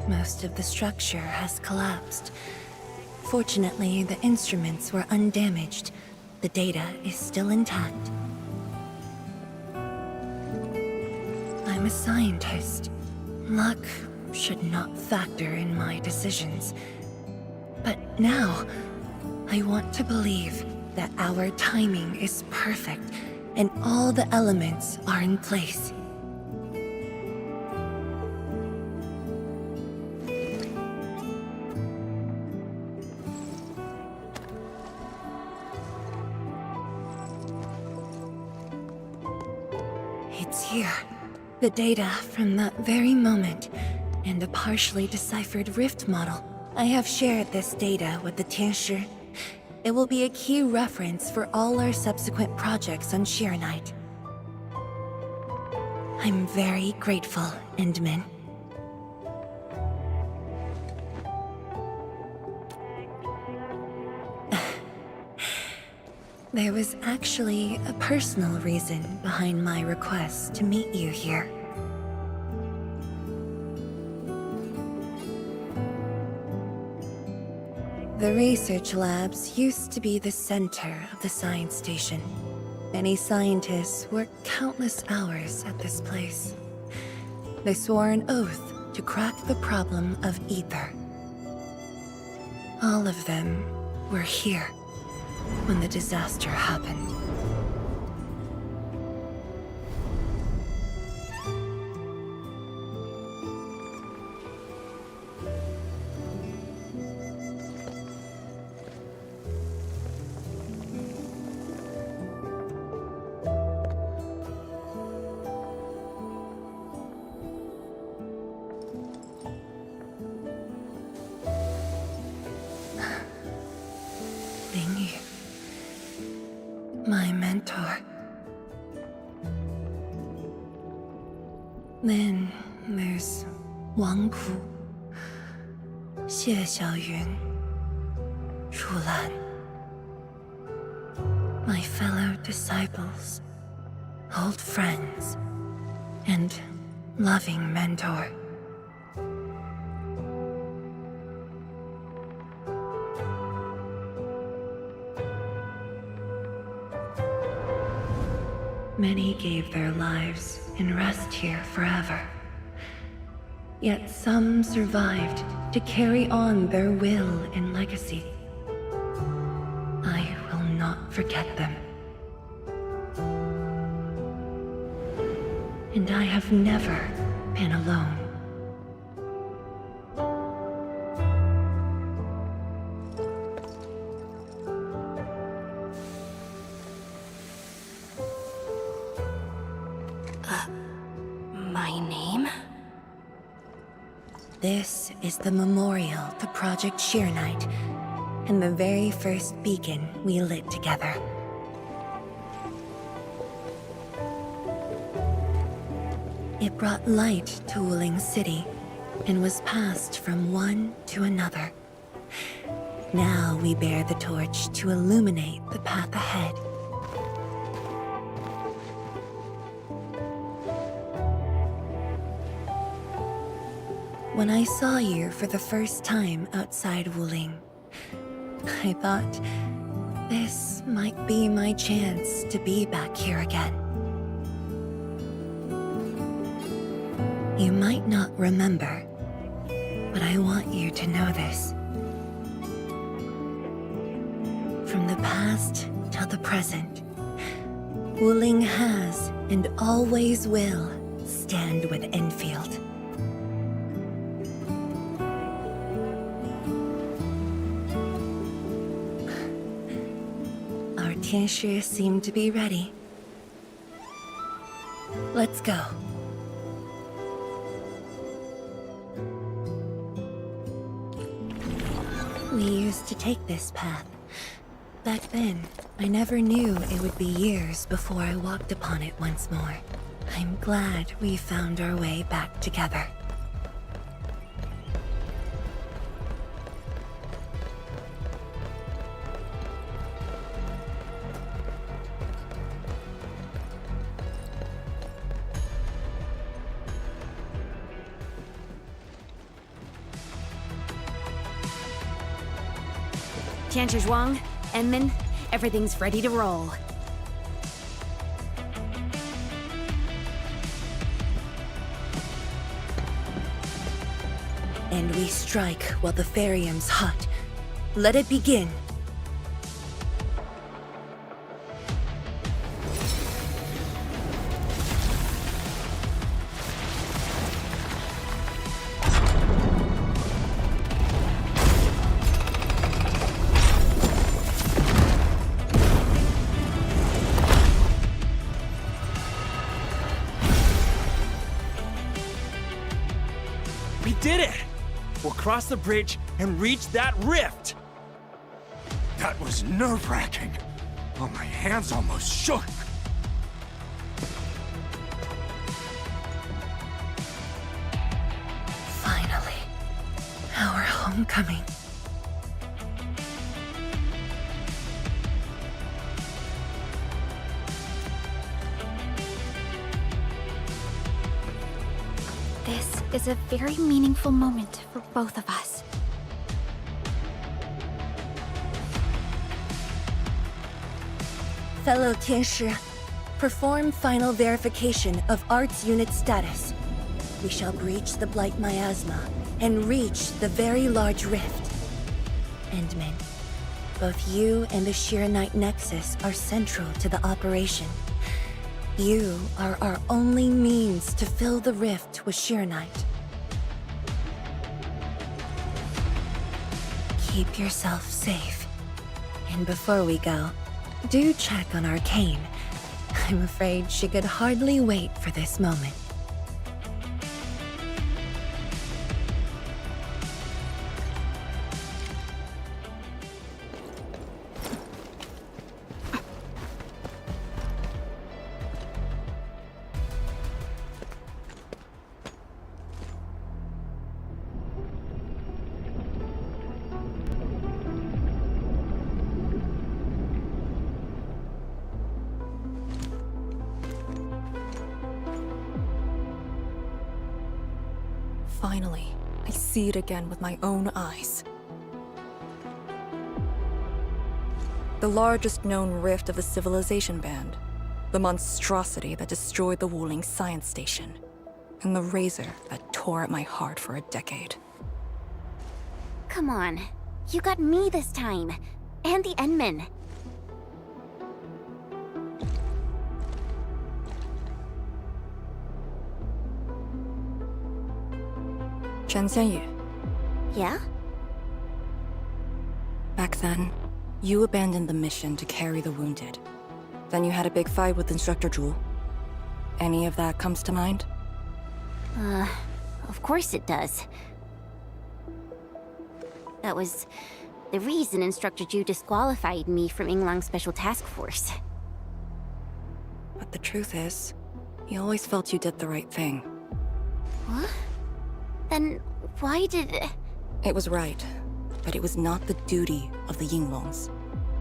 Most of the structure has collapsed. Fortunately, the instruments were undamaged. The data is still intact. I'm a scientist. Luck should not factor in my decisions. But now, I want to believe that our timing is perfect and all the elements are in place. It's here. The data from that very moment, and a partially deciphered rift model. I have shared this data with the Tianshi. It will be a key reference for all our subsequent projects on Shirenite. I'm very grateful, Endman. There was actually a personal reason behind my request to meet you here. The research labs used to be the center of the science station. Many scientists worked countless hours at this place. They swore an oath to crack the problem of ether. All of them were here when the disaster happened. My mentor. Then there's Wang Ku, Xie Xiaoyun, Ru Lan. My fellow disciples, old friends, and loving mentor. Many gave their lives and rest here forever. Yet some survived to carry on their will and legacy. I will not forget them. And I have never been alone. My name? This is the memorial to Project Shirenite, and the very first beacon we lit together. It brought light to Wuling City, and was passed from one to another. Now we bear the torch to illuminate the path ahead. When I saw you for the first time outside Wuling, I thought this might be my chance to be back here again. might not remember, but I want you to know this. From the past till the present, Wuling has and always will stand with Endfield. Our Tianshi seem to be ready. Let's go. We used to take this path. Back then, I never knew it would be years before I walked upon it once more. I'm glad we found our way back together. Tianchi Zhuang, Enman, everything's ready to roll. And we strike while the Therium's hot. Let it begin. We did it! We'll cross the bridge and reach that rift! That was nerve-wracking. Oh, my hands almost shook. Finally, our homecoming. This is a very meaningful moment for both of us. Fellow Tianshi, perform final verification of Arts Unit status. We shall breach the Blight Miasma and reach the very large rift. Endman, both you and the Shiranite Nexus are central to the operation. You are our only means to fill the rift with Shiranite. Keep yourself safe. And before we go, do check on Arcane. I'm afraid she could hardly wait for this moment. Finally, I see it again with my own eyes. The largest known rift of the Civilization Band. The monstrosity that destroyed the Wuling Science Station. And the razor that tore at my heart for a decade. Come on. You got me this time. And the Enman. Chen Xianyu. Yeah? Back then, you abandoned the mission to carry the wounded. Then you had a big fight with Instructor Zhu. Any of that comes to mind? Of course it does. That was the reason Instructor Zhu disqualified me from Yinglang's Special Task Force. But the truth is, he always felt you did the right thing. What? Then why did... It was right, but it was not the duty of the Yinglongs.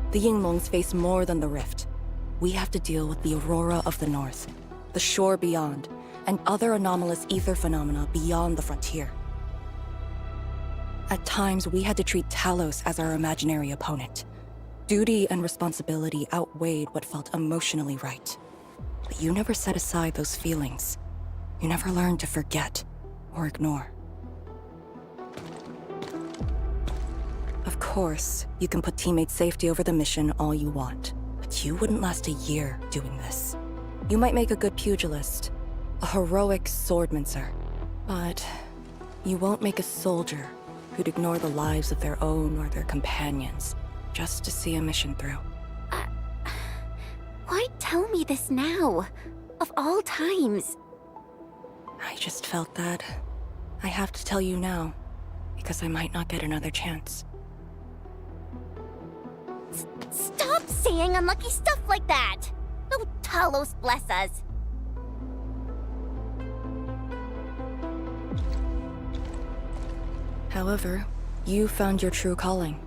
The Yinglongs face more than the rift. We have to deal with the Aurora of the North, the shore beyond, and other anomalous ether phenomena beyond the frontier. At times, we had to treat Talos as our imaginary opponent. Duty and responsibility outweighed what felt emotionally right. But you never set aside those feelings. You never learned to forget. or ignore. Of course, you can put teammate safety over the mission all you want, but you wouldn't last a year doing this. You might make a good pugilist, a heroic swordmancer, but you won't make a soldier who'd ignore the lives of their own or their companions just to see a mission through. Why tell me this now? Of all times. I just felt that I have to tell you now, because I might not get another chance. Stop saying unlucky stuff like that! Oh, Talos bless us. However, you found your true calling.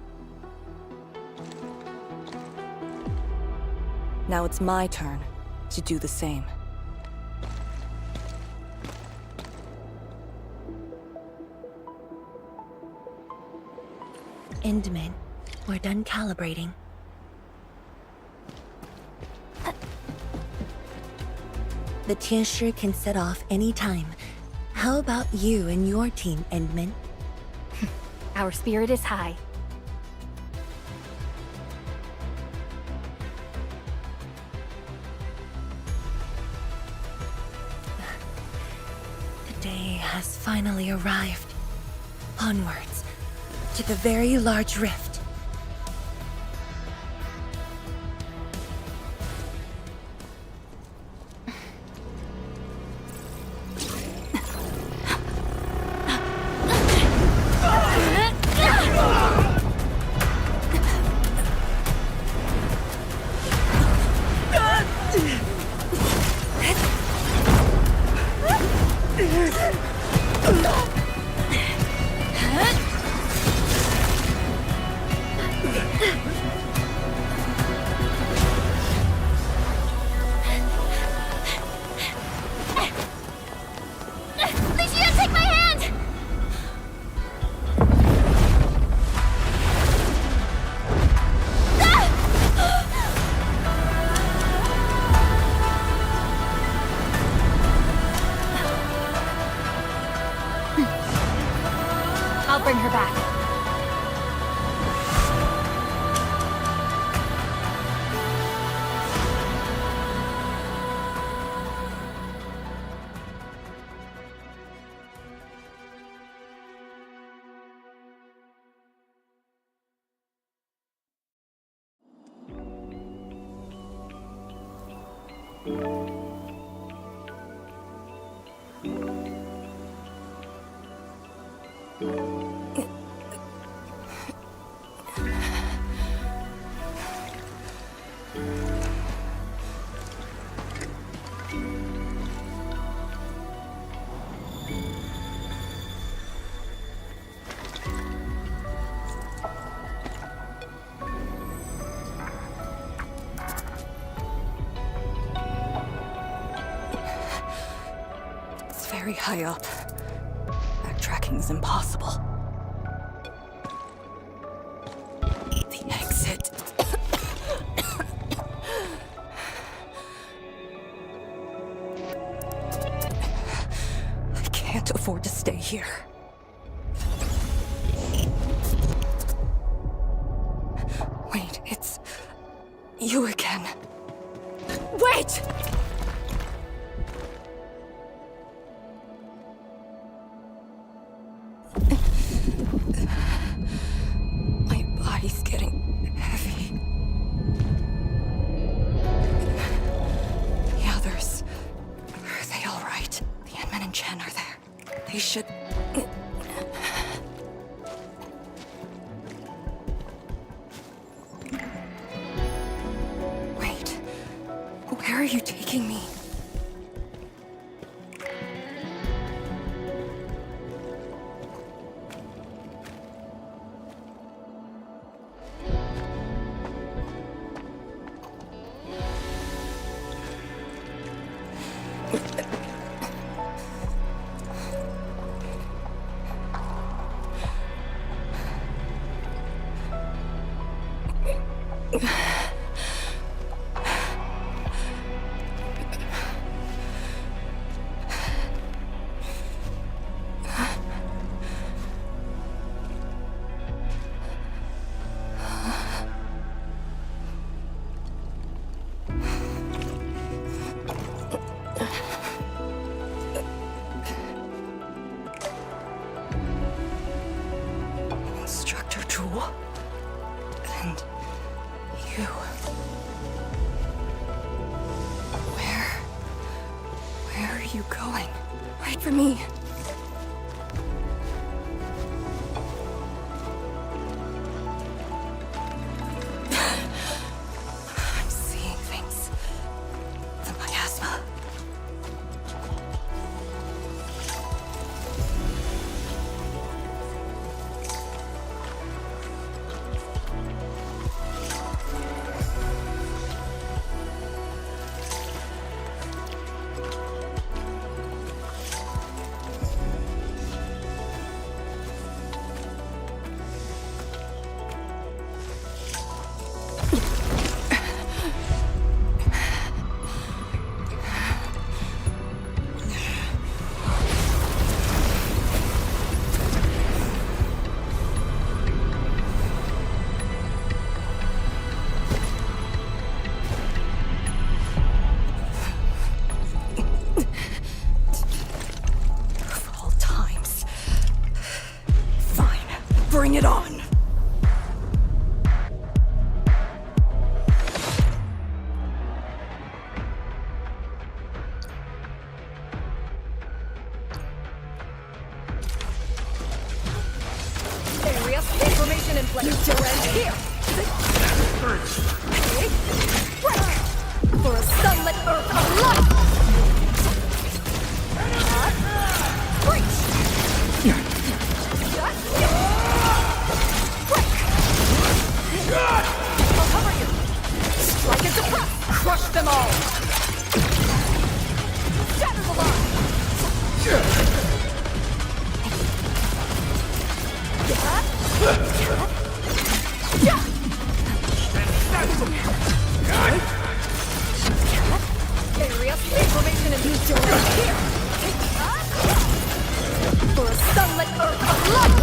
Now it's my turn to do the same. Endman, we're done calibrating. The Tianshi can set off any time. How about you and your team, Endman? Our spirit is high. The day has finally arrived. Onwards, to the very large rift. I'll bring her back. It's very high up. Backtracking is impossible. The exit. I can't afford to stay here. Wait, it's you again. Wait! My body's getting heavy. The others, are they all right? The Endman and Chen are there. They should... Wait, where are you taking me? you going? Wait for me. I'm seeing things. The miasma. Bring it on! Area information in place. You don't end here! For a sunlit earth of light! I'll cover you! Strike and suppress! Crush them all! Shatter the line! Area information and you don't here! For a sunlit earth of light!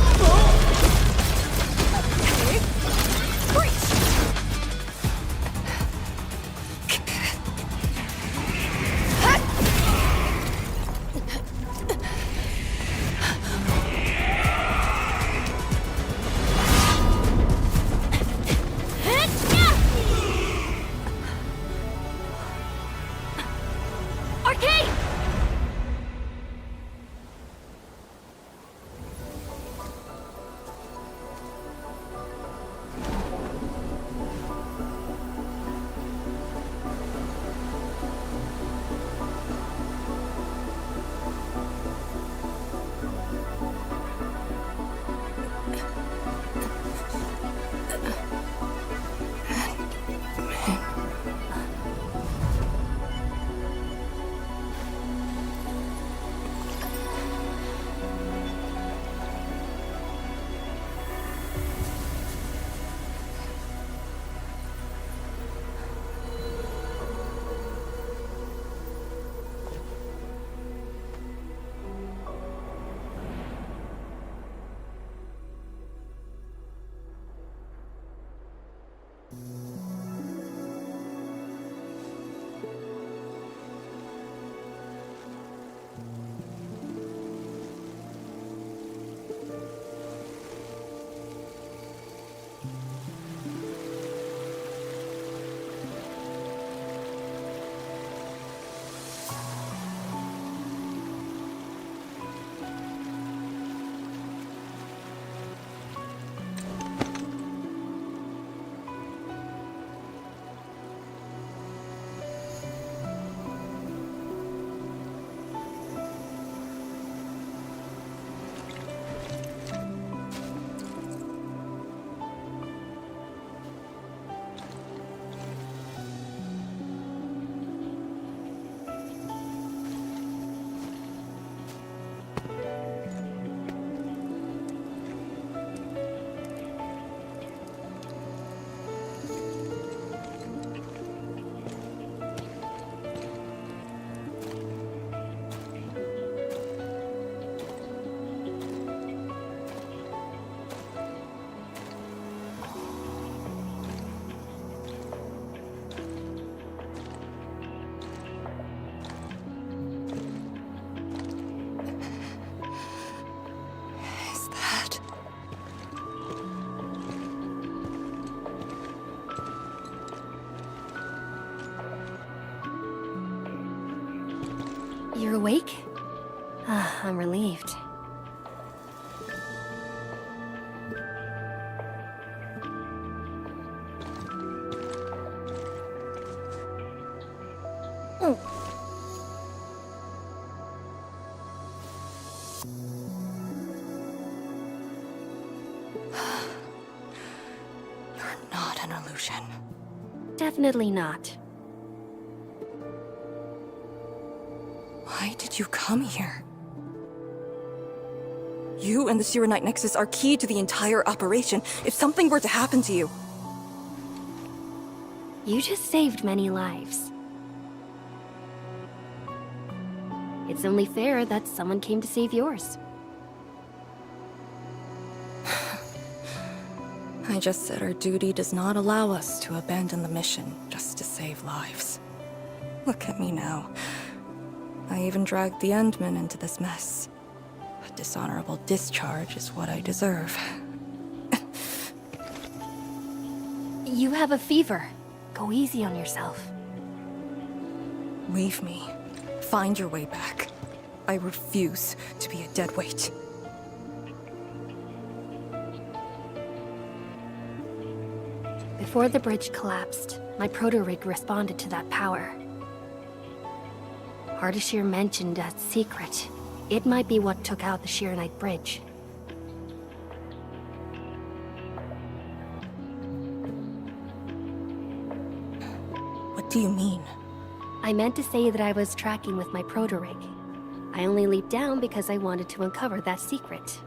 You're awake? Ah, I'm relieved. You're not an illusion. Definitely not. Why did you come here? You and the Serenite Nexus are key to the entire operation. If something were to happen to you... You just saved many lives. It's only fair that someone came to save yours. I just said our duty does not allow us to abandon the mission just to save lives. Look at me now. I even dragged the Endmen into this mess. A dishonorable discharge is what I deserve. You have a fever. Go easy on yourself. Leave me. Find your way back. I refuse to be a dead weight. Before the bridge collapsed, my proto-rig responded to that power. Ardashir mentioned a secret. It might be what took out the Shirenite bridge. What do you mean? I meant to say that I was tracking with my proto-rig. I only leaped down because I wanted to uncover that secret.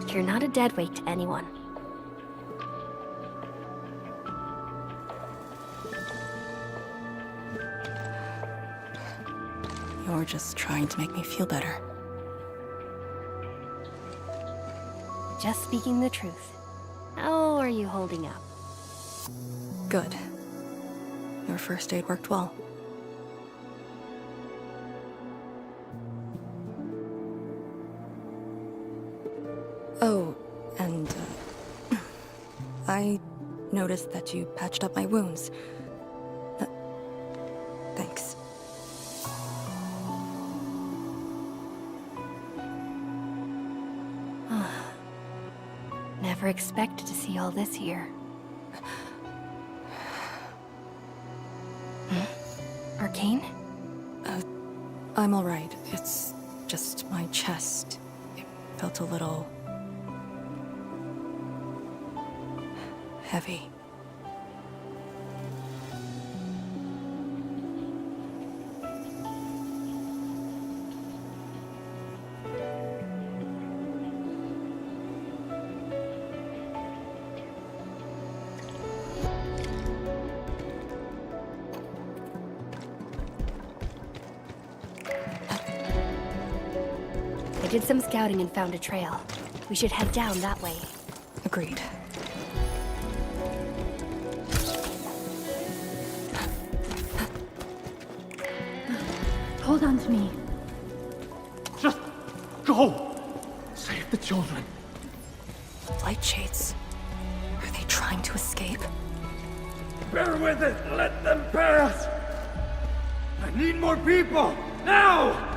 You're not a deadweight to anyone. You're just trying to make me feel better. Just speaking the truth. How are you holding up? Good. Your first aid worked well. Oh, and I noticed that you patched up my wounds. Thanks. Never expected to see all this here. Arcane? I'm alright. It's just my chest. It felt a little... heavy. I did some scouting and found a trail. We should head down that way. Agreed. Hold on to me. Just go! Save the children. Light shades. Are they trying to escape? Bear with it! Let them pass! I need more people! Now!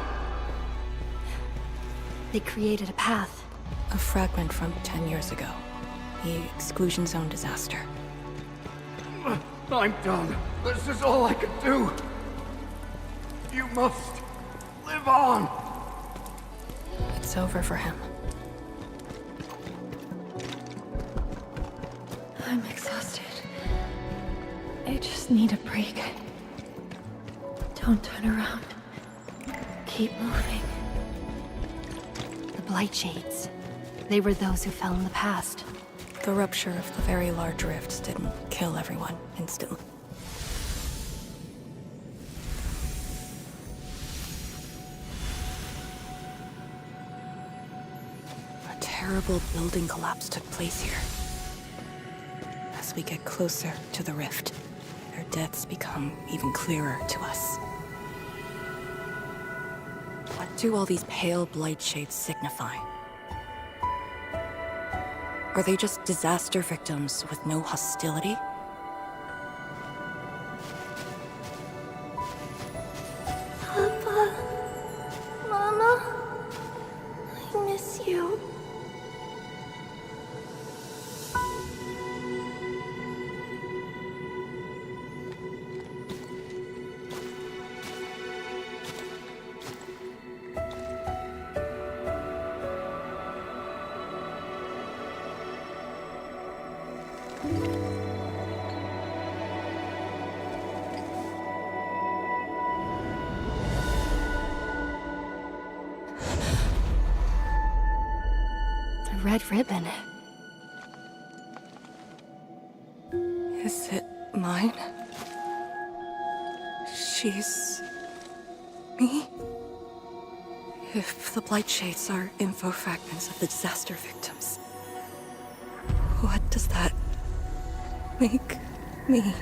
They created a path. A fragment from 10 years ago. The exclusion zone disaster. I'm done. This is all I can do. You must live on. It's over for him. I'm exhausted. I just need a break. Don't turn around. Keep moving. The Blight Shades. They were those who fell in the past. The rupture of the very large rifts didn't kill everyone instantly. A terrible building collapse took place here. As we get closer to the rift, their deaths become even clearer to us. What do all these pale blight shades signify? Are they just disaster victims with no hostility? red ribbon. Is it mine? She's... me? If the Blight Shades are info fragments of the disaster victims, what does that make me?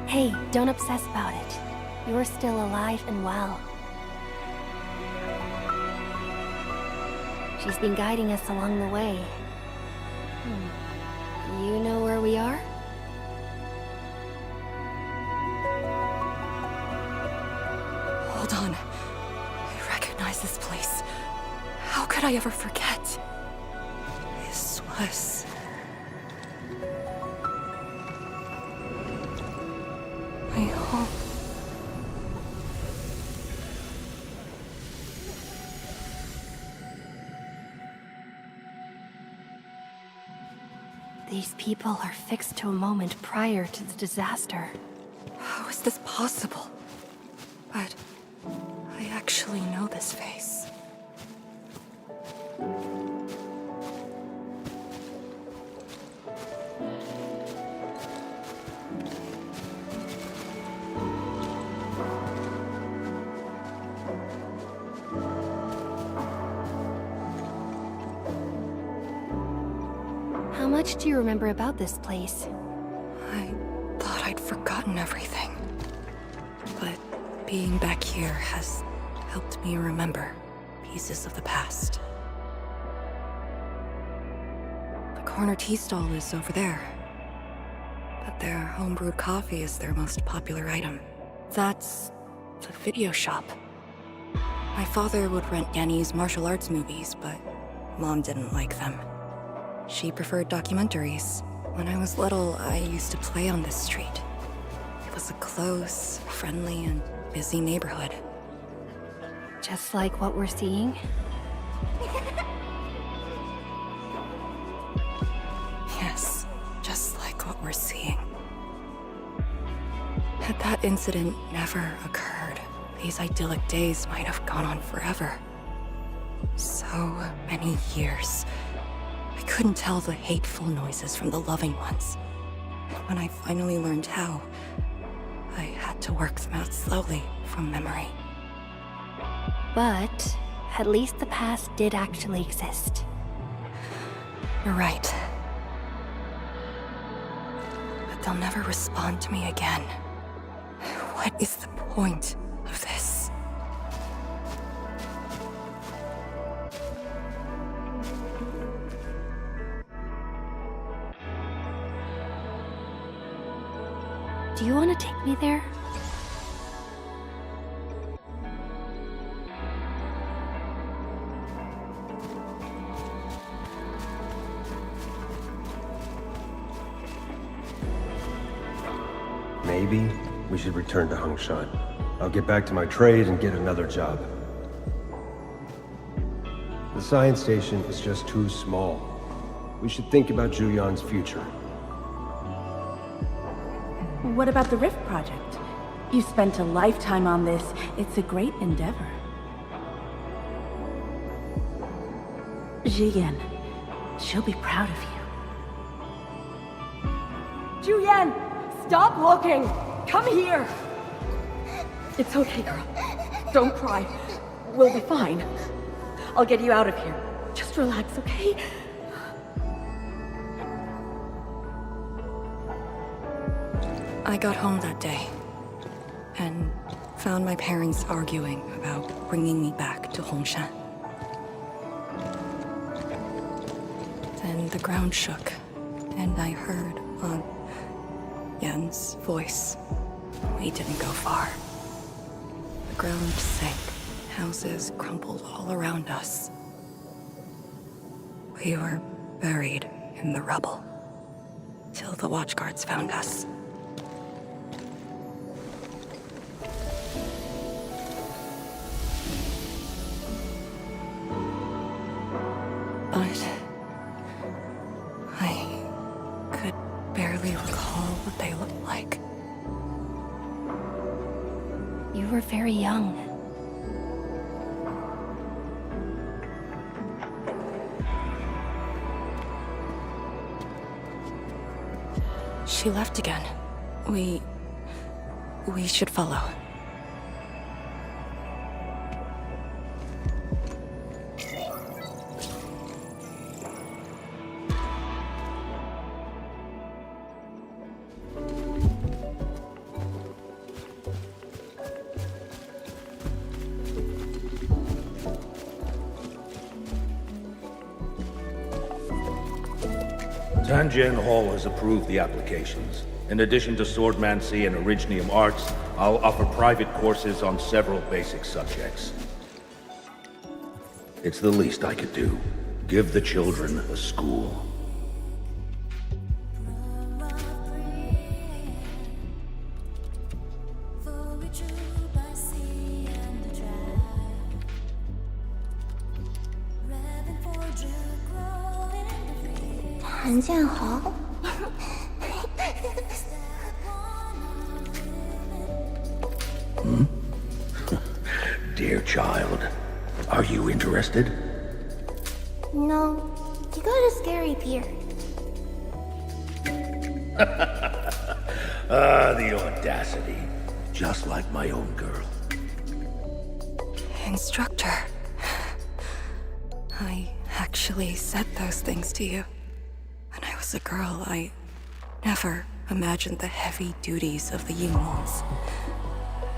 Hey, don't obsess about it. You're still alive and well. She's been guiding us along the way. You know where we are? Hold on. I recognize this place. How could I ever forget? This was... my home. These people are fixed to a moment prior to the disaster. How is this possible? But I actually know this face. How much do you remember about this place? I thought I'd forgotten everything. But being back here has helped me remember pieces of the past. The corner tea stall is over there. But their homebrewed coffee is their most popular item. That's the video shop. My father would rent Yanni's martial arts movies, but Mom didn't like them. She preferred documentaries. When I was little, I used to play on this street. It was a close, friendly, and busy neighborhood. Just like what we're seeing? Yes, just like what we're seeing. Had that incident never occurred, these idyllic days might have gone on forever. So many years. I couldn't tell the hateful noises from the loving ones. And when I finally learned how, I had to work them out slowly from memory. But at least the past did actually exist. You're right. But they'll never respond to me again. What is the point of this? Do you want to take me there? Maybe we should return to Hongshan. I'll get back to my trade and get another job. The science station is just too small. We should think about Juyan's future. What about the Rift Project? You spent a lifetime on this. It's a great endeavor. Jiyan, she'll be proud of you. Juyan, stop looking! Come here! It's okay, girl. Don't cry. We'll be fine. I'll get you out of here. Just relax, okay? I got home that day, and found my parents arguing about bringing me back to Hongshan. Then the ground shook, and I heard Aunt Yen's voice. We didn't go far. The ground sank, houses crumbled all around us. We were buried in the rubble, till the watchguards found us. But I could barely recall what they looked like. You were very young. She left again. We should follow. Tanjian Hall has approved the applications. In addition to swordmancy and originium arts, I'll offer private courses on several basic subjects. It's the least I could do. Give the children a school. Dear child, are you interested? No, you got a scary beard. The audacity. Just like my own girl. Instructor. I actually said those things to you. When I was a girl, I never imagined the heavy duties of the Yinglongs.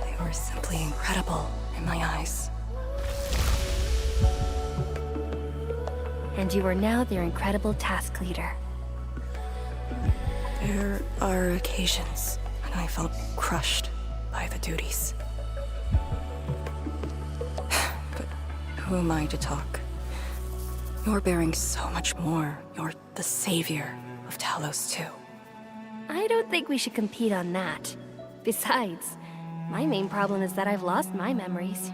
They were simply incredible in my eyes. And you are now their incredible task leader. There are occasions when I felt crushed by the duties. But who am I to talk? You're bearing so much more. You're the savior of Talos too. I don't think we should compete on that. Besides, my main problem is that I've lost my memories.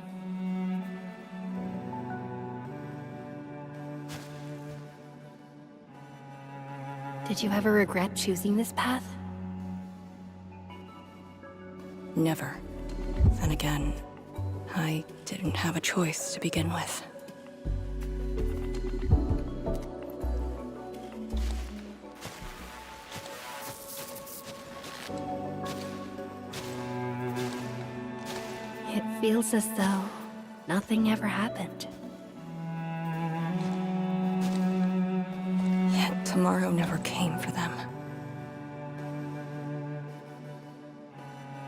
Did you ever regret choosing this path? Never. Then again, I didn't have a choice to begin with. It feels as though nothing ever happened. Yet tomorrow never came for them.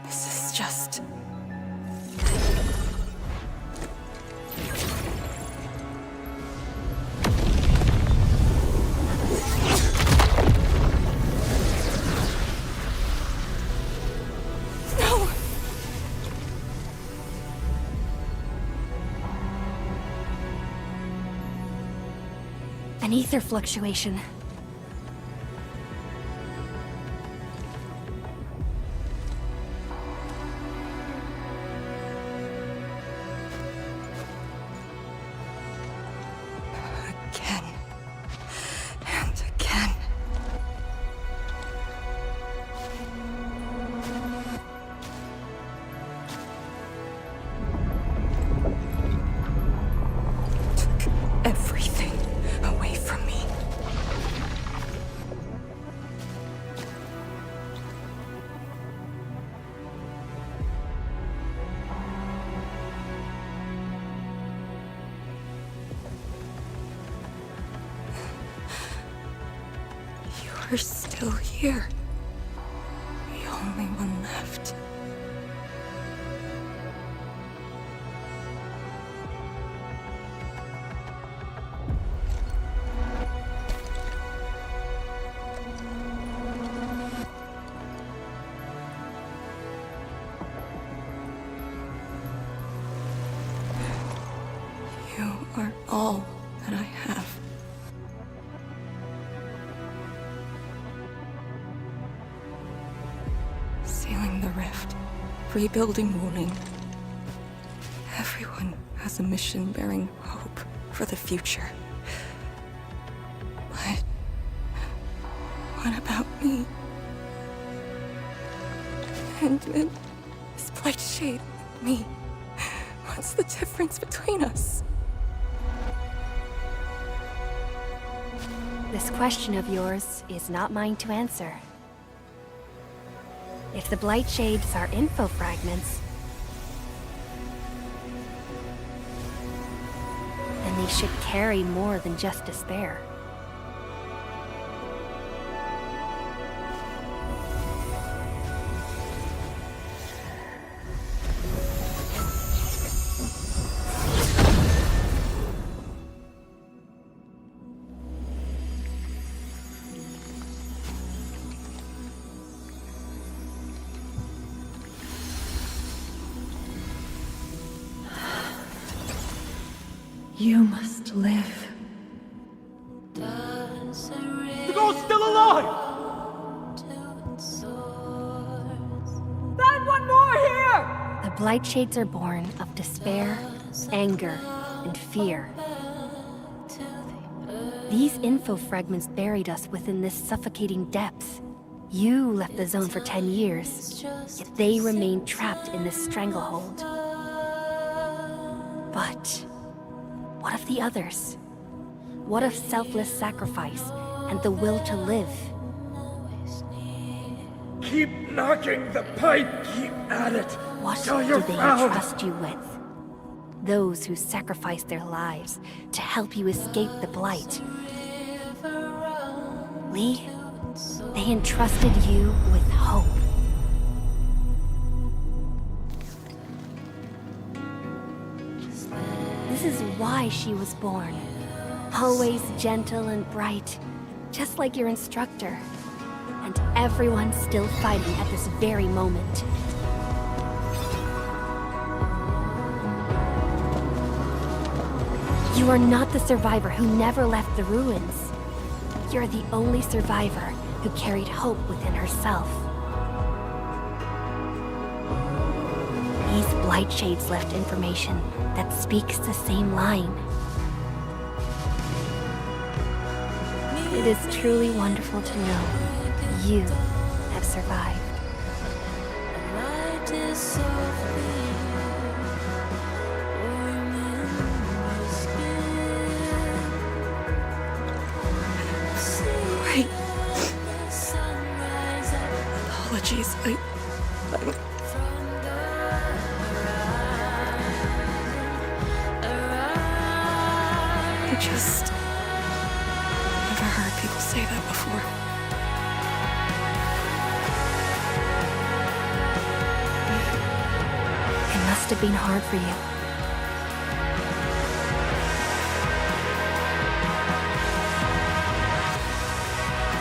This is just... No! An ether fluctuation. Again. And again. Took everything away from me. You're still here. The only one left. You are all that I have. Sealing the rift, rebuilding Wuling. Everyone has a mission bearing hope for the future. But what about me? Endman, this Blight Shade, Me. What's the difference between us? This question of yours is not mine to answer. If the Blight Shades are info fragments, then they should carry more than just despair. You must live. The girl's still alive! Find one more here! The Blight Shades are born of despair, anger, and fear. These info fragments buried us within this suffocating depth. You left the zone for 10 years, yet they remain trapped in this stranglehold. But what of the others? What of selfless sacrifice and the will to live? Keep knocking the pipe, keep at it. What till do you're they found. entrust you with? Those who sacrificed their lives to help you escape the Blight. Lee, they entrusted you with hope. This is why she was born. Always gentle and bright, just like your instructor. And everyone's still fighting at this very moment. You are not the survivor who never left the ruins. You're the only survivor who carried hope within herself. These Blight Shades left information that speaks the same line. It is truly wonderful to know you have survived. Wait. Apologies, I just never heard people say that before. It must have been hard for you.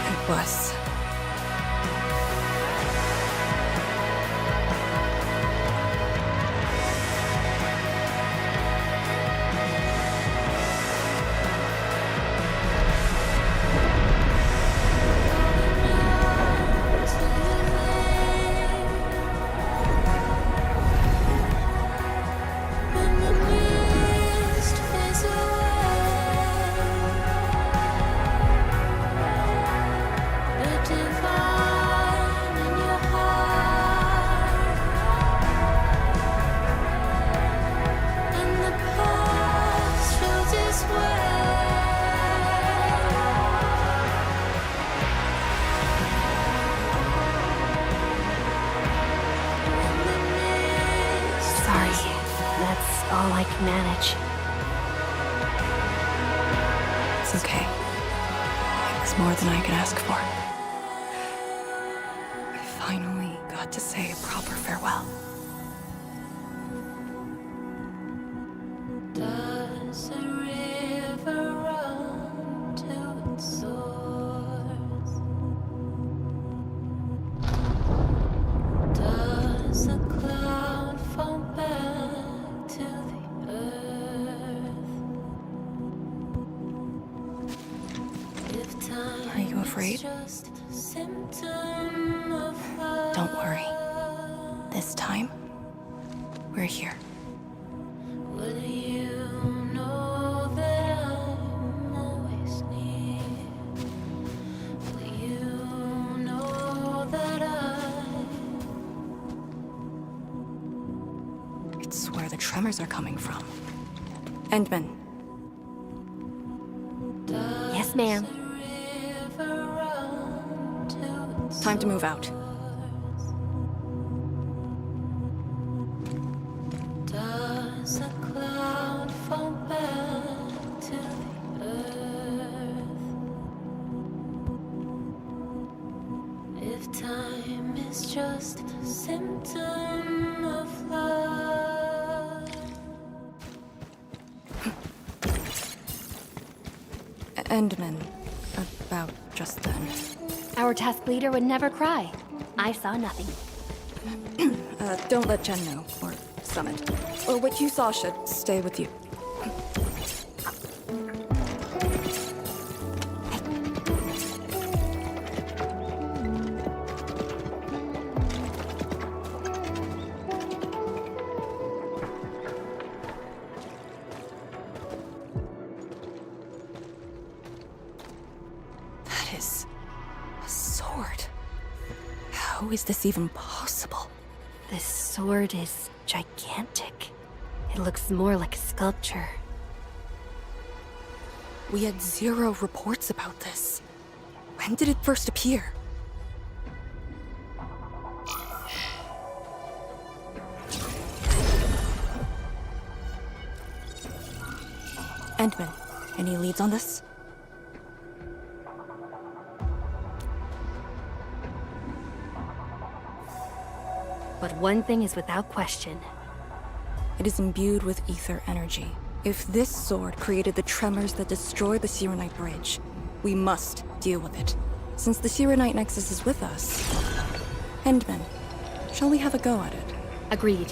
It was. All I can manage. It's okay. It was more than I could ask for. I finally got to say a proper farewell. Does a river run to its source? Does a cloud fall back to the earth? If time Are you afraid? is just a symptom of love, Don't worry. This time, we're here. will you know that I'm always near? Will you know that tremors are coming from. Endman. Yes, ma'am. Time to move out. Does a cloud fall back to the earth? If time is just a symptom of love. Endman. About just then. Our task leader would never cry. I saw nothing. Don't let Jen know, or Summit. Or what you saw should stay with you. That is a sword. How is this even possible? This sword is gigantic. It looks more like a sculpture. We had 0 reports about this. When did it first appear? Endman, any leads on this? But one thing is without question. It is imbued with ether energy. If this sword created the tremors that destroy the Sirenite Bridge, we must deal with it. Since the Sirenite Nexus is with us. Endman, shall we have a go at it? Agreed.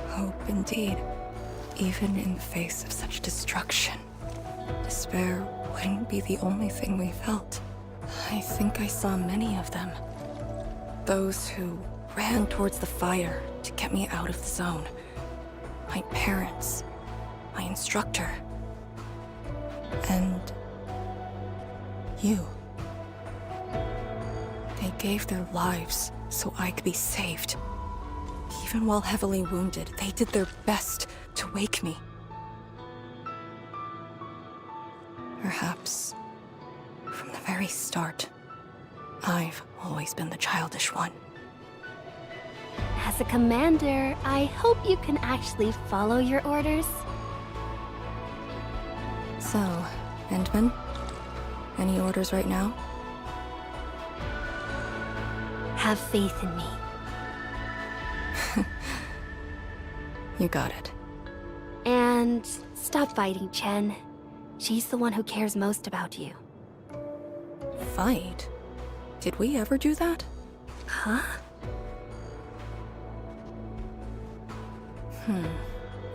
Hope indeed, even in the face of such destruction. Despair wouldn't be the only thing we felt. I think I saw many of them. Those who ran towards the fire to get me out of the zone. My parents, my instructor, and you. They gave their lives so I could be saved. Even while heavily wounded, they did their best to wake me. Perhaps, from the very start, I've always been the childish one. As a commander, I hope you can actually follow your orders. So, Endman, any orders right now? Have faith in me. You got it. And stop fighting, Chen. She's the one who cares most about you. Fight? Did we ever do that? Huh?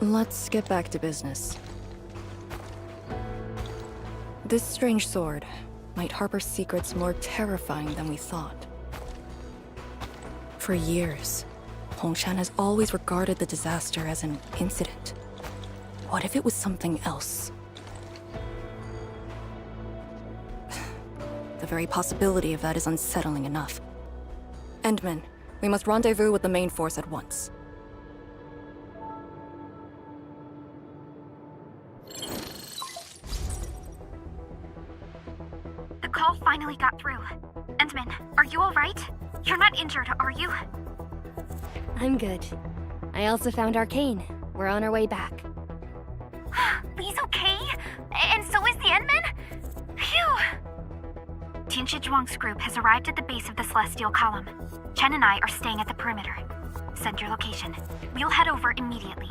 Let's get back to business. This strange sword might harbor secrets more terrifying than we thought. For years, Hongshan has always regarded the disaster as an incident. What if it was something else? The very possibility of that is unsettling enough. Endman, we must rendezvous with the main force at once. The call finally got through. Endman, are you alright? You're not injured, are you? I'm good. I also found Arcane. We're on our way back. Lee's okay? And so is the Endman? Phew! Tianshi Zhuang's group has arrived at the base of the Celestial Column. Chen and I are staying at the perimeter. Send your location. We'll head over immediately.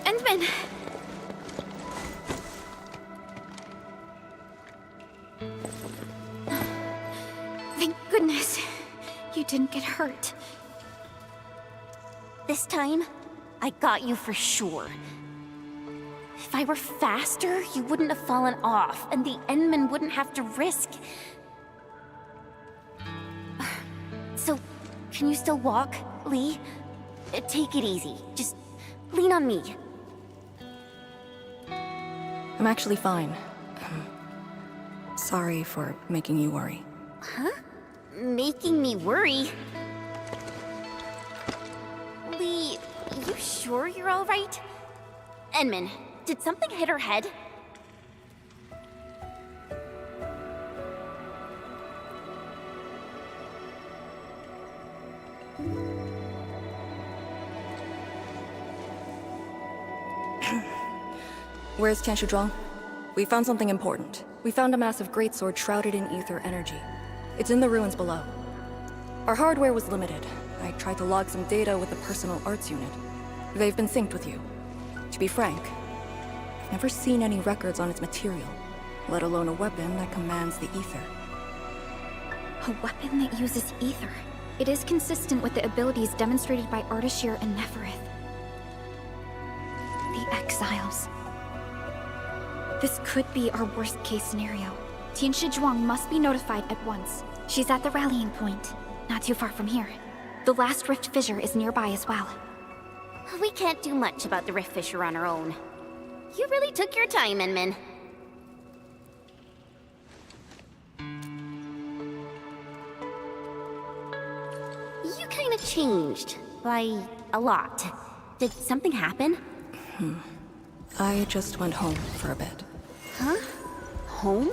Endman! Thank goodness you didn't get hurt. This time, I got you for sure. If I were faster, you wouldn't have fallen off, and the Endman wouldn't have to risk. So, can you still walk, Lee? Take it easy. Just lean on me. I'm actually fine. Sorry for making you worry. Huh? Making me worry? Lee, you sure you're all right? Endman, did something hit her head? Where's Tianshi Zhuang? We found something important. We found a massive greatsword shrouded in ether energy. It's in the ruins below. Our hardware was limited. I tried to log some data with the personal arts unit. They've been synced with you. To be frank, I've never seen any records on its material, let alone a weapon that commands the ether. A weapon that uses ether. It is consistent with the abilities demonstrated by Ardashir and Neferith. The Exiles. This could be our worst-case scenario. Tianshi Zhuang must be notified at once. She's at the rallying point, not too far from here. The last rift fissure is nearby as well. We can't do much about the rift fissure on our own. You really took your time, Endman. You kinda changed by a lot. Did something happen? I just went home for a bit. Huh? Home?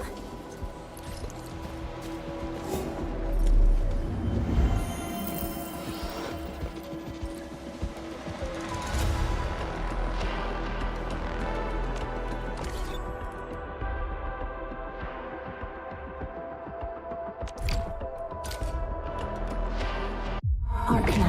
Arknights.